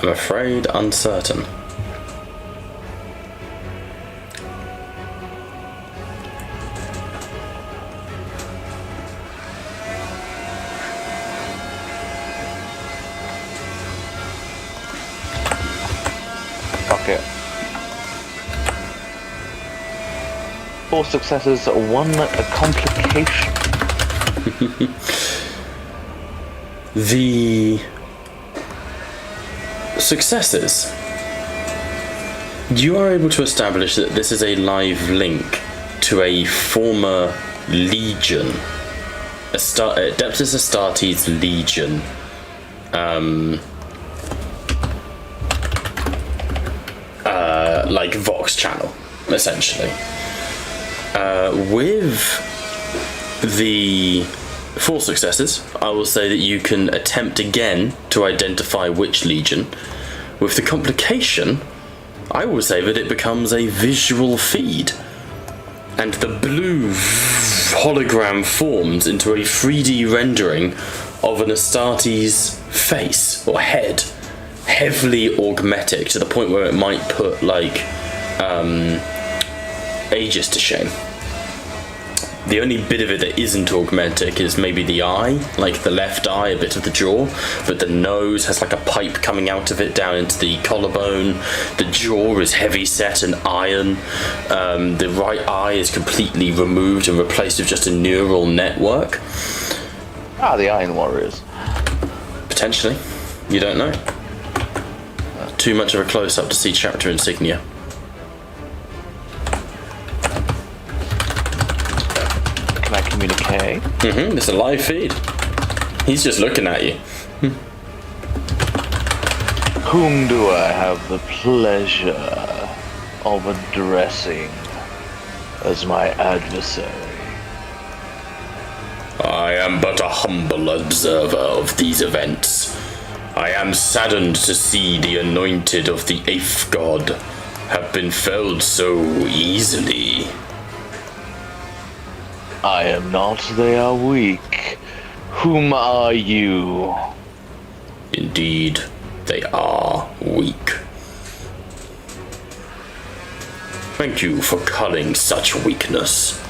I'm afraid uncertain.
Fuck it. 4 successes, 1 complication.
The successes. You are able to establish that this is a live link to a former legion. Adeptus Astartes Legion. Like Vox channel, essentially. With the 4 successes, I will say that you can attempt again to identify which legion. With the complication, I will say that it becomes a visual feed, and the blue hologram forms into a 3D rendering of an Astartes face or head, heavily augmetic to the point where it might put like Aegis to shame. The only bit of it that isn't augmetic is maybe the eye, like the left eye, a bit of the jaw, but the nose has like a pipe coming out of it down into the collarbone. The jaw is heavy set and iron. The right eye is completely removed and replaced with just a neural network.
Ah, the Iron Warriors.
Potentially. You don't know. Too much of a close-up to see chapter insignia.
Can I communicate?
It's a live feed. He's just looking at you.
Whom do I have the pleasure of addressing as my adversary?
I am but a humble observer of these events. I am saddened to see the anointed of the 8th god have been felled so easily.
I am not, they are weak. Whom are you?
Indeed, they are weak. Thank you for culling such weakness.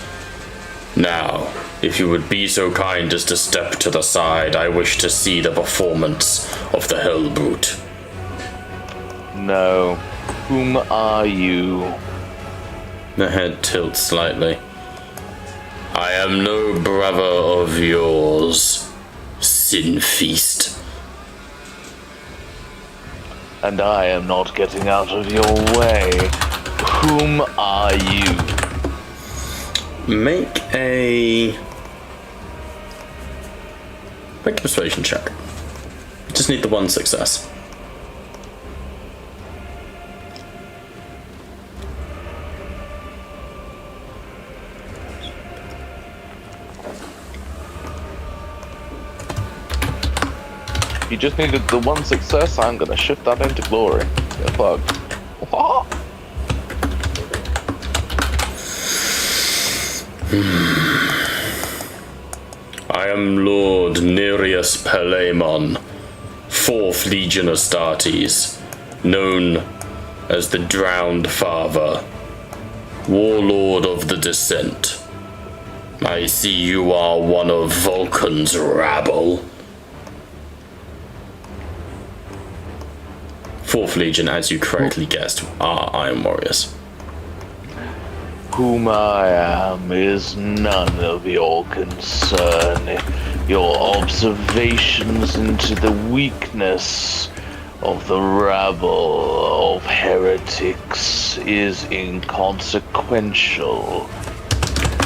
Now, if you would be so kind as to step to the side, I wish to see the performance of the Hellbrute.
No. Whom are you?
The head tilts slightly. I am no brother of yours, Sin Feast.
And I am not getting out of your way. Whom are you?
Make a persuasion check. Just need the 1 success.
You just needed the 1 success, I'm gonna shift that into glory. Get fucked. What?
I am Lord Nereus Palemon, 4th Legion Astartes, known as the Drowned Father, Warlord of the Descent. I see you are one of Vulcan's rabble. 4th Legion, as you correctly guessed, are Iron Warriors.
Whom I am is none of your concern. Your observations into the weakness of the rabble of heretics is inconsequential.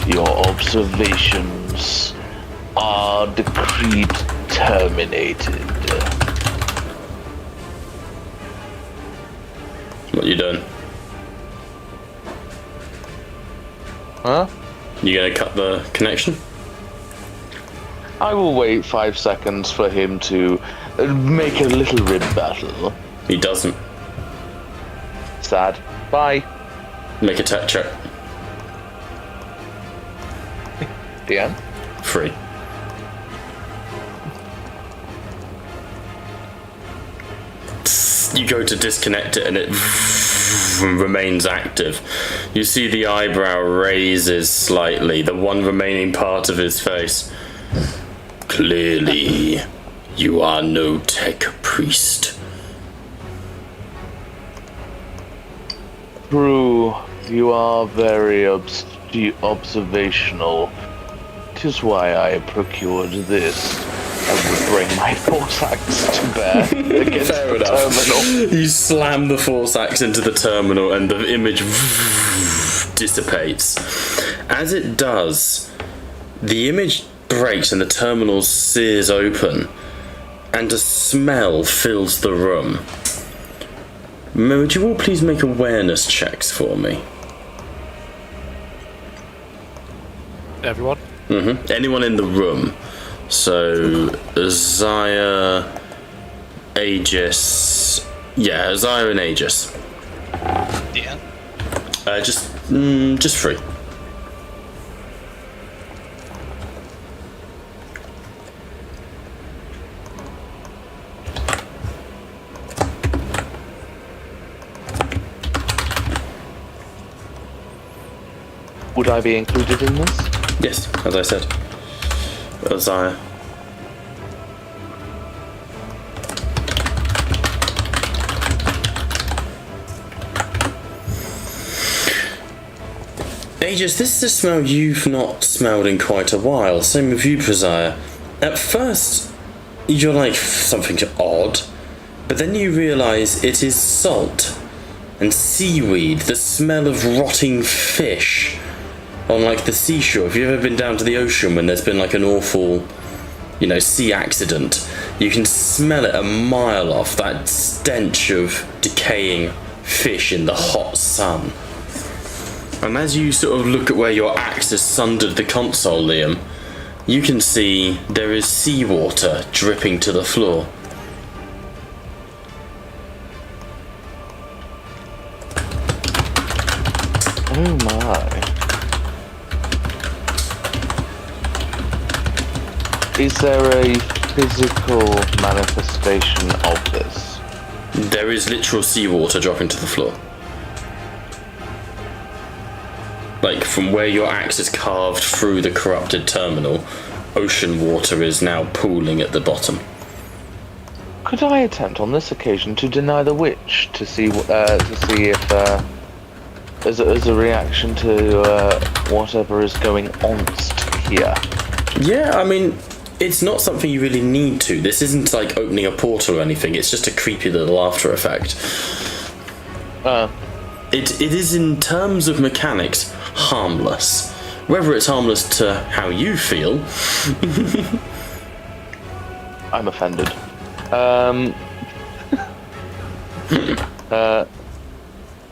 Your observations are decreed terminated.
What you doing?
Huh?
You gonna cut the connection?
I will wait 5 seconds for him to make a little rebuttal.
He doesn't.
Sad. Bye.
Make a tech check.
DM?
3. You go to disconnect it and it remains active. You see the eyebrow raises slightly, the one remaining part of his face. Clearly, you are no tech priest.
True, you are very observational. 'Tis why I procured this. I would bring my force axe to bear against
Fair
the
enough.
terminal.
You slam the force axe into the terminal and the image dissipates. As it does, the image breaks and the terminal sears open, and a smell fills the room. Would you all please make awareness checks for me?
Everyone?
Anyone in the room. So, Zaya, Aegis... Yeah, Zaya and Aegis.
Yeah.
Just 3.
Would I be included in this?
Yes, as I said. Zaya. Aegis, this is a smell you've not smelled in quite a while. Same with you, Prezire. At first, you're like, something odd, but then you realise it is salt and seaweed, the smell of rotting fish on like the seashore. If you've ever been down to the ocean when there's been like an awful, sea accident, you can smell it a mile off, that stench of decaying fish in the hot sun. And as you sort of look at where your axe has sundered the console, Liam, you can see there is seawater dripping to the floor.
Oh my. Is there a physical manifestation of this?
There is literal seawater dropping to the floor. Like, from where your axe is carved through the corrupted terminal, ocean water is now pooling at the bottom.
Could I attempt on this occasion to deny the witch to see if as a reaction to whatever is going on here?
Yeah, I mean, it's not something you really need to. This isn't like opening a portal or anything. It's just a creepy little after effect. It is, in terms of mechanics, harmless. Whether it's harmless to how you feel...
I'm offended.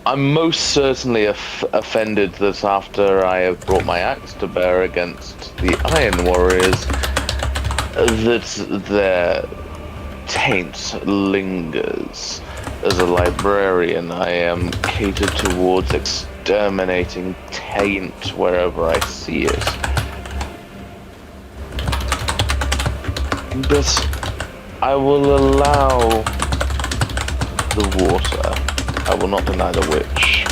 I'm most certainly offended that after I have brought my axe to bear against the Iron Warriors, that their taint lingers. As a librarian, I am catered towards exterminating taint wherever I see it. But I will allow the water. I will not deny the witch.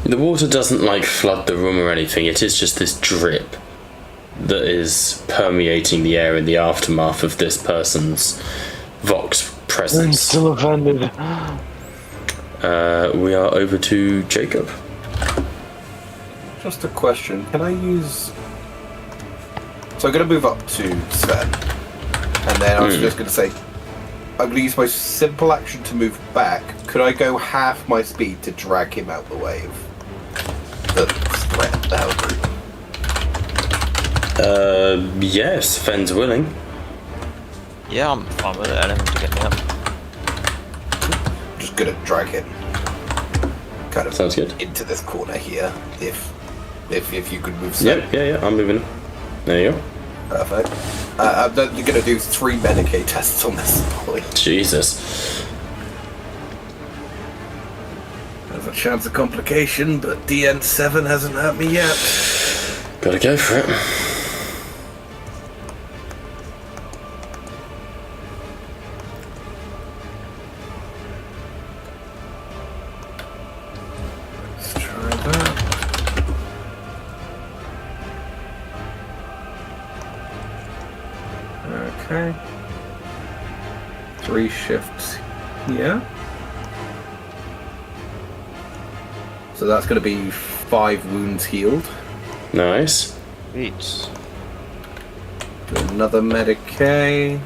The water doesn't, flood the room or anything. It is just this drip that is permeating the air in the aftermath of this person's Vox presence.
I'm still offended.
We are over to Jacob.
Just a question. Can I use... So I'm going to move up to Sven. And then I was just going to say, I'm going to use my simple action to move back. Could I go half my speed to drag him out the way of the threat now?
Yes, Fen's willing.
Yeah, I'm fine with it. I don't have to get me up.
Just going to drag him kind of
Sounds good.
into this corner here. If you could move Sven.
Yeah, I'm moving. There you go.
Perfect. I'm going to do 3 Medicaid tests on this point.
Jesus.
As a chance of complication, but DN7 hasn't hurt me yet.
Gotta go for it.
Let's try that. Okay. 3 shifts here. So that's going to be 5 wounds healed.
Nice.
Sweet.
Another Medicaid.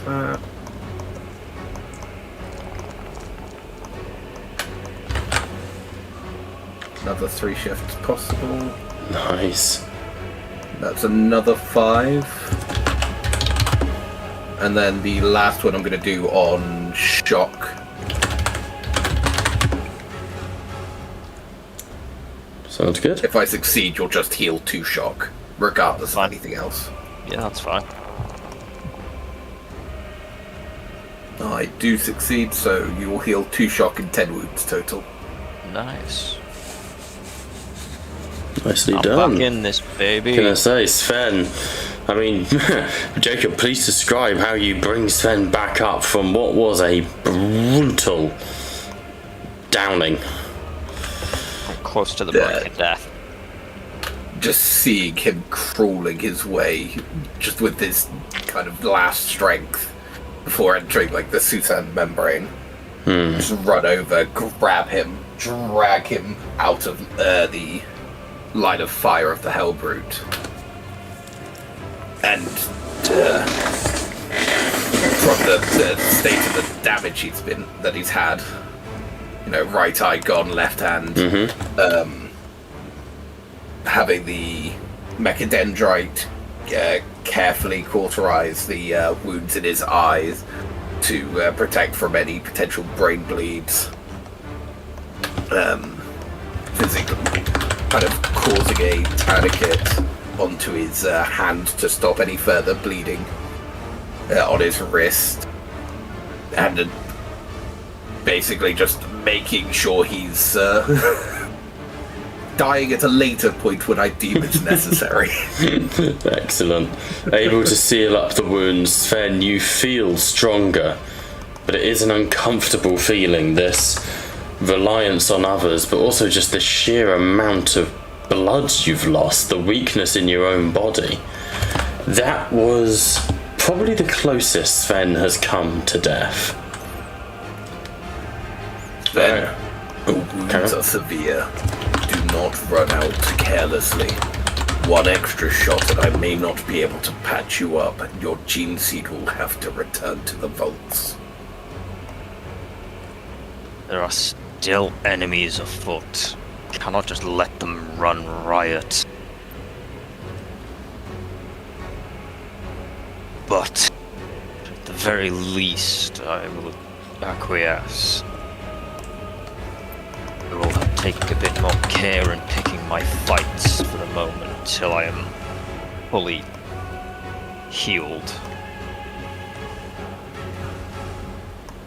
That. Another 3 shifts possible.
Nice.
That's another 5. And then the last one I'm going to do on shock.
Sounds good.
If I succeed, you'll just heal 2 shock, regardless
Fine.
of anything else.
Yeah, that's fine.
I do succeed, so you will heal 2 shock and 10 wounds total.
Nice.
Nicely
I'm
done.
back in this, baby.
Can I say, Sven? I mean, Jacob, please describe how you bring Sven back up from what was a brutal downing.
I'm close to the brink of death.
Just seeing him crawling his way, just with this kind of last strength, before entering like the Susan membrane. Just run over, grab him, drag him out of the line of fire of the Hellbrute. And from the state of the damage that he's had, you know, right eye gone, left hand, having the mechadendrite carefully cauterize the wounds in his eyes to protect from any potential brain bleeds, physically kind of causing a tourniquet onto his hand to stop any further bleeding on his wrist, and basically just making sure he's dying at a later point when I deem it necessary.
Excellent. Able to seal up the wounds, Sven, you feel stronger, but it is an uncomfortable feeling, this reliance on others, but also just the sheer amount of blood you've lost, the weakness in your own body. That was probably the closest Sven has come to death.
Then, the wounds are severe. Do not run out carelessly. One extra shot and I may not be able to patch you up, and your gene seed will have to return to the vaults.
There are still enemies afoot. Cannot just let them run riot. But at the very least, I will acquiesce. I will take a bit more care in picking my fights for the moment until I am fully healed.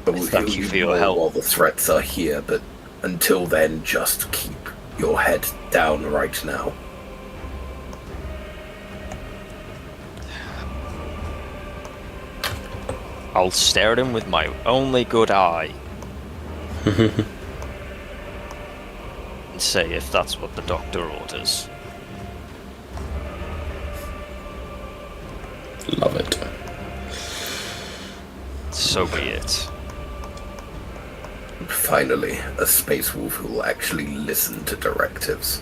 Thank you for your help.
While the threats are here, but until then, just keep your head down right now.
I'll stare at him with my only good eye. And say if that's what the doctor orders.
Love it.
So be it.
Finally, a space wolf who will actually listen to directives.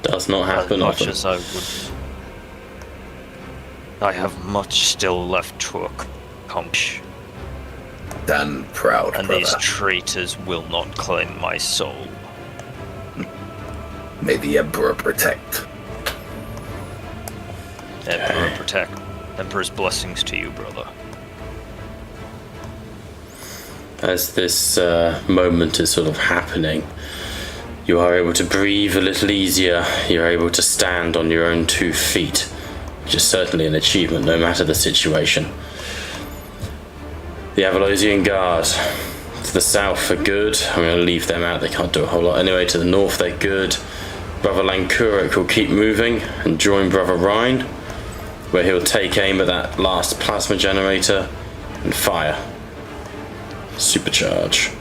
Does not happen
As much
often.
as I would. I have much still left to accomplish.
Stand proud,
And
brother.
these traitors will not claim my soul.
May the Emperor protect.
Emperor protect. Emperor's blessings to you, brother.
As this moment is sort of happening, you are able to breathe a little easier. You're able to stand on your own 2 feet. which is certainly an achievement no matter the situation. The Avalosian Guard. To the south are good. I'm going to leave them out, they can't do a whole lot. Anyway, to the north they're good. Brother Lankurik will keep moving and join Brother Rhine, where he'll take aim at that last plasma generator and fire. Supercharge.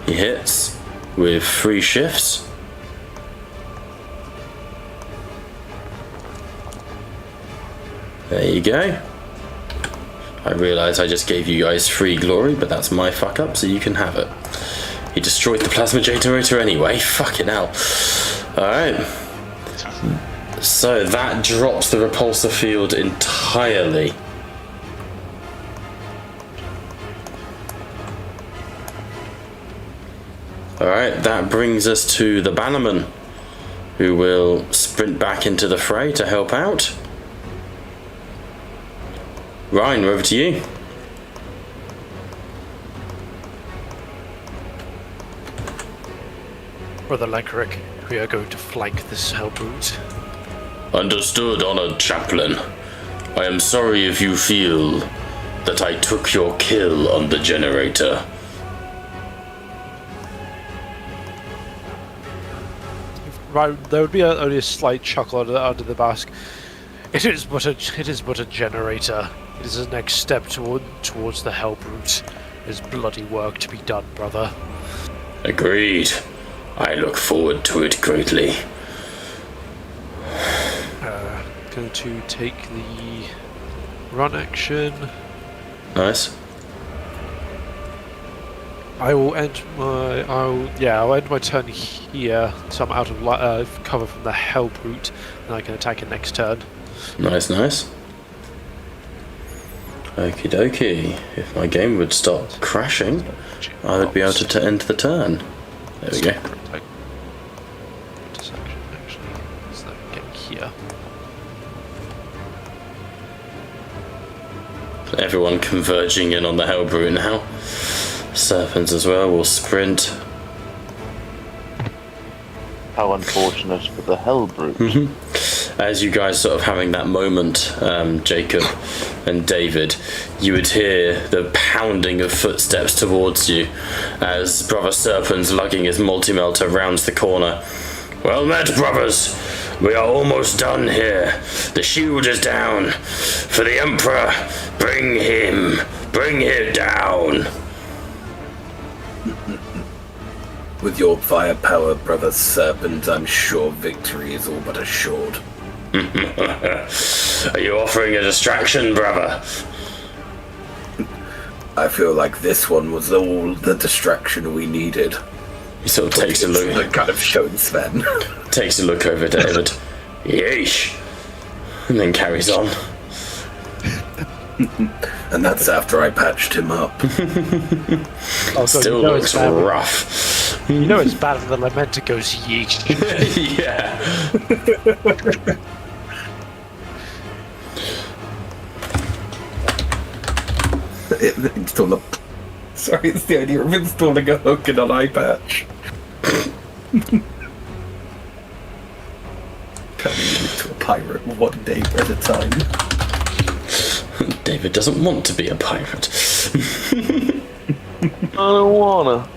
He hits with 3 shifts. There you go. I realise I just gave you guys 3 glory, but that's my fuck up, so you can have it. He destroyed the plasma generator anyway, fucking hell. Alright. So that drops the repulsor field entirely. Alright, that brings us to the Bannerman, who will sprint back into the fray to help out. Ryan, over to you.
Brother Lankurik, we are going to flank this hellbrute.
Understood, Honored Chaplain. I am sorry if you feel that I took your kill on the generator.
Right, there would be only a slight chuckle under the mask. It is but a generator. It is the next step towards the hellbrute. There's bloody work to be done, brother.
Agreed. I look forward to it greatly.
Going to take the run action.
Nice.
I'll end my turn here, so I'm out of cover from the hellbrute, and I can attack it next turn.
Nice, nice. Okie dokie. If my game would stop crashing, I would be able to end the turn. There we go.
Actually, so get here.
Everyone converging in on the hellbrute now. Serpents as well will sprint.
How unfortunate for the hellbrute.
As you guys sort of having that moment, Jacob and David, you would hear the pounding of footsteps towards you as Brother Serpent's lugging his multi-melter rounds the corner. Well met, brothers. We are almost done here. The shield is down. For the Emperor, bring him down.
With your firepower, Brother Serpent, I'm sure victory is all but assured.
Are you offering a distraction, brother?
I feel like this one was all the distraction we needed.
He sort of takes a look.
That kind of showing Sven.
Takes a look over at David. Yeesh. And then carries on.
And that's after I patched him up.
Still looks rough.
You know it's bad when the Lamenter goes yeesh.
Yeah.
Sorry, it's the idea of installing a hook in an eye patch. Turning into a pirate one day at a time.
David doesn't want to be a pirate.
I don't wanna.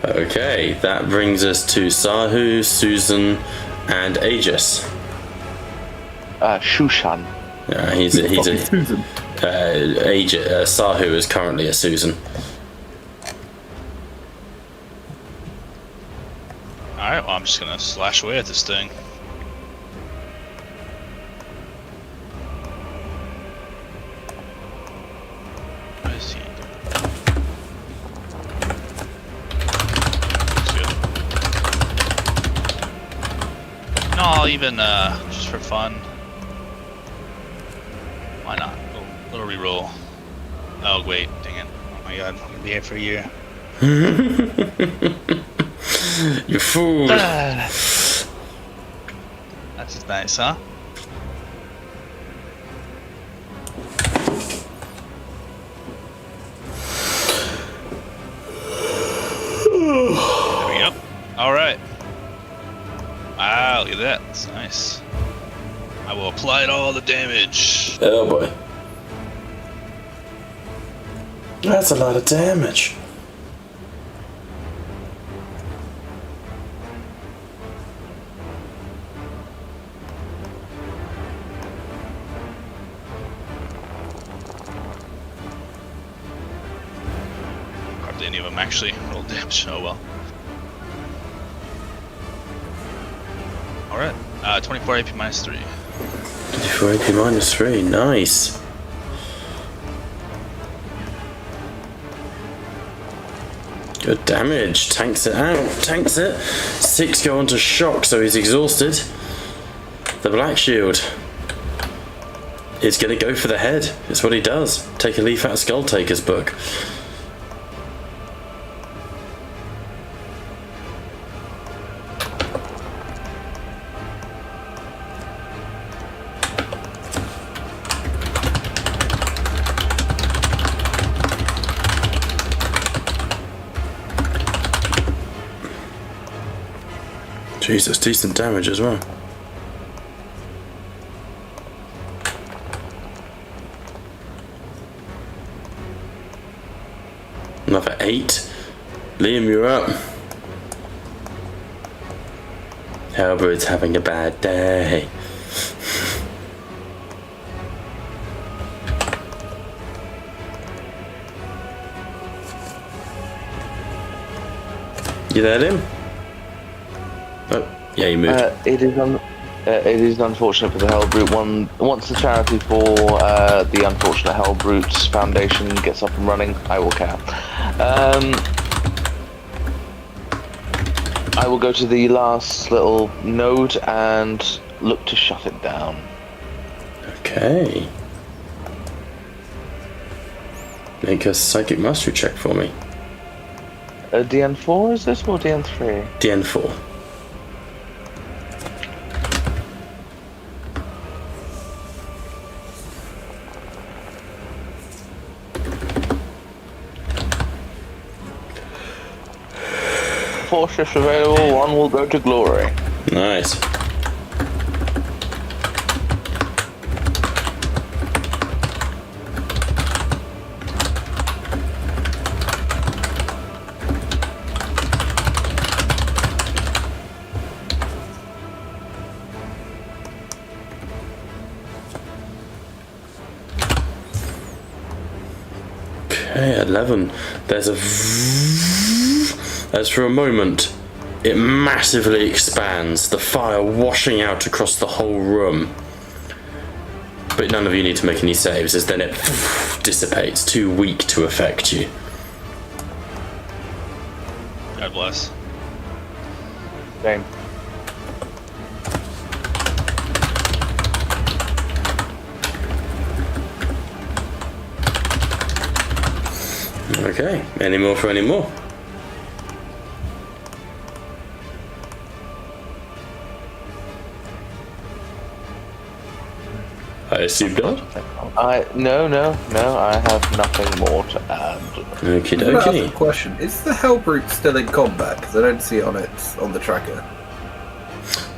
Okay, that brings us to Sahu, Susan, and Aegis.
Shushan.
He's a
Susan.
Sahu is currently a Susan.
Alright, well, I'm just gonna slash away at this thing. What is he doing? No, I'll even, just for fun. Why not? Little reroll. Oh, wait, dang it. Oh my god, I'm gonna be here for a year.
You fool!
That's just nice, huh? There we go. Alright. that. That's nice. I will apply all the damage.
Oh boy. That's a lot of damage.
Hardly any of them actually rolled damage. Oh well. Alright, 24 AP minus 3.
24 AP minus 3, nice. Good damage, tanks it out, tanks it. 6 go onto shock, so he's exhausted. The Black Shield is going to go for the head. It's what he does. Take a leaf out of Skulltaker's book. Jesus, decent damage as well. Another 8. Liam, you're up. Halberd's having a bad day. You there, Liam? Oh, yeah, you moved.
It is unfortunate for the Hellbrute. Once the charity for the unfortunate Hellbrutes Foundation gets up and running, I will care. I will go to the last little node and look to shut it down.
Okay. Make a psychic mastery check for me.
DN4 is this or DN3?
DN4.
Four shifts available, one will go to glory.
Nice. Okay, 11. There's a... As for a moment, it massively expands, the fire washing out across the whole room. But none of you need to make any saves, as then it dissipates, too weak to affect you.
God bless.
Same.
Okay, any more for any more? I assume not.
No, I have nothing more to add.
Okie
Can I ask a
dokie.
question? Is the Hellbrute still in combat? Because I don't see it on the tracker.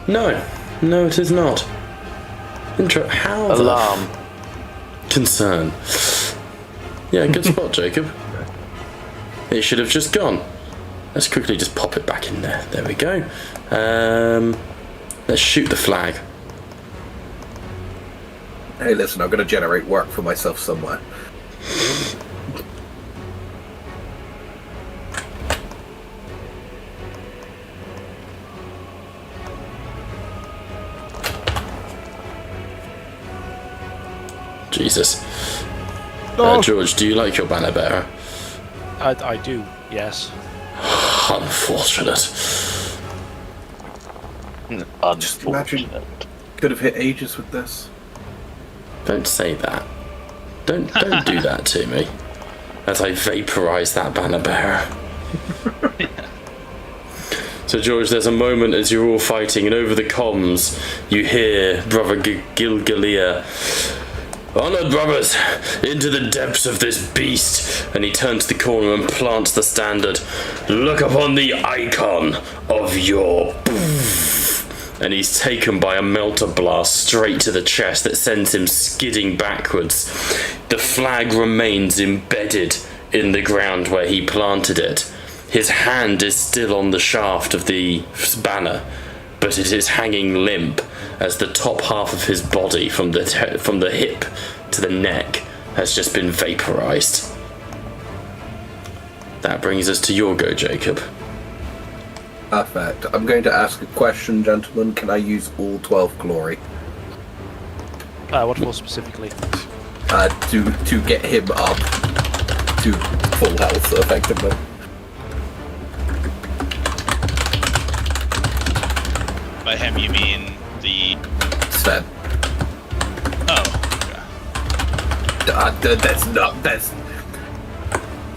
No, it is not. How the
Alarm.
concern? Yeah, good spot, Jacob. It should have just gone. Let's quickly just pop it back in there. There we go. Let's shoot the flag.
Hey, listen, I'm going to generate work for myself somewhere.
Jesus.
No.
George, do you like your banner bearer?
I do, yes.
Unfortunate.
Just imagine, could have hit ages with this.
Don't say that. Don't do that to me. As I vaporise that banner bearer. So George, there's a moment as you're all fighting, and over the comms, you hear Brother Gilgalia. Honoured brothers, into the depths of this beast. And he turns the corner and plants the standard. Look upon the icon of your... and he's taken by a melter blast straight to the chest that sends him skidding backwards. The flag remains embedded in the ground where he planted it. His hand is still on the shaft of the banner, but it is hanging limp as the top half of his body from the hip to the neck has just been vaporized. That brings us to your go, Jacob.
Perfect. I'm going to ask a question, gentlemen. Can I use all 12 glory?
What more specifically?
To get him up to full health, effectively.
By him, you mean the...
Sven.
Oh.
That's...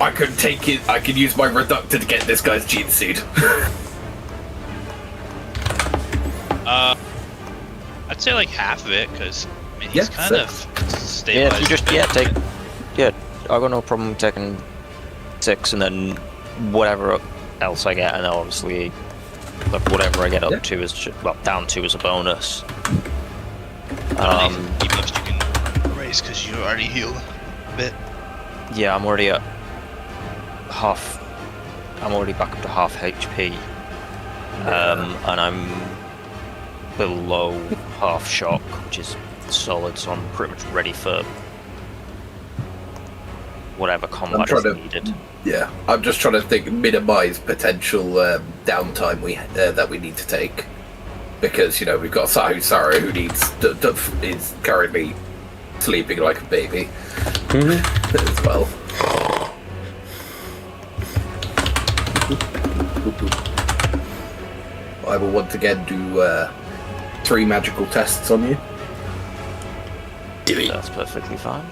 I could take it... I could use my reductor to get this guy's gene seed.
I'd say like half of it, because I mean, he's kind of stabilized.
Yeah, if you just I got no problem taking 6 and then whatever else I get, and obviously like whatever I get up to is down to is a bonus.
Debuffs you can erase because you already healed a bit.
Yeah, I'm already at half. I'm already back up to half HP, and I'm below half shock, which is solid. So I'm pretty much ready for whatever combat is needed.
Yeah, I'm just trying to minimize potential downtime that we need to take, because we've got Saru who is currently sleeping like a baby as well. I will once again do 3 magical tests on you.
That's perfectly fine.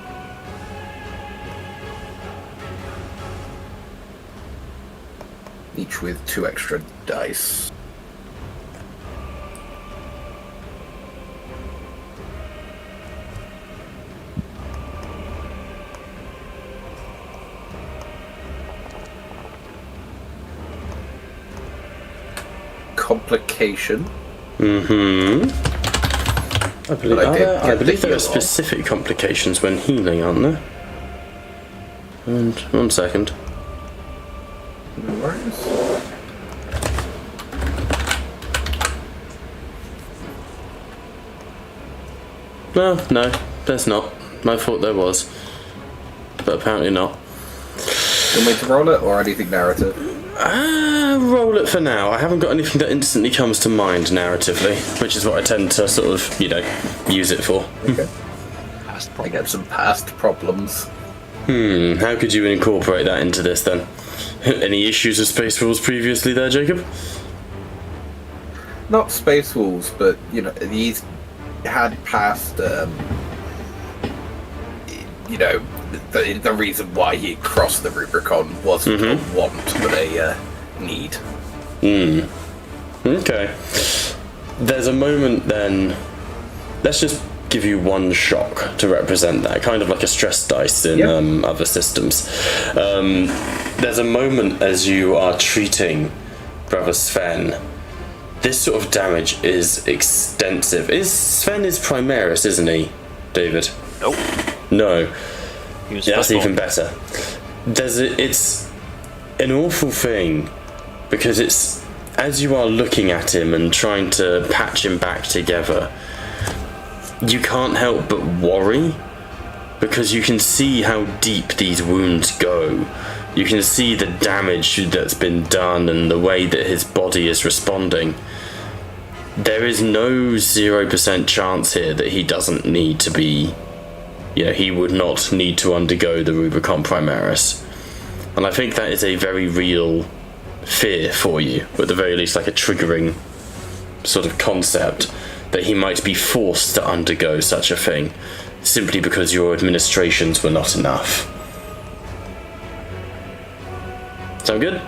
Each with 2 extra dice. Complication.
I believe there are specific complications when healing, aren't there? And 1 second.
No worries.
No, there's not. I thought there was, but apparently not.
You want me to roll it, or anything narrative?
Roll it for now. I haven't got anything that instantly comes to mind narratively, which is what I tend to sort of, use it for.
Okay. I get some past problems.
How could you incorporate that into this then? Any issues with Space Wolves previously there, Jacob?
Not Space Wolves, but, he's had past, the reason why he crossed the Rubicon wasn't a want, but a need.
Okay. There's a moment then, let's just give you 1 shock to represent that, kind of like a stress dice in other systems. There's a moment as you are treating Brother Sven. This sort of damage is extensive. Sven is Primaris, isn't he, David?
Nope.
No. That's even better. It's an awful thing, because it's as you are looking at him and trying to patch him back together, you can't help but worry, because you can see how deep these wounds go. You can see the damage that's been done and the way that his body is responding. There is no 0% chance here that he doesn't need to be, he would not need to undergo the Rubicon Primaris. And I think that is a very real fear for you, or at the very least like a triggering sort of concept, that he might be forced to undergo such a thing, simply because your administrations were not enough. Sound good?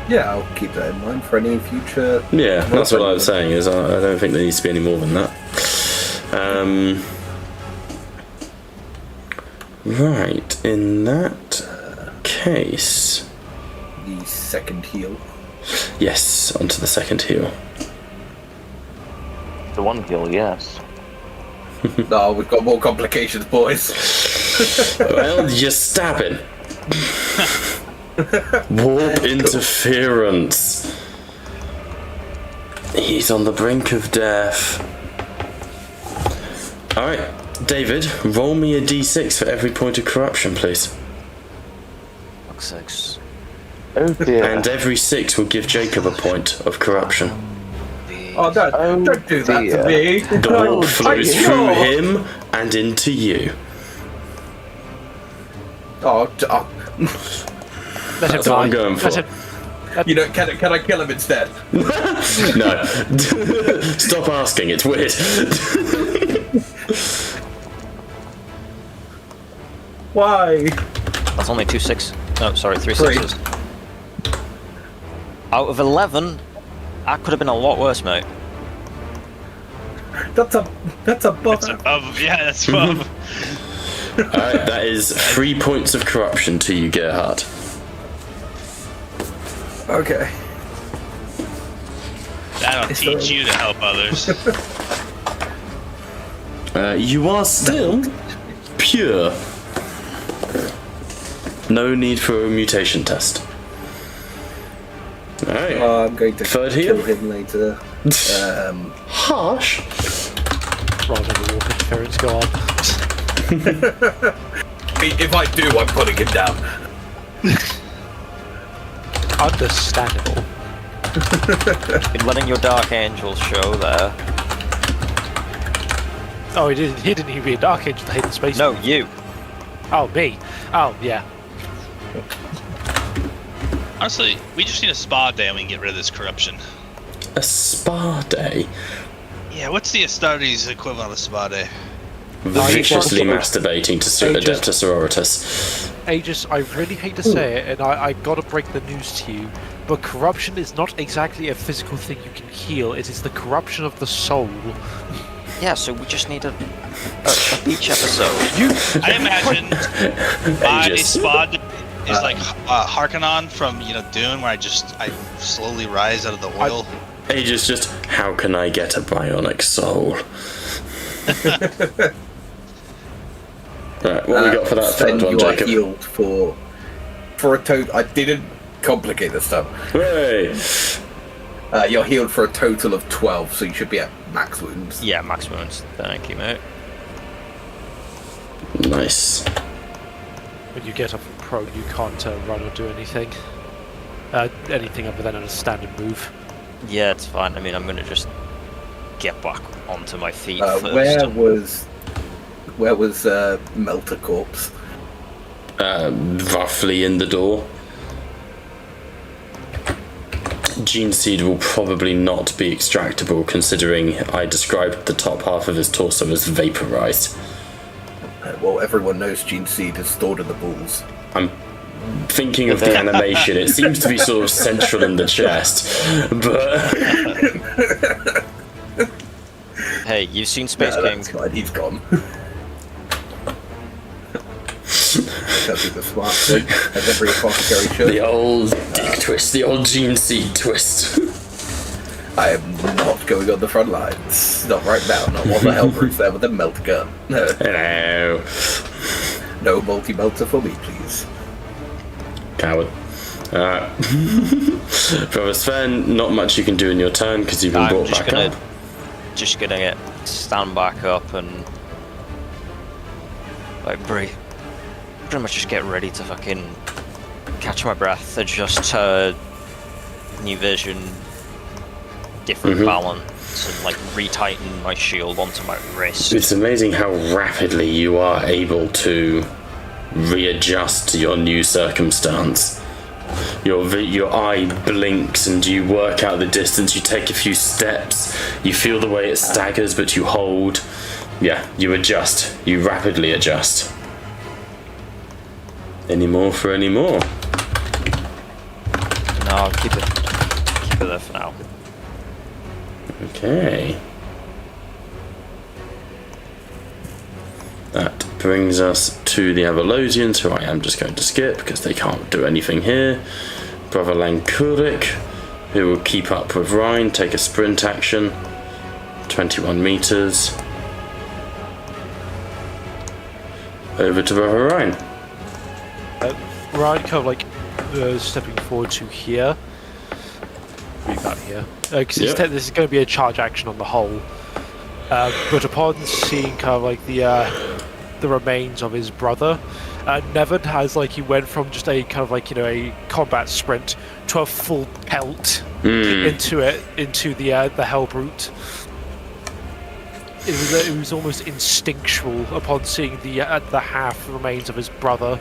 Yeah, I'll keep that in mind for any future...
Yeah, that's what I was saying, is I don't think there needs to be any more than that. Right, in that case...
The second heal.
Yes, onto the second heal.
The one heal, yes.
No, we've got more complications, boys.
Well, you're stabbing. Warp interference. He's on the brink of death. Alright, David, roll me a d6 for every point of corruption, please.
Fuck's sakes.
Oh dear.
And every 6 will give Jacob a point of corruption.
Oh, don't do that to me.
The warp flows through him and into you.
Oh,
Let him
That's what I'm
die.
going for.
Let him-
you know, can I kill him instead?
No. Stop asking, it's weird.
Why?
That's only 2 6. No, sorry, 3
Three.
6s. Out of 11, that could have been a lot worse, mate.
That's a
That's
bother.
above. Yeah, that's above.
Alright, that is 3 points of corruption to you, Gerhard.
Okay.
That'll teach you to help others.
You are still pure. No need for a mutation test. Alright.
I'm going to
Third
kill
heal?
him later.
Harsh.
Rather than the warp interference, go on.
If I do, I'm putting him down.
Understandable.
Been letting your Dark Angels show there.
Oh, he didn't even be a Dark Angel, the hidden space.
No, you.
Oh, me. Oh, yeah.
Honestly, we just need a spa day and we can get rid of this corruption.
A spa day?
Yeah, what's the Astartes equivalent of spa day?
Viciously
possible.
masturbating to Adeptus Sororitas.
Aegis, I really hate to say it, and I gotta break the news to you, but corruption is not exactly a physical thing you can heal. It is the corruption of the soul.
Yeah, so we just need a beach episode.
I imagine my
Aegis.
spa day is like Harkonnen from Dune, where I slowly rise out of the oil.
Aegis just, how can I get a bionic soul? Right, what we got for that
Then
third one,
you are
Jacob?
healed for a total. I didn't complicate this stuff.
Hooray!
You're healed for a total of 12, so you should be at max wounds.
Yeah, max wounds. Thank you, mate.
Nice.
When you get up prone, you can't run or do anything. Anything other than a standard move.
Yeah, it's fine. I mean, I'm gonna just get back onto my feet first.
Where was Melter Corpse?
Roughly in the door. Gene Seed will probably not be extractable, considering I described the top half of his torso as vaporized.
Well, everyone knows Gene Seed is stored in the balls.
I'm thinking of the animation. It seems to be sort of central in the chest, but
Hey, you've seen Space
No,
King.
that's fine. He's gone. That'd be the smart thing, as every apothecary should.
the old dick twist, the old Gene Seed twist.
I am not going on the front lines. Not right now. Not while the Hellbrutes there with a melt gun. No,
Hello,
no multi-melter for me, please.
coward. Brother Sven, not much you can do in your turn because you've been
I'm
brought
just
back
gonna,
up.
just gonna stand back up and like pretty much just get ready to fucking catch my breath, adjust to new vision, different balance, and like retighten my shield onto my wrist.
It's amazing how rapidly you are able to readjust to your new circumstance. Your eye blinks and you work out the distance, you take a few steps, you feel the way it staggers but you hold. Yeah, you adjust, you rapidly adjust. Any more for any more?
No, I'll keep it there for now.
Okay. That brings us to the Avalosians, who I am just going to skip because they can't do anything here. Brother Lankurik, who will keep up with Rhine, take a sprint action. 21 meters. Over to Brother Ryan.
Ryan kind of like stepping forward to here. Move that here. Because this is going to be a charge action on the whole. But upon seeing kind of like the remains of his brother, Nevin has he went from just a kind of a combat sprint to a full pelt into the Hellbrute. It was almost instinctual upon seeing the half remains of his brother,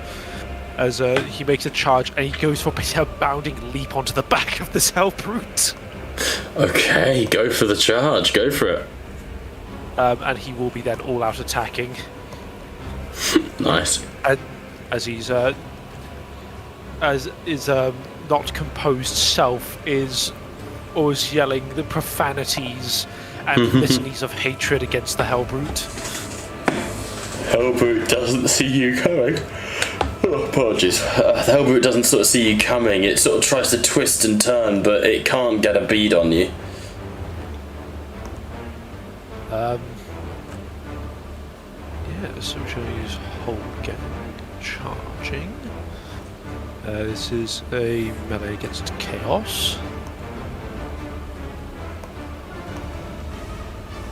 as he makes a charge and he goes for a bounding leap onto the back of this Hellbrute.
Okay, go for the charge. Go for it.
And he will be then all out attacking.
Nice.
And as he's not composed self is always yelling the profanities and litanies of hatred against the Hellbrute.
Hellbrute doesn't see you coming. Oh, apologies. The Hellbrute doesn't sort of see you coming. It sort of tries to twist and turn, but it can't get a bead on you.
Yeah, so we shall use hold again. Charging. This is a melee against chaos.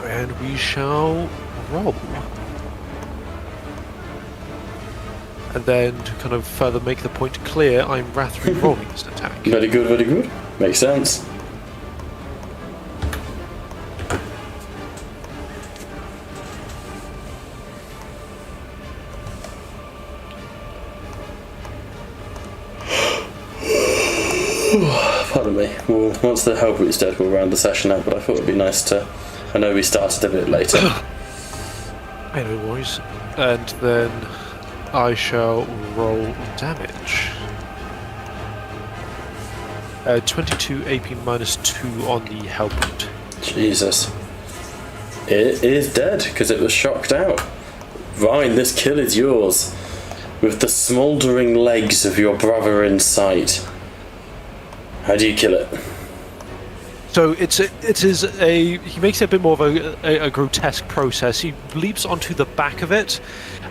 And we shall roll. And then to kind of further make the point clear, I'm Wrath re-rolling this attack.
Very good, very good. Makes sense. Pardon me. Well, once the Hellbrute's dead, we'll round the session up, but I thought it'd be nice to... I know we started a bit later.
No worries. And then I shall roll damage. 22 AP minus 2 on the Hellbrute.
Jesus. It is dead, because it was shocked out. Ryan, this kill is yours. With the smouldering legs of your brother in sight. How do you kill it?
So he makes it a bit more of a grotesque process. He leaps onto the back of it,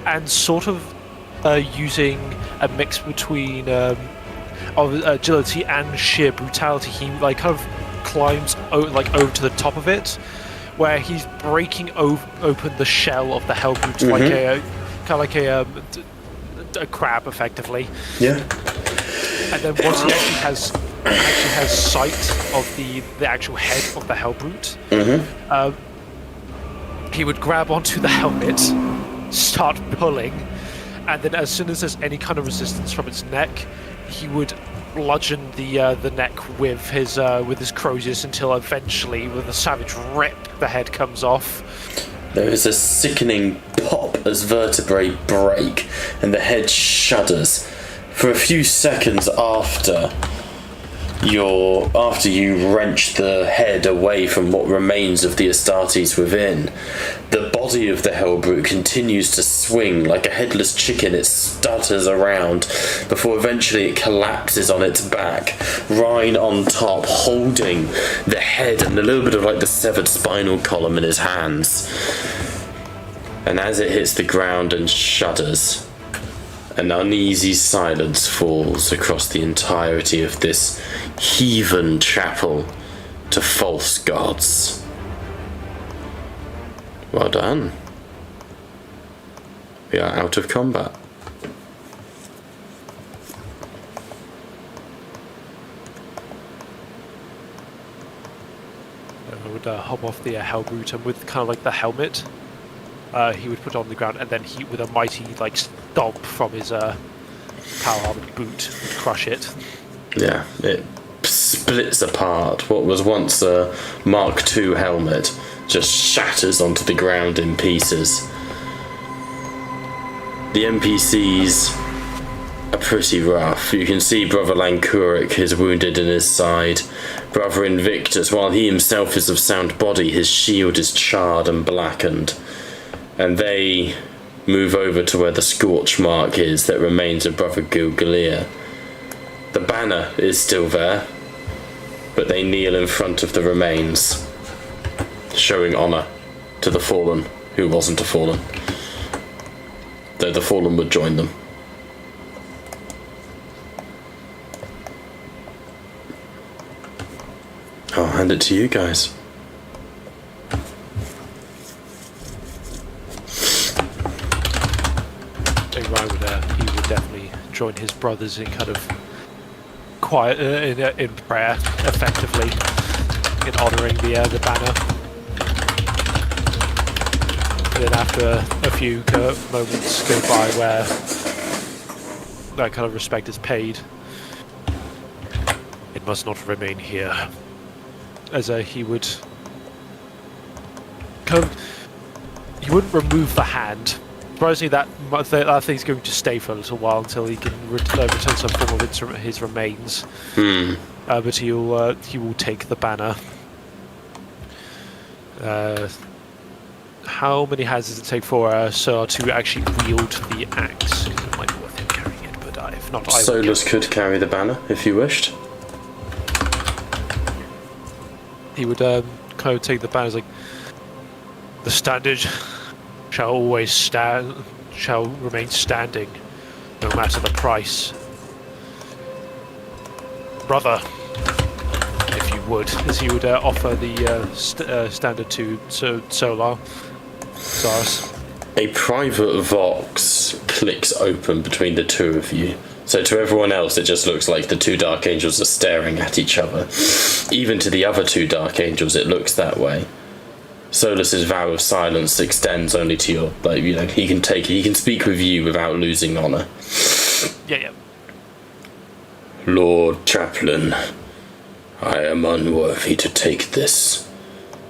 and sort of using a mix between of agility and sheer brutality, he kind of climbs over to the top of it, where he's breaking open the shell of the Hellbrute like a crab, effectively.
Yeah.
And then once he actually has sight of the actual head of the Hellbrute, he would grab onto the helmet, start pulling, and then as soon as there's any kind of resistance from its neck, he would bludgeon the neck with his crozius until eventually, with a savage rip, the head comes off.
There is a sickening pop as vertebrae break, and the head shudders. For a few seconds after you wrench the head away from what remains of the Astartes within, the body of the Hellbrute continues to swing like a headless chicken. It stutters around before eventually it collapses on its back, Rhine on top, holding the head and a little bit of the severed spinal column in his hands. And as it hits the ground and shudders, an uneasy silence falls across the entirety of this heathen chapel to false gods. Well done. We are out of combat.
I would hop off the Hellbrute, and with kind of the helmet, he would put on the ground, and then he, with a mighty stomp from his power armored boot, would crush it.
Yeah, it splits apart. What was once a Mark II helmet just shatters onto the ground in pieces. The NPCs are pretty rough. You can see Brother Lankuric is wounded in his side. Brother Invictus, while he himself is of sound body, his shield is charred and blackened. And they move over to where the scorch mark is that remains of Brother Gilgalir. The banner is still there, but they kneel in front of the remains. showing honour to the fallen who wasn't a fallen. Though the fallen would join them. I'll hand it to you guys.
He would definitely join his brothers in kind of quiet in prayer, effectively, in honouring the banner. And then after a few moments go by where that kind of respect is paid, it must not remain here. As he would kind of, he wouldn't remove the hand. Surprisingly, that thing's going to stay for a little while until he can return some form of his remains. But he will take the banner. How many hands does it take for Sir to actually wield the axe? It might be worth him carrying it, but if not, I will.
Solus could carry the banner if you wished.
He would kind of take the banner as like, the standard shall remain standing, no matter the price. Brother, if you would, as he would offer the standard to Solar. Saris.
A private vox clicks open between the two of you. So to everyone else, it just looks like the two Dark Angels are staring at each other. Even to the other two Dark Angels, it looks that way. Solus's vow of silence extends only to your, like, you know, he can speak with you without losing honour.
Yeah.
Lord Chaplain, I am unworthy to take this.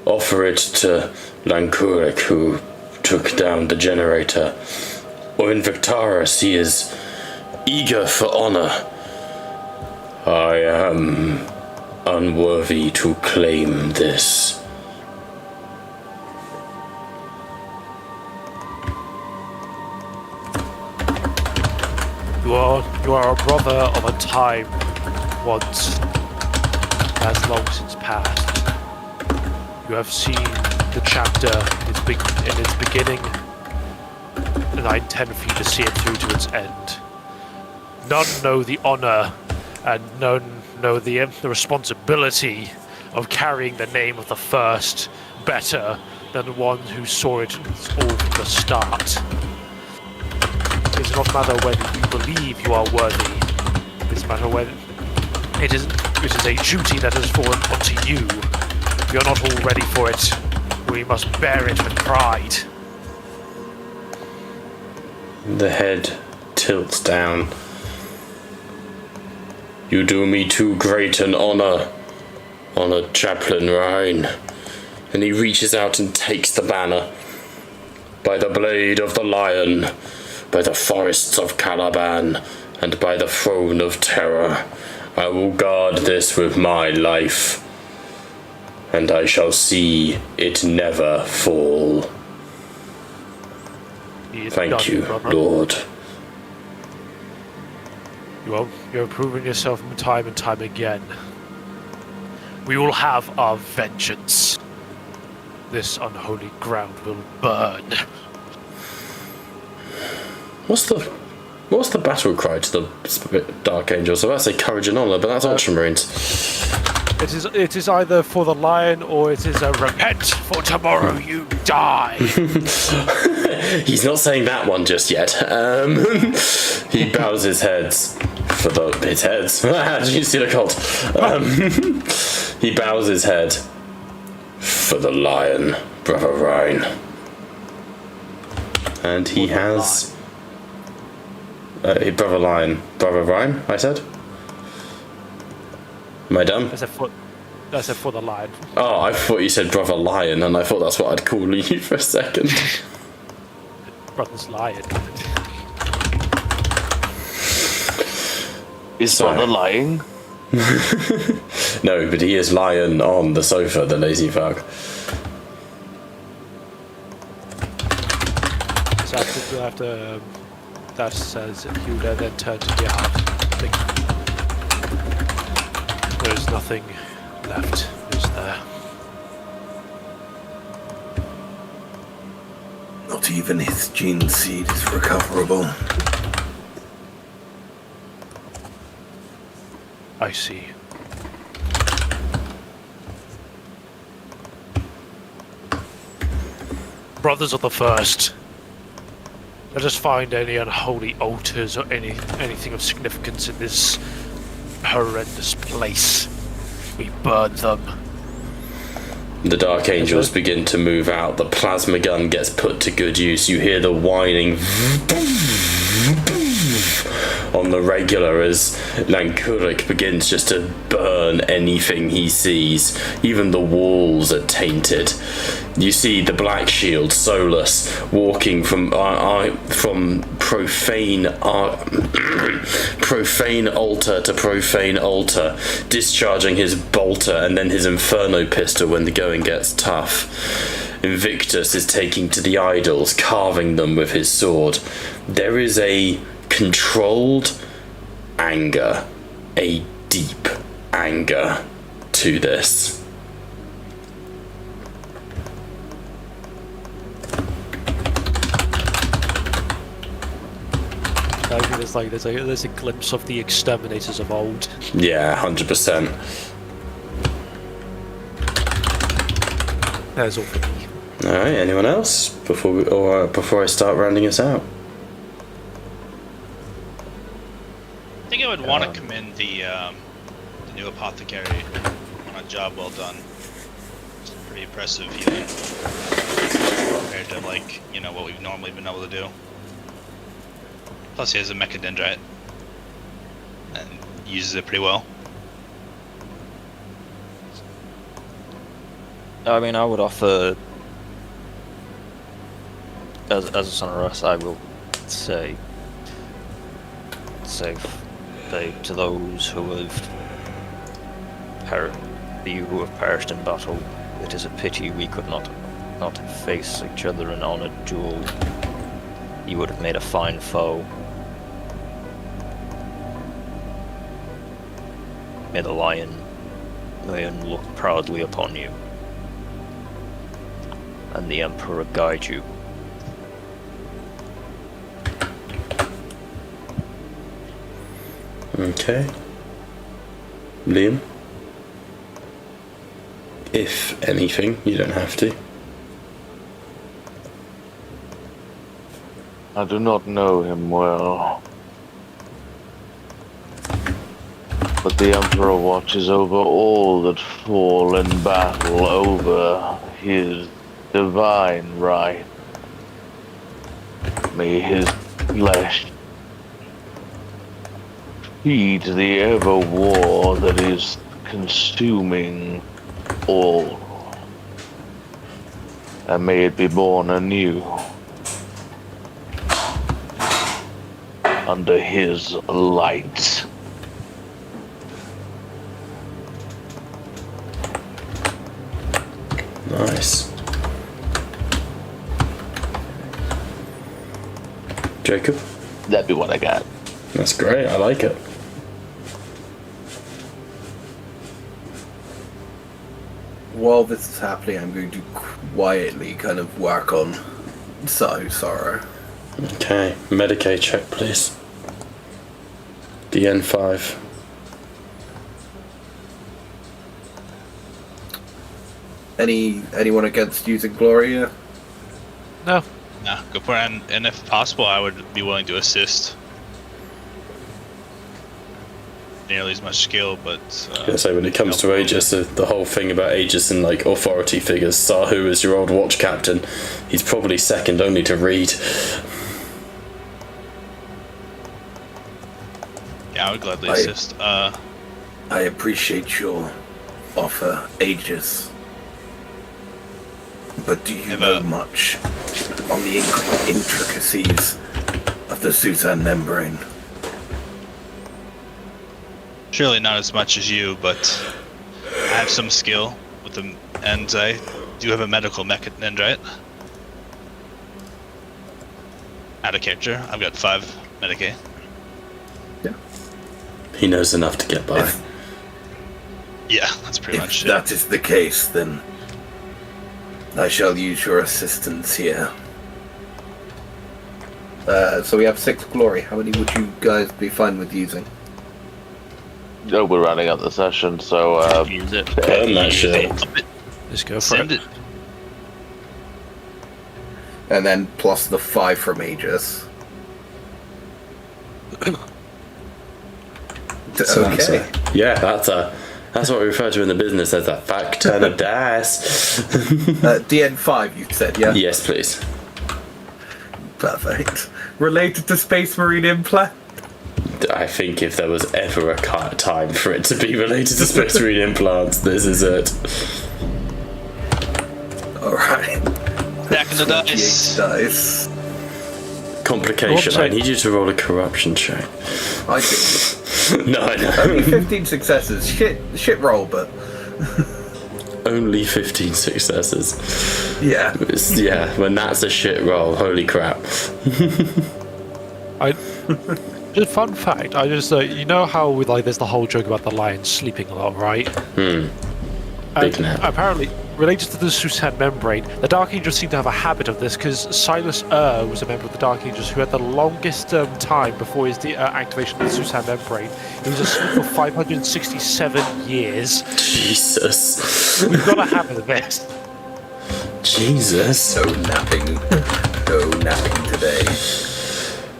Offer it to Lankurik, who took down the generator. Or Invictaris, he is eager for honour. I am unworthy to claim this.
You are a brother of a time once as long since past. You have seen the chapter in its beginning, and I intend for you to see it through to its end. None know the honor, and none know the responsibility of carrying the name of the first better than the one who saw it all from the start. It does not matter whether you believe you are worthy. It does matter whether it is a duty that has fallen onto you. If you're not all ready for it, we must bear it with pride.
The head tilts down. You do me too great an honour, honoured Chaplain Rhine. And he reaches out and takes the banner. By the blade of the lion, by the forests of Caliban, and by the throne of terror, I will guard this with my life, and I shall see it never fall. Thank you, Lord.
You have proven yourself time and time again. We will have our vengeance. This unholy ground will burn.
What's the battle cry to the Dark Angels? I was about to say courage and honour, but that's Ultramarines.
It is either for the lion or it is a repent, for tomorrow you die.
He's not saying that one just yet. He bows his heads for his heads. Did you see the cult? He bows his head for the lion, Brother Rhine. And he has... Brother Rhine, I said? Am I dumb?
I said for the lion.
Oh, I thought you said Brother Lion, and I thought that's what I'd call you for a second.
Brother's lion.
Is Brother lying?
No, but he is lying on the sofa, the lazy fuck.
So after that says he would then turn to the heart. There is nothing left, is there?
Not even his gene seed is recoverable.
I see. Brothers of the First, let us find any unholy altars or anything of significance in this horrendous place. We burn them.
The Dark Angels begin to move out. The plasma gun gets put to good use. You hear the whining on the regular as Lankurik begins just to burn anything he sees. Even the walls are tainted. You see the Black Shield, Solus, walking from profane altar to profane altar, discharging his bolter and then his Inferno pistol when the going gets tough. Invictus is taking to the idols, carving them with his sword. There is a controlled anger, a deep anger to this.
I think there's a glimpse of the exterminators of old.
Yeah, 100%.
That's all for me.
All right. Anyone else before I start rounding us out?
I think I would want to commend the new apothecary on a job well done. It's pretty impressive healing compared to what we've normally been able to do. Plus he has a mechadendrite and uses it pretty well.
I mean, I would offer, as a son of Russ, I will say to those who have perished in battle, it is a pity we could not face each other in honored duel. You would have made a fine foe. May the lion look proudly upon you, and the Emperor guide you.
Okay. Liam? If anything, you don't have to.
I do not know him well, but the Emperor watches over all that fall in battle over his divine right. May his flesh feed the ever war that is consuming all, and may it be born anew under his light.
Nice. Jacob?
That'd be what I got.
That's great, I like it.
While this is happening, I'm going to quietly kind of work on Sahu Sorrow.
Okay, Medicaid check, please. DN5.
Anyone against using Gloria?
No.
Nah, go for it. And if possible, I would be willing to assist. Nearly as much skill, but...
I was gonna say, when it comes to Aegis, the whole thing about Aegis and authority figures, Sahu is your old watch captain. He's probably second only to Reed.
Yeah, I would gladly assist.
I appreciate your offer, Aegis. But do you know much on the intricacies of the Susan membrane?
Surely not as much as you, but I have some skill with them, and I do have a medical mechadendrite. Out of character, I've got 5 Medicaid.
Yeah.
He knows enough to get by.
Yeah, that's pretty much
If
it.
that is the case, then I shall use your assistance here. So we have 6 glory. How many would you guys be fine with using?
No, we're running up the session, so
Use it.
Burn that shit.
Let's go for
Send
it.
it.
And then plus the 5 from Aegis.
Sounds
Okay.
Yeah, that's what we refer to in the business as a fuck ton of dice.
DN5, you said, yeah?
Yes, please.
Perfect. Related to Space Marine implant?
I think if there was ever a time for it to be related to Space Marine implants, this is it.
Alright.
Back in the dice.
Dice.
Complication. I need you to roll a corruption check.
I think.
No, I
Only
know.
15 successes. Shit roll, but
Only 15 successes.
yeah.
Yeah, when that's a shit roll, holy crap.
Just fun fact, I just you know how with like there's the whole joke about the lion sleeping a lot, right?
Big
And
nap.
apparently, related to the Susan membrane, the Dark Angels seem to have a habit of this because Silas was a member of the Dark Angels who had the longest time before his activation of the Susan membrane. He was asleep for 567 years.
Jesus.
We've got a habit of this.
Jesus.
No napping. No napping today.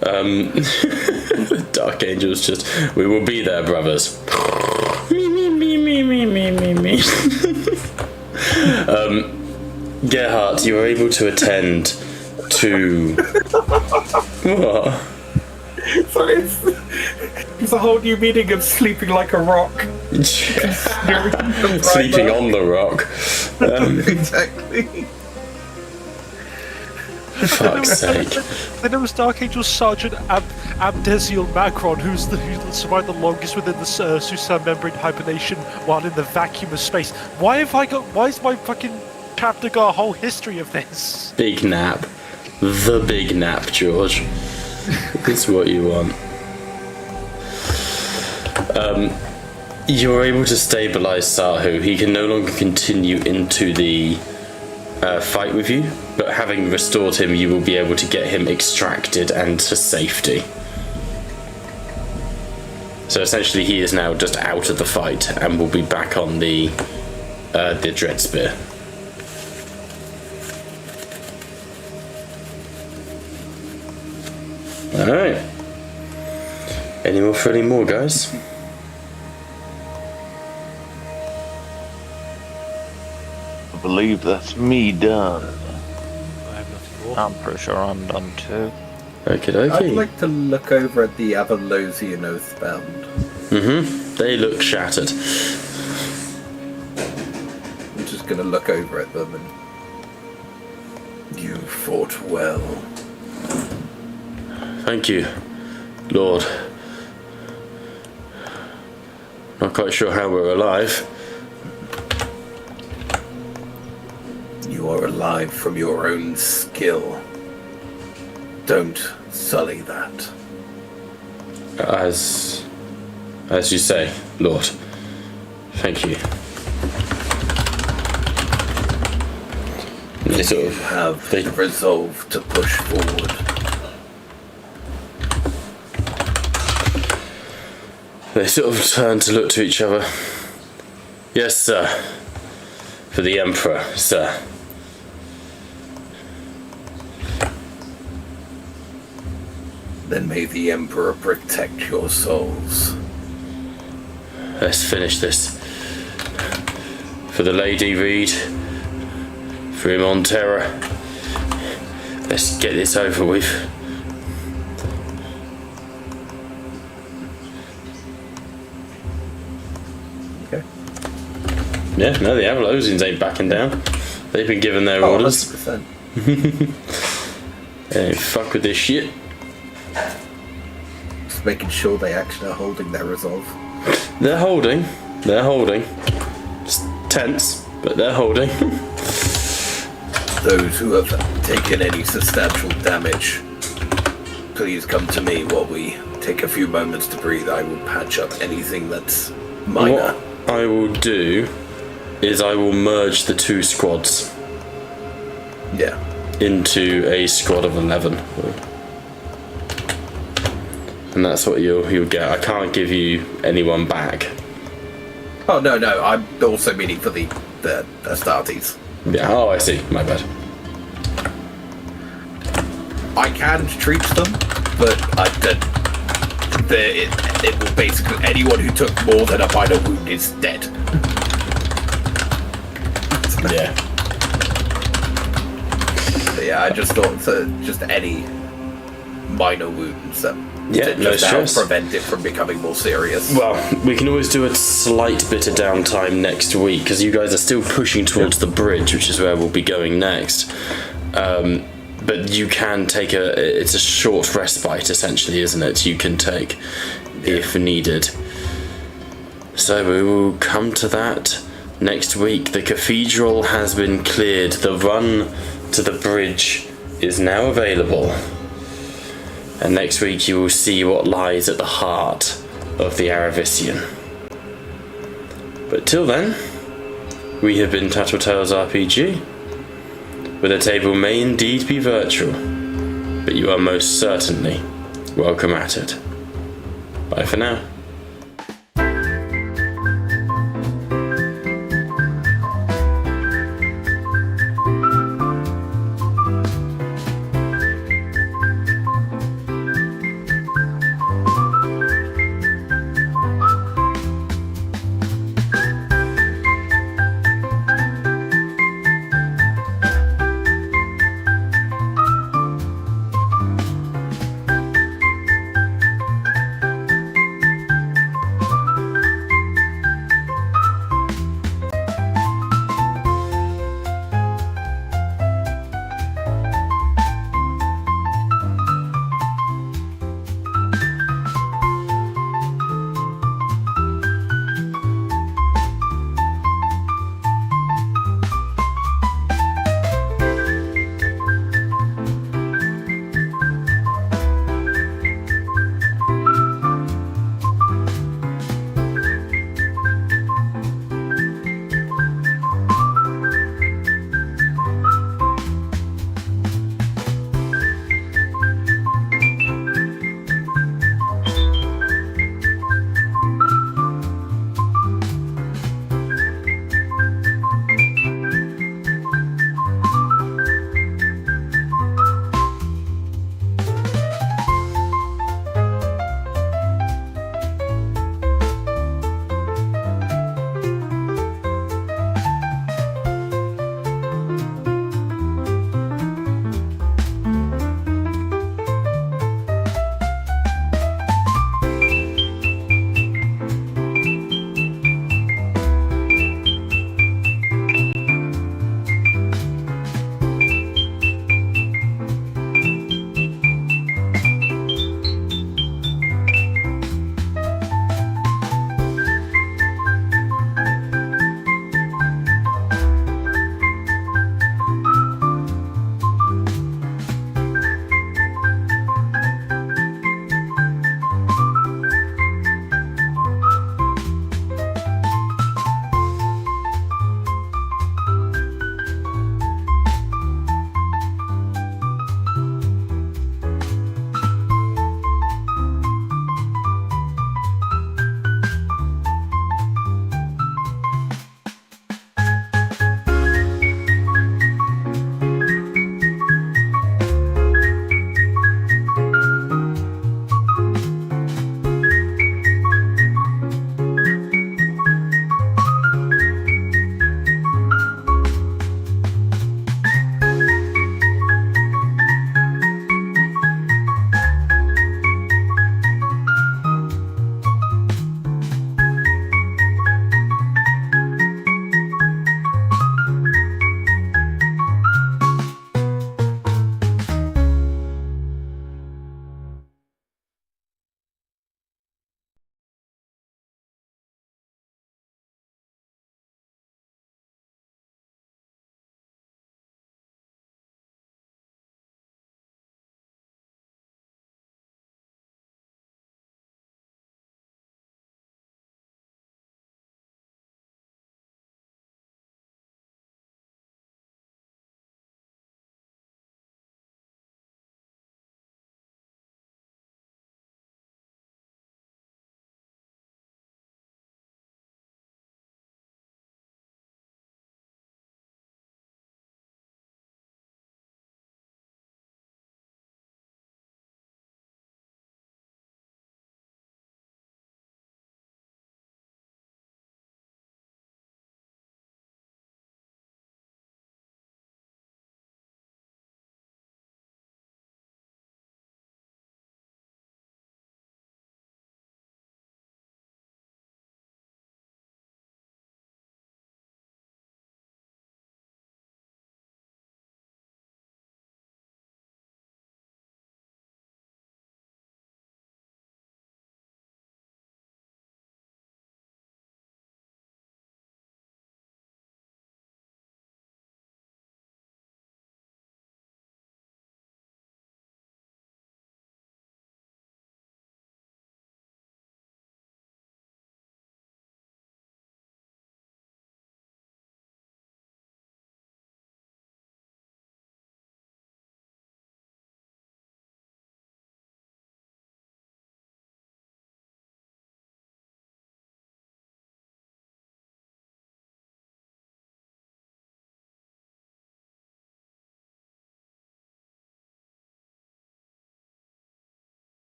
The Dark Angels just, we will be there, brothers. Me, me, me, me, me, me, me, me. Gerhardt, you were able to attend to... What?
Sorry, it's a whole new meaning of sleeping like a rock.
Sleeping on the rock.
Exactly.
Fuck's sake.
Then there was Dark Angel Sergeant Abdesiel Macron, who survived the longest within the Susan membrane hibernation while in the vacuum of space. Why is my fucking chapter got a whole history of this?
Big nap. The big nap, George. It's what you want. You're able to stabilize Sahu. He can no longer continue into the fight with you, but having restored him, you will be able to get him extracted and to safety. So essentially, he is now just out of the fight and will be back on the Dread Spear. All right. Any more for any more, guys?
I believe that's me done.
I have nothing more.
I'm pretty sure I'm done too.
Okay,
I'd
okay.
like to look over at the Avalosian Oathbound.
They look shattered.
I'm just going to look over at them and... You fought well.
Thank you, Lord. Not quite sure how we're alive.
You are alive from your own skill. Don't sully that.
As you say, Lord. Thank you. They sort of
Have
They-
the resolve to push forward.
They sort of turn to look to each other. Yes, sir. For the Emperor, sir.
Then may the Emperor protect your souls.
Let's finish this. For the Lady Reed. For him on terror. Let's get this over with.
Okay.
Yeah, no, the Avalosians ain't backing down. They've been given their orders.
100%.
They ain't fuck with this shit.
Just making sure they actually are holding their resolve.
They're holding. They're holding. It's tense, but they're holding.
Those who have taken any substantial damage, please come to me while we take a few moments to breathe. I will patch up anything that's minor.
What I will do is I will merge the two squads
Yeah.
into a squad of 11. and that's what you'll get. I can't give you anyone back.
Oh no, I'm also meaning for the Astartes.
Yeah. Oh, I see. My bad.
I can treat them, but I don't. It will basically anyone who took more than a minor wound is dead.
Yeah.
Yeah, I just thought just any minor wounds that
Yeah, no
just help
stress.
prevent it from becoming more serious.
Well, we can always do a slight bit of downtime next week because you guys are still pushing towards the bridge, which is where we'll be going next. But you can take it's a short respite essentially, isn't it? You can take if needed. So we will come to that next week. The cathedral has been cleared. The run to the bridge is now available. And next week you will see what lies at the heart of the Aravisian. But till then, we have been Tattletales RPG, where the table may indeed be virtual, but you are most certainly welcome at it. Bye for now.